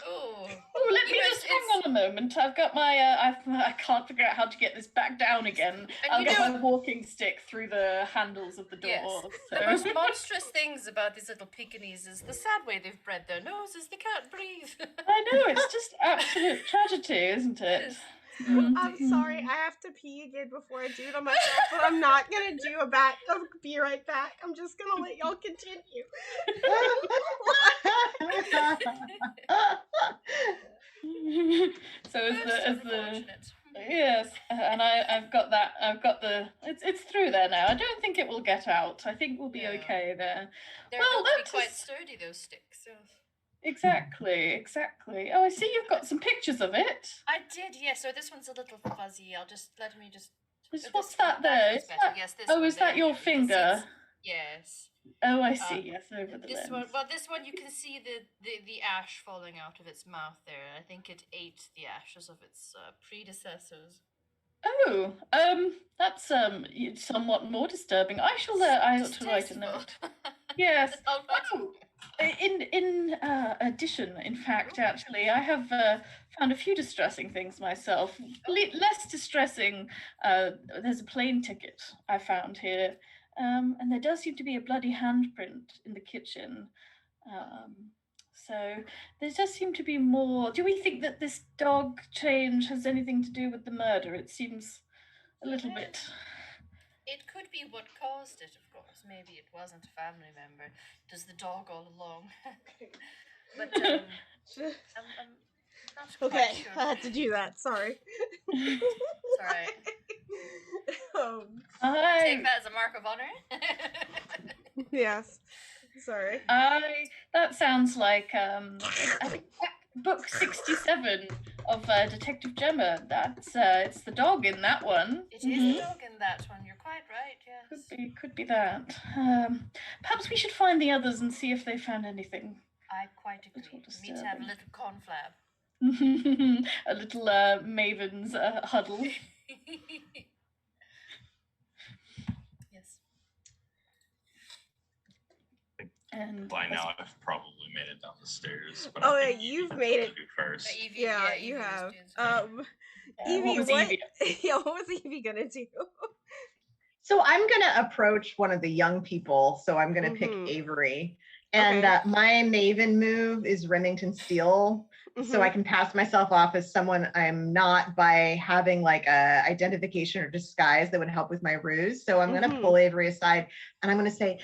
Oh. Oh, let You me know, just it's- hang on a moment. I've got my. I can't figure out how to get this back down again. And I'll you get know- my walking stick through the handles of the door. Yes. So. The most monstrous things about these little Pekingese is the sad way they've bred their noses. They can't breathe. I know, it's just absolute tragedy, isn't it? I'm sorry, I have to pee again before I do it on myself, but I'm not gonna do a back. I'll be right back. I'm just gonna let y'all continue. So as That's the unfortunate. yes, and I've got that. I've got the. It's through there now. I don't think it will get out. I think we'll be Yeah. okay there. They're Well, built to be that's quite just- sturdy, those sticks. So. Exactly. Oh, I see you've got some pictures of it. I did, yes. So this one's a little fuzzy. Let me just. Just- this what's one- that there? one's Is better. that- Yes, this Oh, one is that there. your You can see finger? Yes. Oh, I see. Yes, over the This lens. this one you can see the ash falling out of its mouth there. I think it ate the ashes of its predecessors. Oh, that's somewhat more disturbing. I ought to write a note. Yes. I'll write a Oh, note. in addition, in fact, actually, I have found a few distressing things myself. Less distressing. There's a plane ticket I found here, and there does seem to be a bloody handprint in the kitchen. So there does seem to be more. Do we think that this dog change has anything to do with the murder? It seems a little bit. It could be what caused it, of course. Maybe it wasn't a family member. It was the dog all along. But I'm not quite Okay, sure. I had to do that. Sorry. It's alright. I Take that as a mark of honor. Yes. Sorry. That sounds like I think book 67 of Detective Gemma. That's it's the dog in that one. It is the dog in that one. You're quite right. Yes. Could be that. Perhaps we should find the others and see if they found anything. I quite agree. We need to have a little conflab. A little Maven's huddle. Yes. And By now, I've probably made it down the stairs. But Oh, I yeah, think you've Evie made should it. do first. Evie, Yeah, Evie you was have. doing something. Evie, what was what? Evie? Yeah, what was Evie gonna do? So I'm gonna approach one of the young people. So I'm gonna pick Mhm. Avery, and Okay. my Maven move is Remington Steele. So I can pass myself off as someone I'm not by having like a identification or disguise that would help with my ruse. So I'm gonna pull Avery aside and I'm gonna say,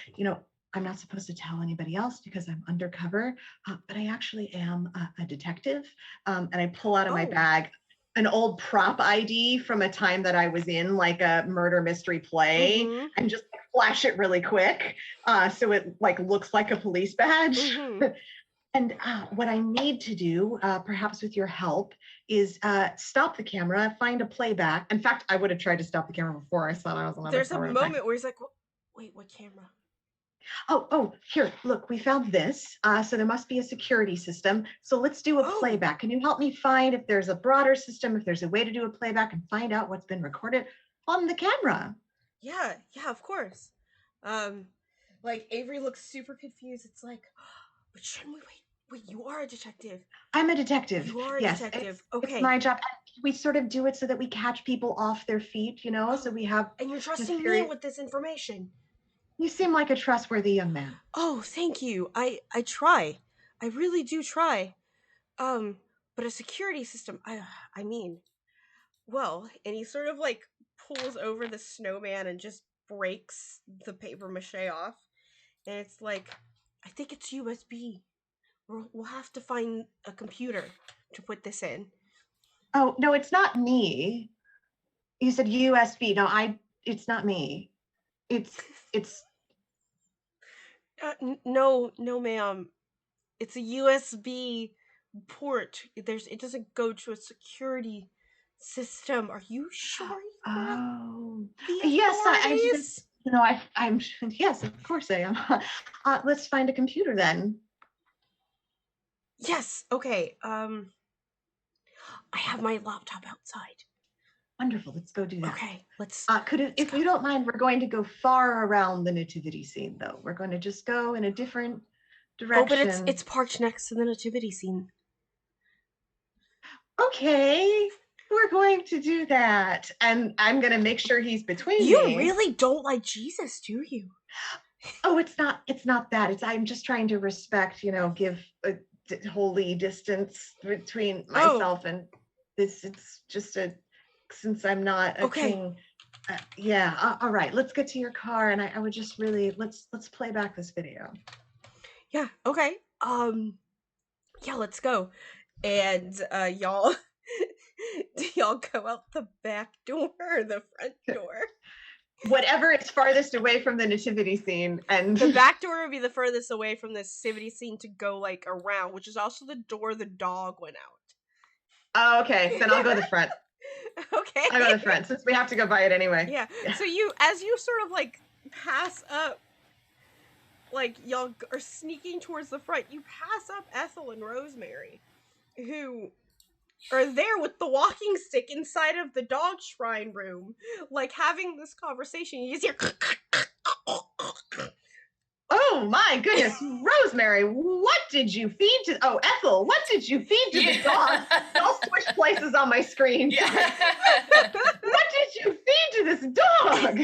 I'm not supposed to tell anybody else because I'm undercover, but I actually am a detective. And I pull out of my bag an old prop ID from a time that I was in like a murder mystery play and just flash it really quick. So it like looks like a police badge. And what I need to do, perhaps with your help, is stop the camera, find a playback. In fact, I would have tried to stop the camera before I saw I was on. There's a moment where he's like, "Wait, what camera?" Oh, here, look, we found this. So there must be a security system. So let's do a playback. Can you help me find if there's a broader system, if there's a way to do a playback and find out what's been recorded on the camera? Yeah, of course. Like Avery looks super confused. It's like, but shouldn't we wait? Wait, you are a detective. I'm a detective. You are a yes, detective. It's my job. We sort of do it so that we catch people off their feet, so we have. And you're trusting me with this information. You seem like a trustworthy young man. Oh, thank you. I try. I really do try. But a security system, I mean, well, and he sort of like pulls over the snowman and just breaks the paper mache off. And it's like, I think it's USB. We'll have to find a computer to put this in. Oh, no, it's not me. You said USB. No, it's not me. It's no, ma'am. It's a USB port. It doesn't go to a security system. Are you sure? Oh, yes, I'm yes, of course I am. Let's find a computer then. Yes. Okay. I have my laptop outside. Wonderful. Let's go do that. Okay. Let's. If you don't mind, we're going to go far around the nativity scene, though. We're going to just go in a different direction. Oh, but it's parked next to the nativity scene. Okay, we're going to do that, and I'm going to make sure he's between You me. really don't like Jesus, do you? Oh, it's not that. I'm just trying to respect, give a holy distance between myself and this. It's just since I'm not a king. Yeah. All right. Let's get to your car, and I would just really let's play back this video. Yeah. Okay. Yeah. Let's go. And y'all, do y'all go out the back door or the front door? Whatever is farthest away from the nativity scene, and the back door would be the furthest away from the nativity scene to go like around, which is also the door the dog went out. Oh, okay. Then I'll go the front. Okay. I'll go the front since we have to go by it anyway. Yeah. So as you sort of like pass up like y'all are sneaking towards the front, you pass up Ethel and Rosemary, who are there with the walking stick inside of the dog shrine room, like having this conversation. You just hear Oh my goodness, Rosemary, what did you feed to? Oh, Ethel, what did you feed to the dog? I'll switch places on my screen. Yeah. What did you feed to this dog?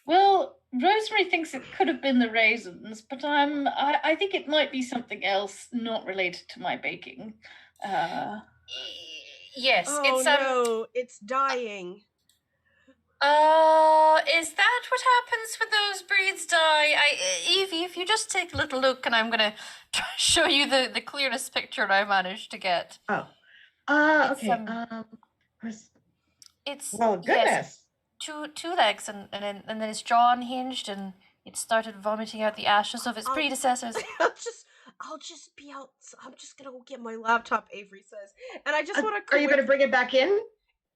Well, Rosemary thinks it could have been the raisins, but I think it might be something else not related to my baking. Yes, oh it's no, it's dying. Is that what happens when those breeds die? Evie, if you just take a little look, and I'm gonna show you the clearest picture I managed to get. Oh, It's, okay. It's Well, goodness. yes, two legs, and then its jaw unhinged, and it started vomiting out the ashes of its Oh. predecessors. I'll just be out. I'm just gonna go get my laptop, Avery says, and I just want to. Are you going to bring it back in?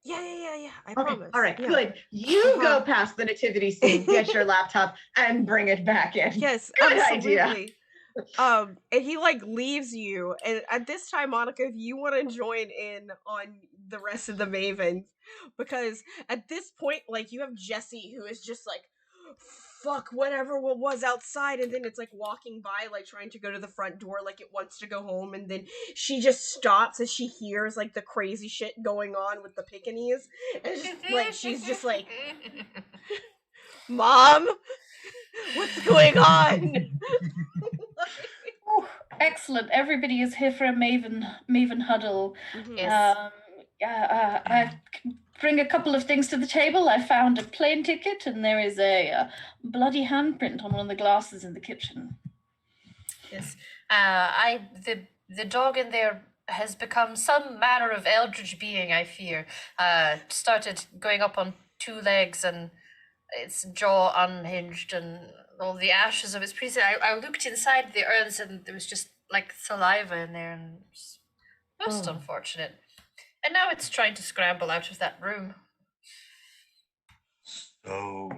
Yeah. I Okay, promise. all right, Yeah. good. You go past the nativity scene, get your laptop, and bring it back in. Yes, Good absolutely. idea. And he like leaves you, and at this time, Monica, if you want to join in on the rest of the Mavens, because at this point, like you have Jesse, who is just like, fuck whatever what was outside, and then it's like walking by, like trying to go to the front door, like it wants to go home, and then she just stops as she hears like the crazy shit going on with the Pekingese, and it's just, like she's just like, Mom, what's going on? Oh, excellent! Everybody is here for a Maven huddle. Yes. I bring a couple of things to the table. I found a plane ticket, and there is a bloody handprint on one of the glasses in the kitchen. Yes. The dog in there has become some manner of eldritch being, I fear. Started going up on two legs, and its jaw unhinged, and all the ashes of its predecessor. I looked inside the urns, and there was just like saliva in there, and it was most unfortunate. And now it's trying to scramble out of that room. So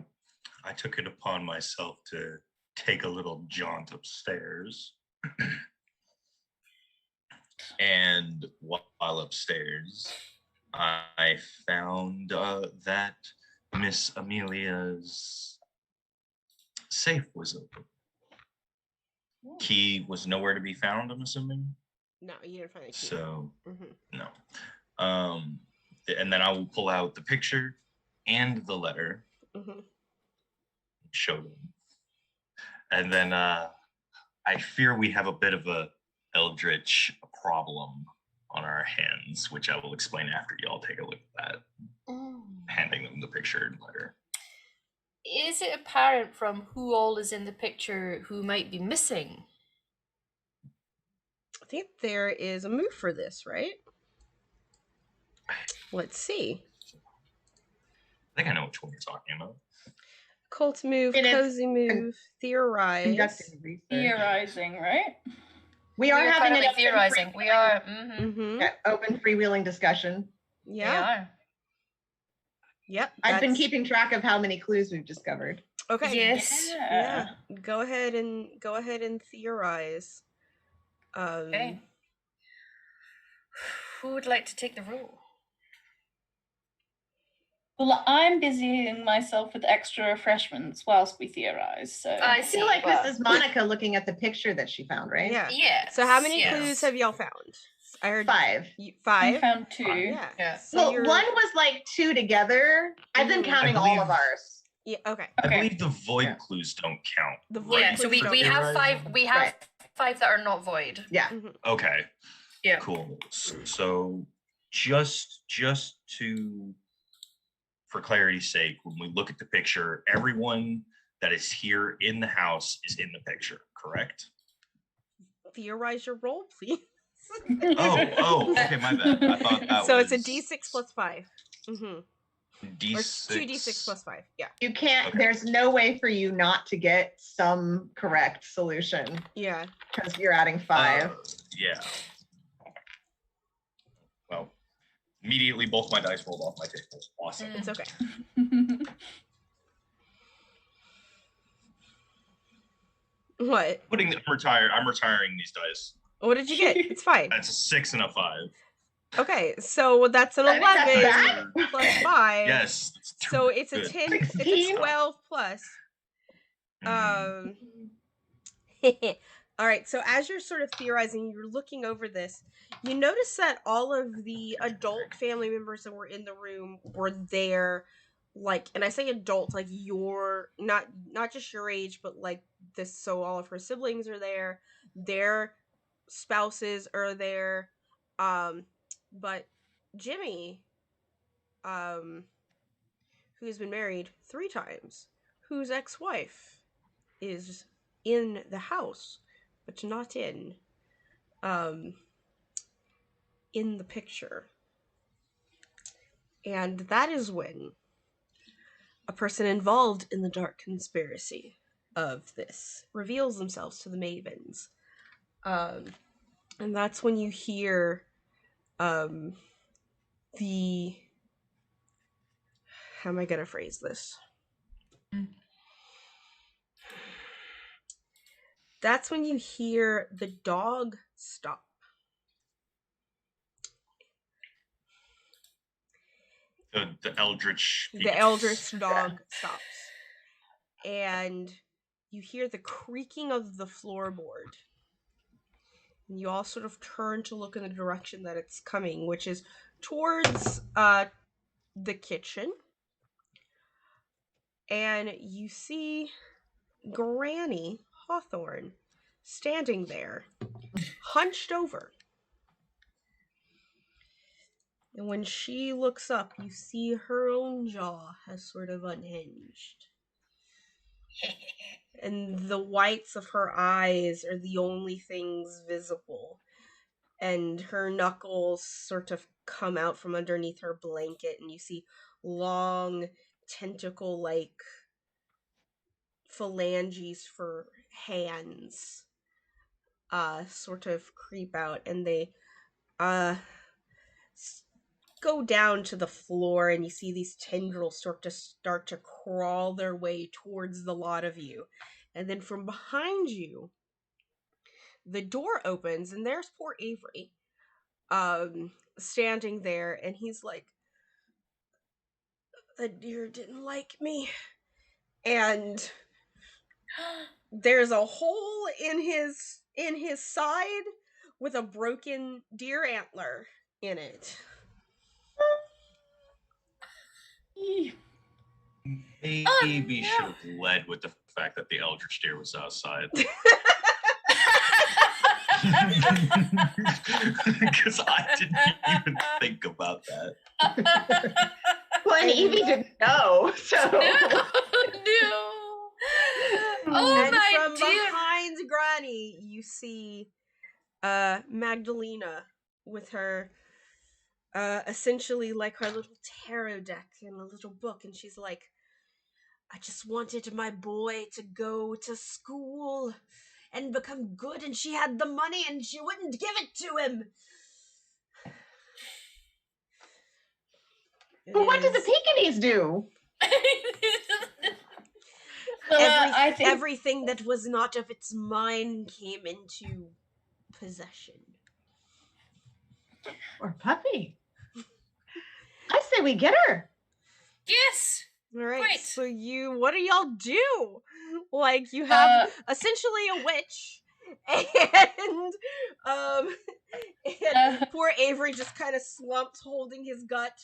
I took it upon myself to take a little jaunt upstairs. And while upstairs, I found that Miss Amelia's safe was open. Key was nowhere to be found, I'm assuming. No, you didn't find a key. So, no. And then I will pull out the picture and the letter, show them. And then I fear we have a bit of a eldritch problem on our hands, which I will explain after y'all take a look at that. Handing them the picture and letter. Is it apparent from who all is in the picture who might be missing? I think there is a move for this, right? Let's see. I think I know which one you're talking about. Cult move, cozy move, theorize. Conducting research. Theorizing, right? We are having an theorizing. We are open freewheeling discussion. Yeah. We are. Yep. I've been keeping track of how many clues we've discovered. Okay. Yes. Yeah. Go ahead and theorize. Okay. Who would like to take the role? Well, I'm busying myself with extra refreshments whilst we theorize. So I I feel like this is Monica looking at the picture that she found, right? Yeah. Yeah. So how many clues have y'all found? I heard 5. 5. I found 2. Yeah. So Well, one was like 2 together. I've been counting all of ours. Yeah. Okay. I believe the void clues don't count. The void Yeah. So clues we don't have count. 5. We have 5 that are not void. Yeah. Okay. Yeah. Cool. So just to, for clarity's sake, when we look at the picture, everyone that is here in the house is in the picture, correct? Theorize your roll, please. Oh, okay, my bad. I thought that so was... it's a D6 plus 5. D6. Or 2D6 plus 5. Yeah. You can't, Okay. There's no way for you not to get some correct solution Yeah. because you're adding 5. Yeah. Well, immediately both my dice rolled off my table. Awesome. It's okay. What? I'm retiring these dice. What did you get? It's fine. That's a 6 and a 5. Okay, so that's an I think that's 11 bad. plus 5. Yes. So it's a good. 10. It's 16? a 12 plus. Mhm. All right, so as you're sort of theorizing, you're looking over this, you notice that all of the adult family members that were in the room were there, like, and I say adult, like your, not just your age, but like this, so all of her siblings are there, their spouses are there, but Jimmy, who's been married 3 times, whose ex-wife is in the house, but not in the picture. And that is when a person involved in the dark conspiracy of this reveals themselves to the Mavens. And that's when you hear the... How am I going to phrase this? That's when you hear the dog stop. The eldritch. The eldritch dog stops. And you hear the creaking of the floorboard. And you all sort of turn to look in the direction that it's coming, which is towards the kitchen. And you see Granny Hawthorne standing there, hunched over. And when she looks up, you see her own jaw has sort of unhinged. And the whites of her eyes are the only things visible. And her knuckles sort of come out from underneath her blanket, and you see long tentacle-like phalanges for hands sort of creep out, and they go down to the floor, and you see these tendrils start to crawl their way towards the lot of you. And then from behind you, the door opens, and there's poor Avery standing there, and he's like, the deer didn't like me. And there's a hole in his side with a broken deer antler in it. Maybe should have led with the fact that the eldritch deer was outside. Because I didn't even think about that. Well, and Evie didn't know, so. No. Oh And my from dear. behind Granny, you see Magdalena with her essentially like her little tarot deck and a little book, and she's like, I just wanted my boy to go to school and become good, and she had the money and she wouldn't give it to him. But what did the Pekingese do? Well, I think Everything that was not of its mind came into possession. Or puppy. I say we get her. Yes. All right, Great. so what do y'all do? Like, you have essentially a witch, and poor Avery just kind of slumped holding his gut,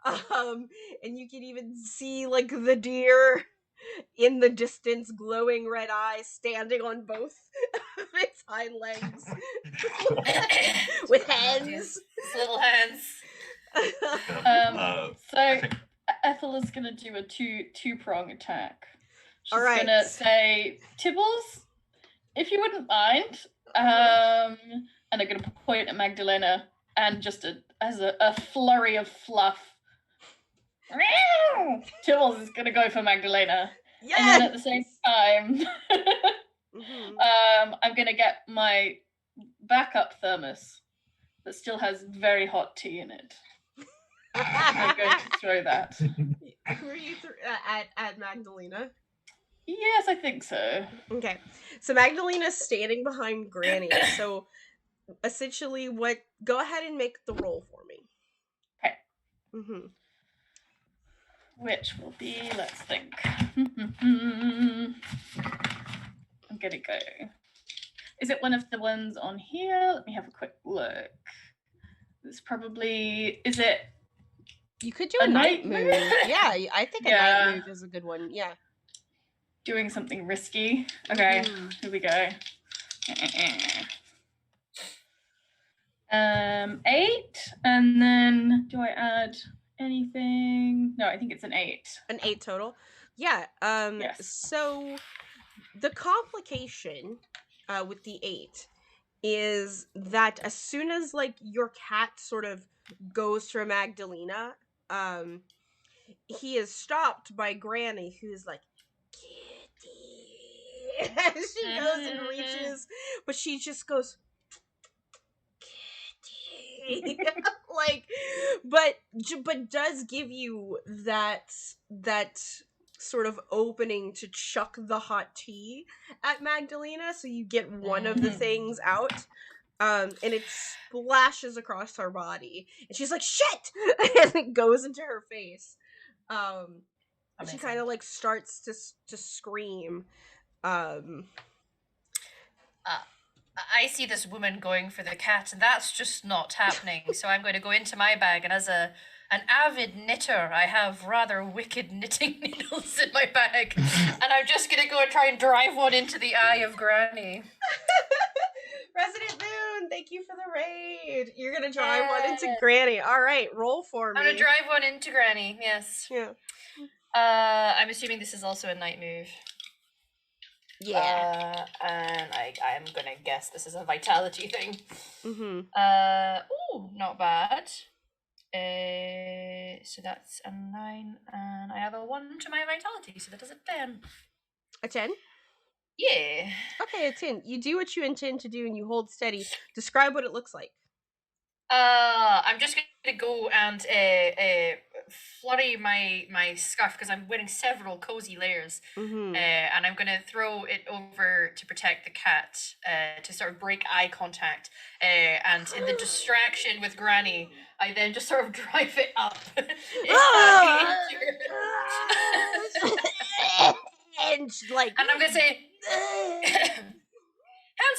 and you can even see, like, the deer in the distance, glowing red eyes, standing on both of its hind legs, with hands. His little hands. So Ethel is gonna do a two-prong attack. She's All right. gonna say, Tibbles, if you wouldn't mind, and I'm gonna point at Magdalena, and just as a flurry of fluff, Tibbles is gonna go for Magdalena. Yes! And then at the same time, Mm-hmm. I'm gonna get my backup thermos that still has very hot tea in it. I'm going to throw that. Who are you at Magdalena? Yes, I think so. Okay. So Magdalena's standing behind Granny. So essentially go ahead and make the roll for me. Okay. Mm-hmm. Which will be, let's think. I'm gonna go. Is it one of the ones on here? Let me have a quick look. It's probably, is it You could do a a night night move. Yeah, I think a night Yeah. move is a good one. Yeah. doing something risky? Okay, Mhm. here we go. 8, and then do I add anything? No, I think it's an 8. An 8 total. Yeah. Yes. So the complication with the 8 is that as soon as like your cat sort of goes for Magdalena, he is stopped by Granny, who's like, Kitty. And she goes and reaches, but she just goes, Kitty. Like, but does give you that sort of opening to chuck the hot tea at Magdalena, so you get one of the things out. And it splashes across her body, and she's like, "Shit!" and it goes into her face. And she kind of like starts to scream. I see this woman going for the cat, and that's just not happening. So I'm going to go into my bag, and as an avid knitter, I have rather wicked knitting needles in my bag, and I'm just going to go and try and drive one into the eye of Granny. Resident Moon, thank you for the raid. You're gonna drive one into Granny. All right, roll for me. I'm gonna drive one into Granny. Yes. Yeah. I'm assuming this is also a night move. Yeah. And I'm gonna guess this is a vitality thing. Mm-hmm. Ooh, not bad. So that's a 9, and I have a 1 to my vitality, so that is a 10. A 10? Yeah. Okay, a 10. You do what you intend to do, and you hold steady. Describe what it looks like. I'm just gonna go and flurry my scarf because I'm wearing several cozy layers, and I'm gonna throw it over to protect the cat, to sort of break eye contact, and in the distraction with Granny, I then just sort of drive it up. And like, and I'm gonna say, hands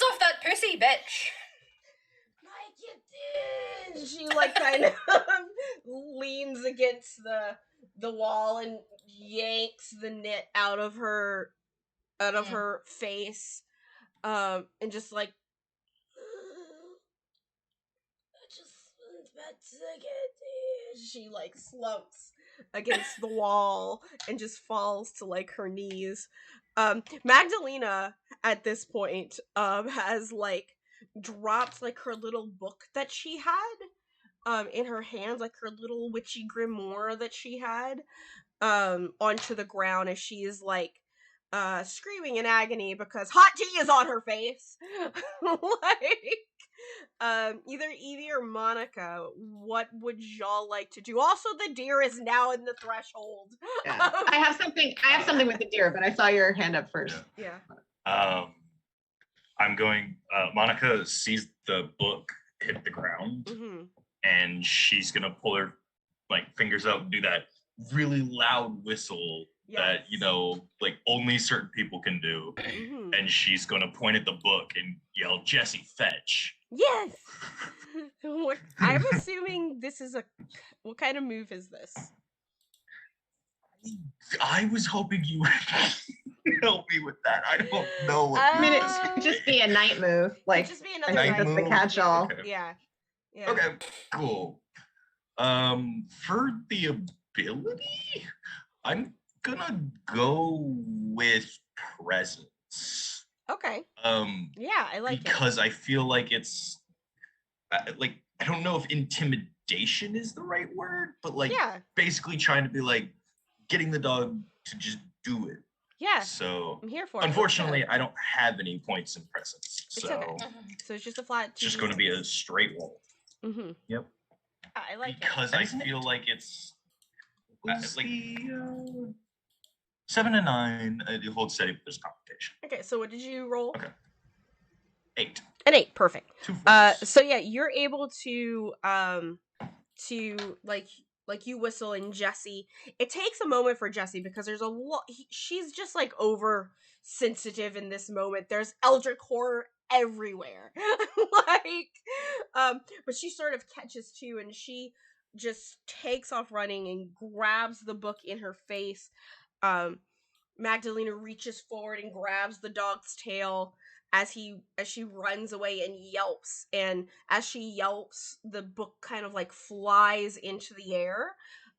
off that pussy, bitch. She like kind of leans against the wall and yanks the knit out of her face, and just like, I just went back to get. She like slumps against the wall and just falls to like her knees. Magdalena at this point has like dropped like her little book that she had in her hands, like her little witchy grimoire that she had, onto the ground as she is like screaming in agony because hot tea is on her face. Like, either Evie or Monica, what would y'all like to do? Also, the deer is now in the threshold. Yeah. I have something with the deer, but I saw your hand up first. Yeah. I'm going. Monica sees the book hit the ground, and she's gonna pull her like fingers out and do that really loud whistle that like only certain people can do. And she's gonna point at the book and yell, "Jesse, fetch!" Yes. I'm assuming this is what kind of move is this? I was hoping you would help me with that. I don't know. I mean, it could just be a night move. Like, just be I another think night that's the move. catch-all. Okay. Yeah. Okay, cool. For the ability, I'm gonna go with presence. Okay. Yeah, I like it. Because I feel like it's like, I don't know if intimidation is the right word, but like basically trying to be like getting the dog to just do it. Yeah. So I'm here for it. Unfortunately, I don't have any points in presence. So okay. So it's just a flat. It's just going to be a straight roll. Yep. I like because it. I feel like it's like 7 and 9. You hold steady, but there's complication. Okay, so what did you roll? Okay. 8. An 8, perfect. 2 firsts. So yeah, you're able to like you whistle, and Jessie. It takes a moment for Jessie because there's a lot. She's just like over sensitive in this moment. There's eldritch horror everywhere, but she sort of catches too, and she just takes off running and grabs the book in her face. Magdalena reaches forward and grabs the dog's tail as she runs away and yelps, and as she yelps the book kind of like flies into the air,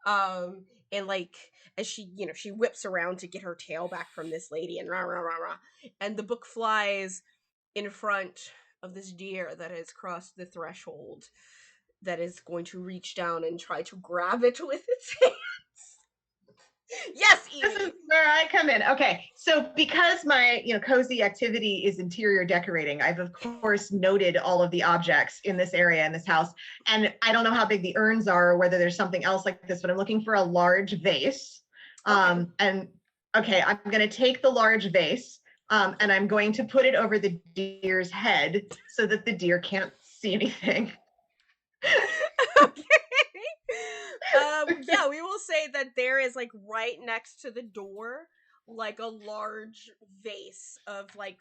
and like as she whips around to get her tail back from this lady, and rah rah rah rah, and the book flies in front of this deer that has crossed the threshold, that is going to reach down and try to grab it with its hands. Yes, This Evie. is where I come in. Okay, so because my cozy activity is interior decorating, I've of course noted all of the objects in this area in this house, and I don't know how big the urns are or whether there's something else like this, but I'm looking for a large vase. Okay. And okay, I'm going to take the large vase, and I'm going to put it over the deer's head so that the deer can't see anything. Okay. Yeah, we will say that there is like right next to the door, like a large vase of like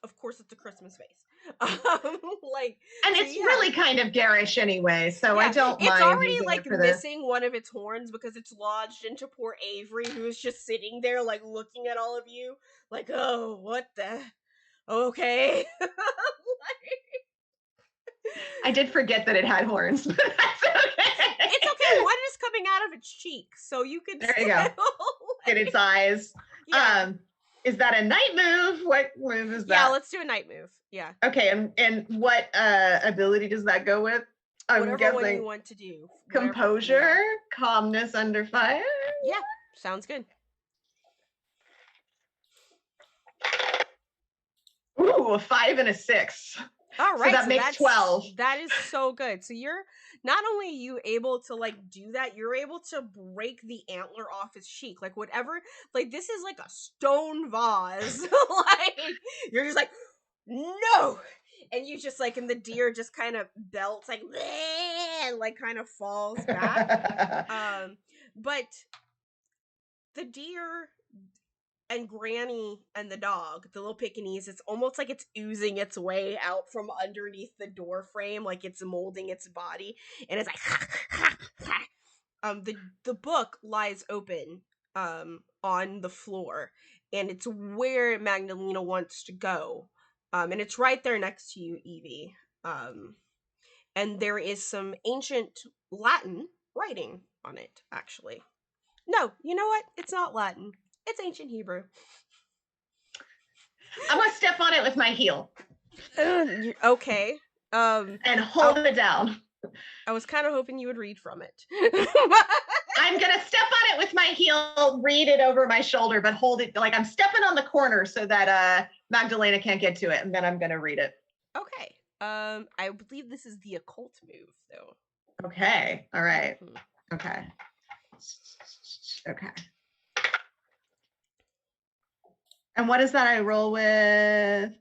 of course it's a Christmas vase. Like, And so it's yeah. really kind of garish anyway, so I Yeah, don't it's mind already using like it for this. missing one of its horns because it's lodged into poor Avery, who is just sitting there like looking at all of you like, oh, what the okay. I did forget that it had horns, but that's okay. It's okay. One is coming out of its cheek, so you could. There you go. In its eyes. Yeah. Is that a night move? What move is that? Yeah, let's do a night move. Yeah. Okay, and what ability does that go with? I'm Whatever one you guessing want to do. composure, calmness under fire. Yeah, sounds good. Ooh, a 5 and a 6. All right, So that makes 12. That is so good. So you're not only you able to like do that, you're able to break the antler off his cheek, like whatever. Like this is like a stone vase. Like you're just like no, and you just like, and the deer just kind of belts like, and like kind of falls back. But the deer and Granny and the dog, the little Pekingese, it's almost like it's oozing its way out from underneath the door frame, like it's molding its body, and it's like the book lies open on the floor, and it's where Magdalena wants to go. And it's right there next to you, Evie. And there is some ancient Latin writing on it, actually. No, you know what? It's not Latin. It's ancient Hebrew. I'm gonna step on it with my heel Okay. and hold it down. I was kind of hoping you would read from it. I'm gonna step on it with my heel, read it over my shoulder, but hold it like I'm stepping on the corner so that Magdalena can't get to it, and then I'm gonna read it. Okay. I believe this is the occult move, though. Okay. All right. Mm-hmm. Okay. Okay. And what is that I roll with?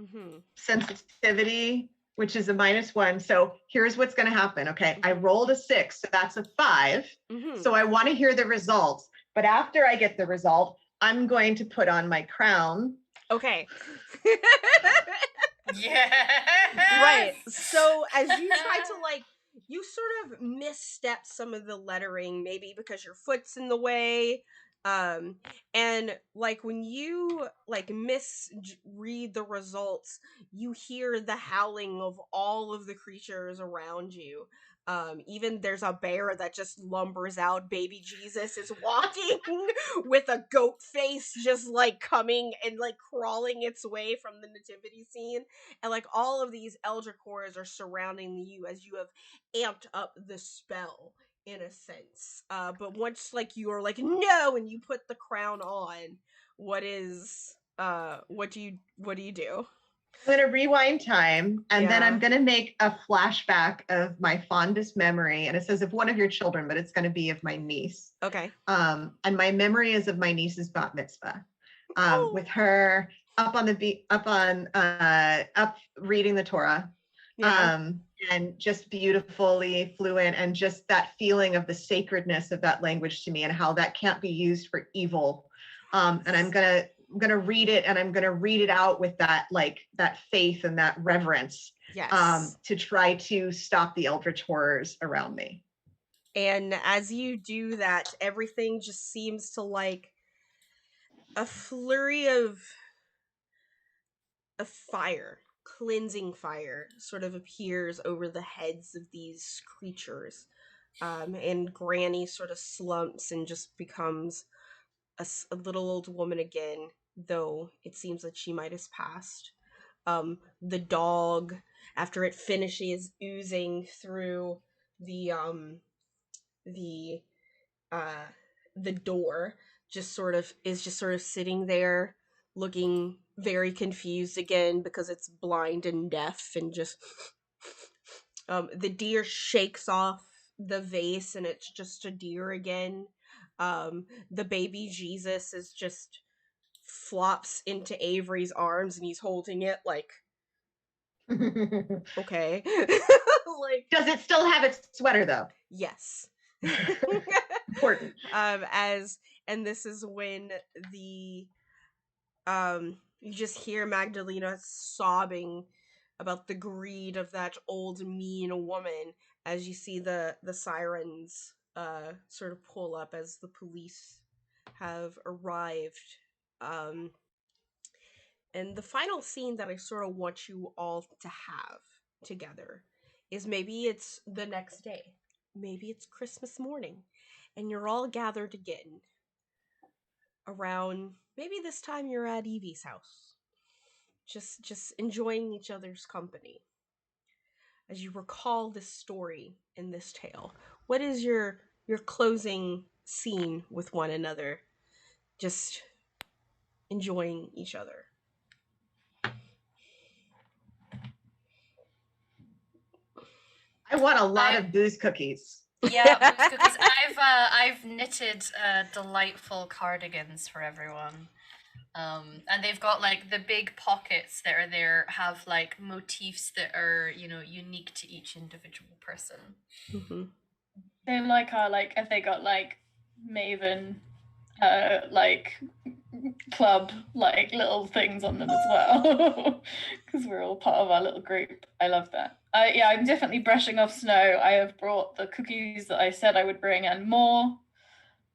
Mm-hmm. Sensitivity, which is a -1. So here's what's going to happen. Okay. I rolled a 6, so that's a 5. Mm-hmm. So I want to hear the results. But after I get the result, I'm going to put on my crown. Okay. Yes. Right. So as you try to like, you sort of misstep some of the lettering, maybe because your foot's in the way. And like when you like misread the results, you hear the howling of all of the creatures around you. Even there's a bear that just lumbers out. Baby Jesus is walking with a goat face, just like coming and like crawling its way from the nativity scene. And like all of these eldritch horrors are surrounding you as you have amped up the spell, in a sense. But once like you are like no, and you put the crown on, what do you do? I'm going to rewind time, and then Yeah. I'm going to make a flashback of my fondest memory. And it says of one of your children, but it's going to be of my niece. Okay. And my memory is of my niece's bat mitzvah, Oh. with her up on the up reading the Torah, Yeah. and just beautifully fluent, and just that feeling of the sacredness of that language to me, and how that can't be used for evil. And I'm gonna read it, and I'm gonna read it out with that that faith and that reverence, Yes. to try to stop the eldritch horrors around me. And as you do that, everything just seems to like a flurry of fire, cleansing fire, sort of appears over the heads of these creatures. And Granny sort of slumps and just becomes a little old woman again, though it seems that she might have passed. The dog, after it finishes oozing through the the uh the door, just sort of sitting there looking very confused again because it's blind and deaf, and just the deer shakes off the vase and it's just a deer again. The baby Jesus is just flops into Avery's arms and he's holding it like, okay. Like, Does it still have its sweater though? yes. Important. And this is when the you just hear Magdalena sobbing about the greed of that old mean woman as you see the sirens sort of pull up as the police have arrived. And the final scene that I sort of want you all to have together is maybe it's the next day. Maybe it's Christmas morning and you're all gathered again around, maybe this time you're at Evie's house. Just enjoying each other's company. As you recall this story in this tale, what is your closing scene with one another? Just enjoying each other. I want a lot of booze cookies. Yeah, booze cookies. I've knitted delightful cardigans for everyone. And they've got like the big pockets that are there have like motifs that are, you know, unique to each individual person. Mm-hmm. They have they got like Maven like club like little things on them as well, because we're all part of our little group. I love that. I'm definitely brushing off snow. I have brought the cookies that I said I would bring and more.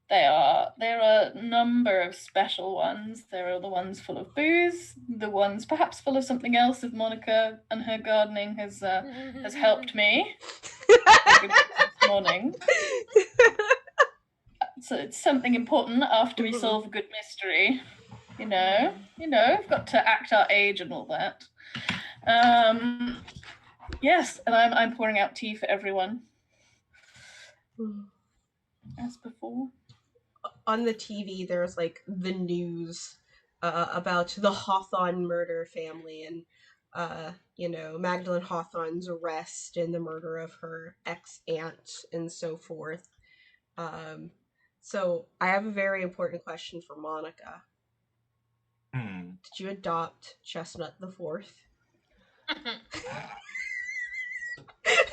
There are a number of special ones. There are the ones full of booze, the ones perhaps full of something else if Monica and her gardening has helped me this morning. So it's something important after we solve a good mystery. You know, we've got to act our age and all that. Yes, and I'm pouring out tea for everyone. As before. On the TV, there's like the news about the Hawthorne murder family and Magdalene Hawthorne's arrest and the murder of her ex-aunt and so forth. So I have a very important question for Monica. Did you adopt Chestnut the Fourth?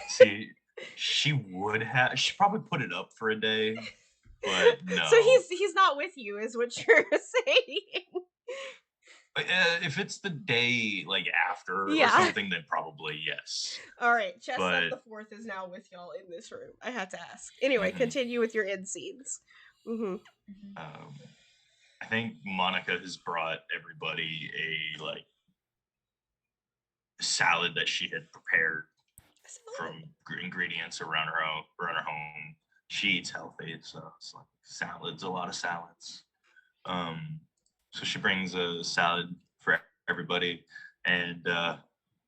See, she would have. She probably put it up for a day, but no. So he's not with you, is what you're saying. If it's the day like after or something, then probably yes. All right, Chestnut the Fourth is now with y'all in this room. I had to ask. Anyway, continue with your end scenes. I think Monica has brought everybody a like salad that she had prepared from ingredients around her home. She eats healthy, so it's like salads, a lot of salads. So she brings a salad for everybody, and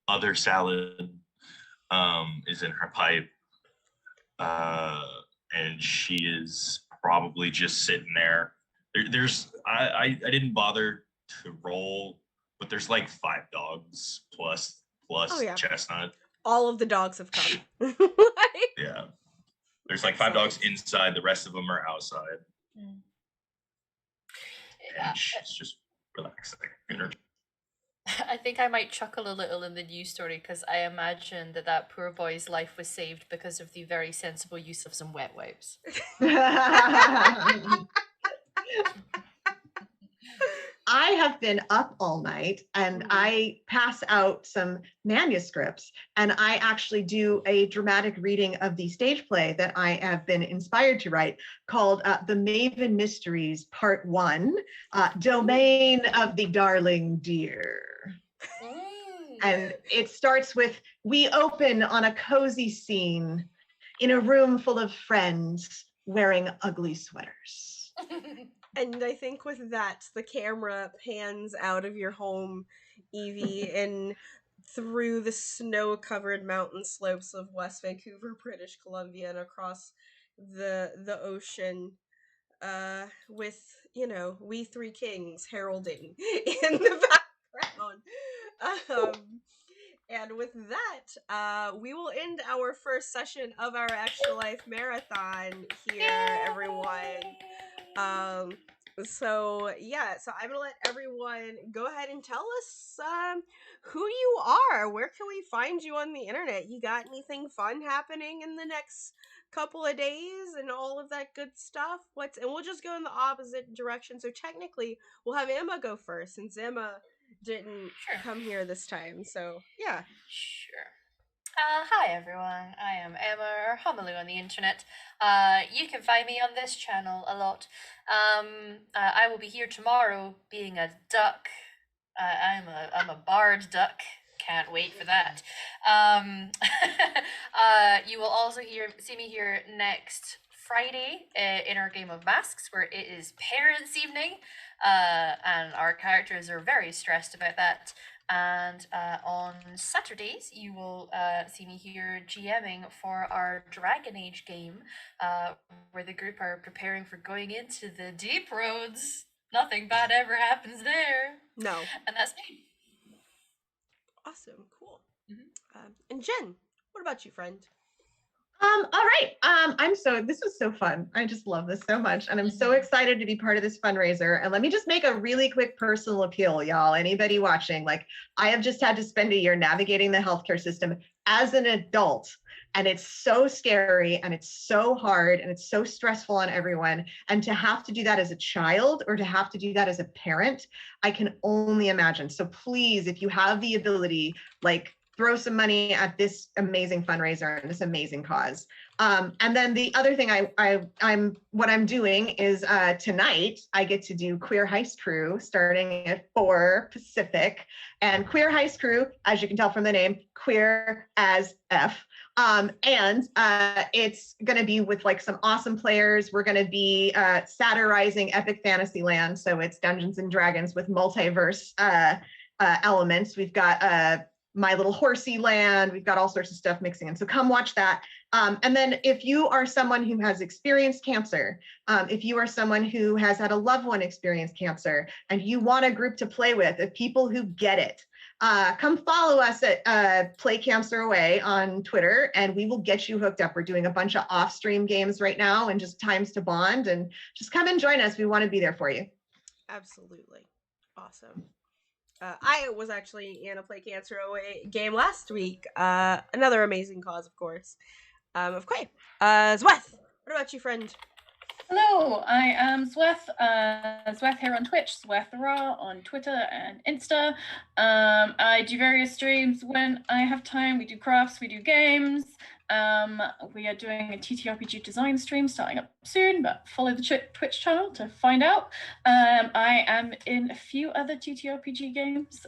other salad is in her pipe, and she is probably just sitting there. I didn't bother to roll but there's like 5 dogs plus Oh, yeah. Chestnut. All of the dogs have come. Like, Yeah. There's like 5 dogs inside, the rest of them are outside. Mm. And it's just relaxing. I think I might chuckle a little in the news story because I imagine that poor boy's life was saved because of the very sensible use of some wet wipes. I have been up all night and I pass out some manuscripts, and I actually do a dramatic reading of the stage play that I have been inspired to write called The Maven Mysteries Part 1, Domain of the Darling Deer. And it starts with, we open on a cozy scene in a room full of friends wearing ugly sweaters. And I think with that, the camera pans out of your home, Evie, and through the snow-covered mountain slopes of West Vancouver, British Columbia, and across the ocean, with, you know, We Three Kings heralding in the background. And with that, we will end our first session of our Extra Life Marathon here, everyone. So I'm gonna let everyone go ahead and tell us who you are. Where can we find you on the internet? You got anything fun happening in the next couple of days and all of that good stuff? And we'll just go in the opposite direction. So technically, we'll have Emma go first since Emma didn't come here this time. So yeah. Sure. Hi everyone, I am Emma, or Homiloo on the internet. You can find me on this channel a lot. I will be here tomorrow being a duck. I'm a barred duck. Can't wait for that. You will also see me here next Friday in our game of masks, where it is parents' evening, and our characters are very stressed about that. And on Saturdays, you will see me here GMing for our Dragon Age game, where the group are preparing for going into the Deep Roads. Nothing bad ever happens there. No. And that's me. Awesome. Cool. Mm-hmm. And Jen, what about you, friend? All right. This was so fun. I just love this so much. And I'm so excited to be part of this fundraiser. And let me just make a really quick personal appeal, y'all. Anybody watching, like, I have just had to spend a year navigating the healthcare system as an adult. And it's so scary and it's so hard and it's so stressful on everyone. And to have to do that as a child or to have to do that as a parent, I can only imagine. So please, if you have the ability, like, throw some money at this amazing fundraiser and this amazing cause. And then the other thing I'm doing is tonight I get to do Queer Heist Crew starting at 4 Pacific. And Queer Heist Crew, as you can tell from the name, queer as F. And it's going to be with like some awesome players. We're going to be satirizing epic fantasy land. So it's Dungeons and Dragons with multiverse elements. We've got My Little Horsey Land. We've got all sorts of stuff mixing in. So come watch that. And then if you are someone who has experienced cancer, if you are someone who has had a loved one experience cancer and you want a group to play with, of people who get it, come follow us at Play Cancer Away on Twitter, and we will get you hooked up. We're doing a bunch of off-stream games right now and just times to bond, and just come and join us. We want to be there for you. Absolutely. Awesome. I was actually in a Play Cancer Away game last week. Another amazing cause, of course. Okay. Zweth, what about you, friend? Hello, I am Zweth. Zweth here on Twitch, Zweth Raw on Twitter and Insta. I do various streams when I have time. We do crafts, we do games. We are doing a TTRPG design stream starting up soon, but follow the Twitch channel to find out. I am in a few other TTRPG games.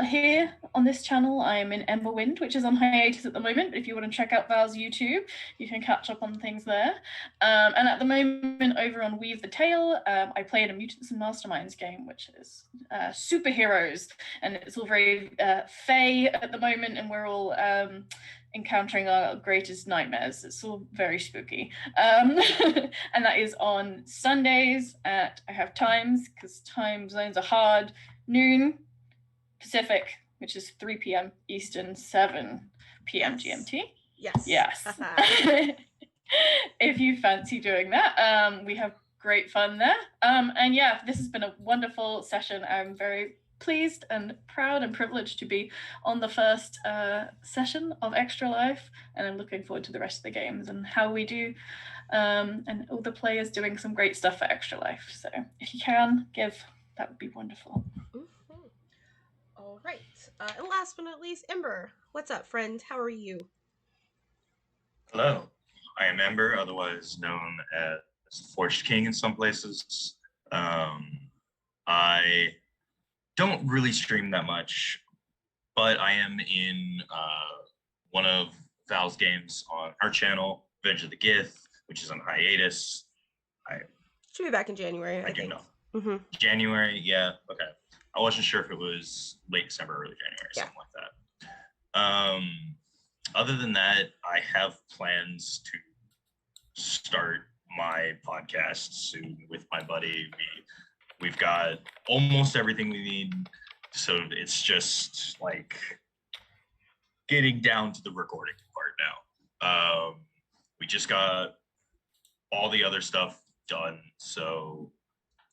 Here on this channel, I am in Emberwind, which is on hiatus at the moment. If you want to check out Val's YouTube, you can catch up on things there. And at the moment, over on Weave the Tale, I play in a Mutants and Masterminds game, which is superheroes, and it's all very fey at the moment, and we're all encountering our greatest nightmares. It's all very spooky. And that is on Sundays at, I have times, because time zones are hard, noon Pacific, which is 3 p.m. Eastern, 7 p.m. Yes. GMT. Yes. Yes. If you fancy doing that, we have great fun there. And yeah, this has been a wonderful session. I'm very pleased and proud and privileged to be on the first session of Extra Life, and I'm looking forward to the rest of the games and how we do, and all the players doing some great stuff for Extra Life. So if you can give, that would be wonderful. Mm-hmm. All right. And last but not least, Ember. What's up, friend? How are you? Hello, I am Ember, otherwise known as Forged King in some places. I don't really stream that much, but I am in one of Val's games on our channel, Revenge of the Gith, which is on hiatus. Should be back in January, I do think. know. Mm-hmm. January, yeah, okay. I wasn't sure if it was late December, early January, something like that. Other than that, I have plans to start my podcast soon with my buddy. We've got almost everything we need, so it's just like getting down to the recording part now. We just got all the other stuff done, so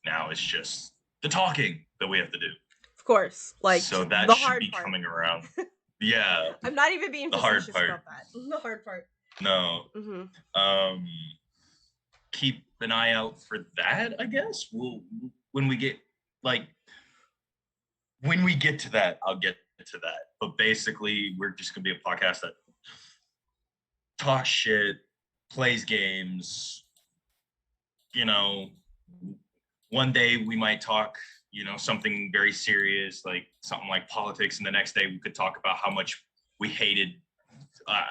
now it's just the talking that we have to do. Of course, like so that the should hard be part. coming around. Yeah. I'm not even being The hard facetious part. about that. The hard part. No. Mm-hmm. Keep an eye out for that, I guess. When we get to that, I'll get to that. But basically, we're just gonna be a podcast that talks shit, plays games. You know, one day we might talk, something very serious, like something like politics, and the next day we could talk about how much we hated, I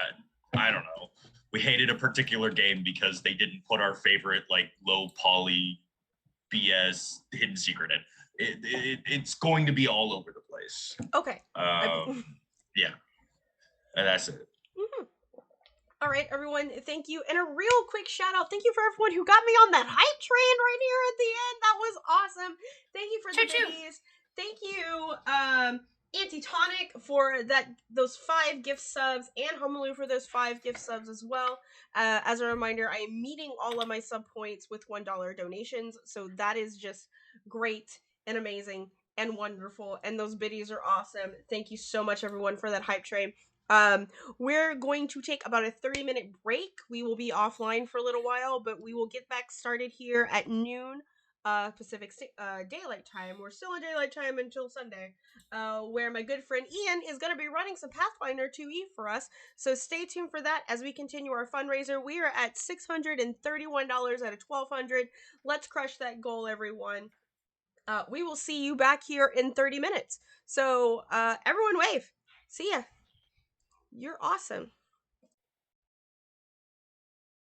don't know, we hated a particular game because they didn't put our favorite, like, low poly BS hidden secret in. It's going to be all over the place. Okay. Yeah. And that's it. Mm-hmm. All right, everyone, thank you. And a real quick shout out. Thank you for everyone who got me on that hype train right here at the end. That was awesome. Thank you for the biddies. Thank you, Antitonic, for those 5 gift subs, and Homalu for those 5 gift subs as well. As a reminder, I am meeting all of my sub points with $1 donations, so that is just great and amazing and wonderful. And those biddies are awesome. Thank you so much, everyone, for that hype train. We're going to take about a 30-minute break. We will be offline for a little while, but we will get back started here at noon Pacific Daylight Time. We're still in Daylight Time until Sunday, where my good friend Ian is going to be running some Pathfinder 2e for us. So stay tuned for that as we continue our fundraiser. We are at $631 out of $1,200. Let's crush that goal, everyone. We will see you back here in 30 minutes. So everyone wave. See ya. You're awesome.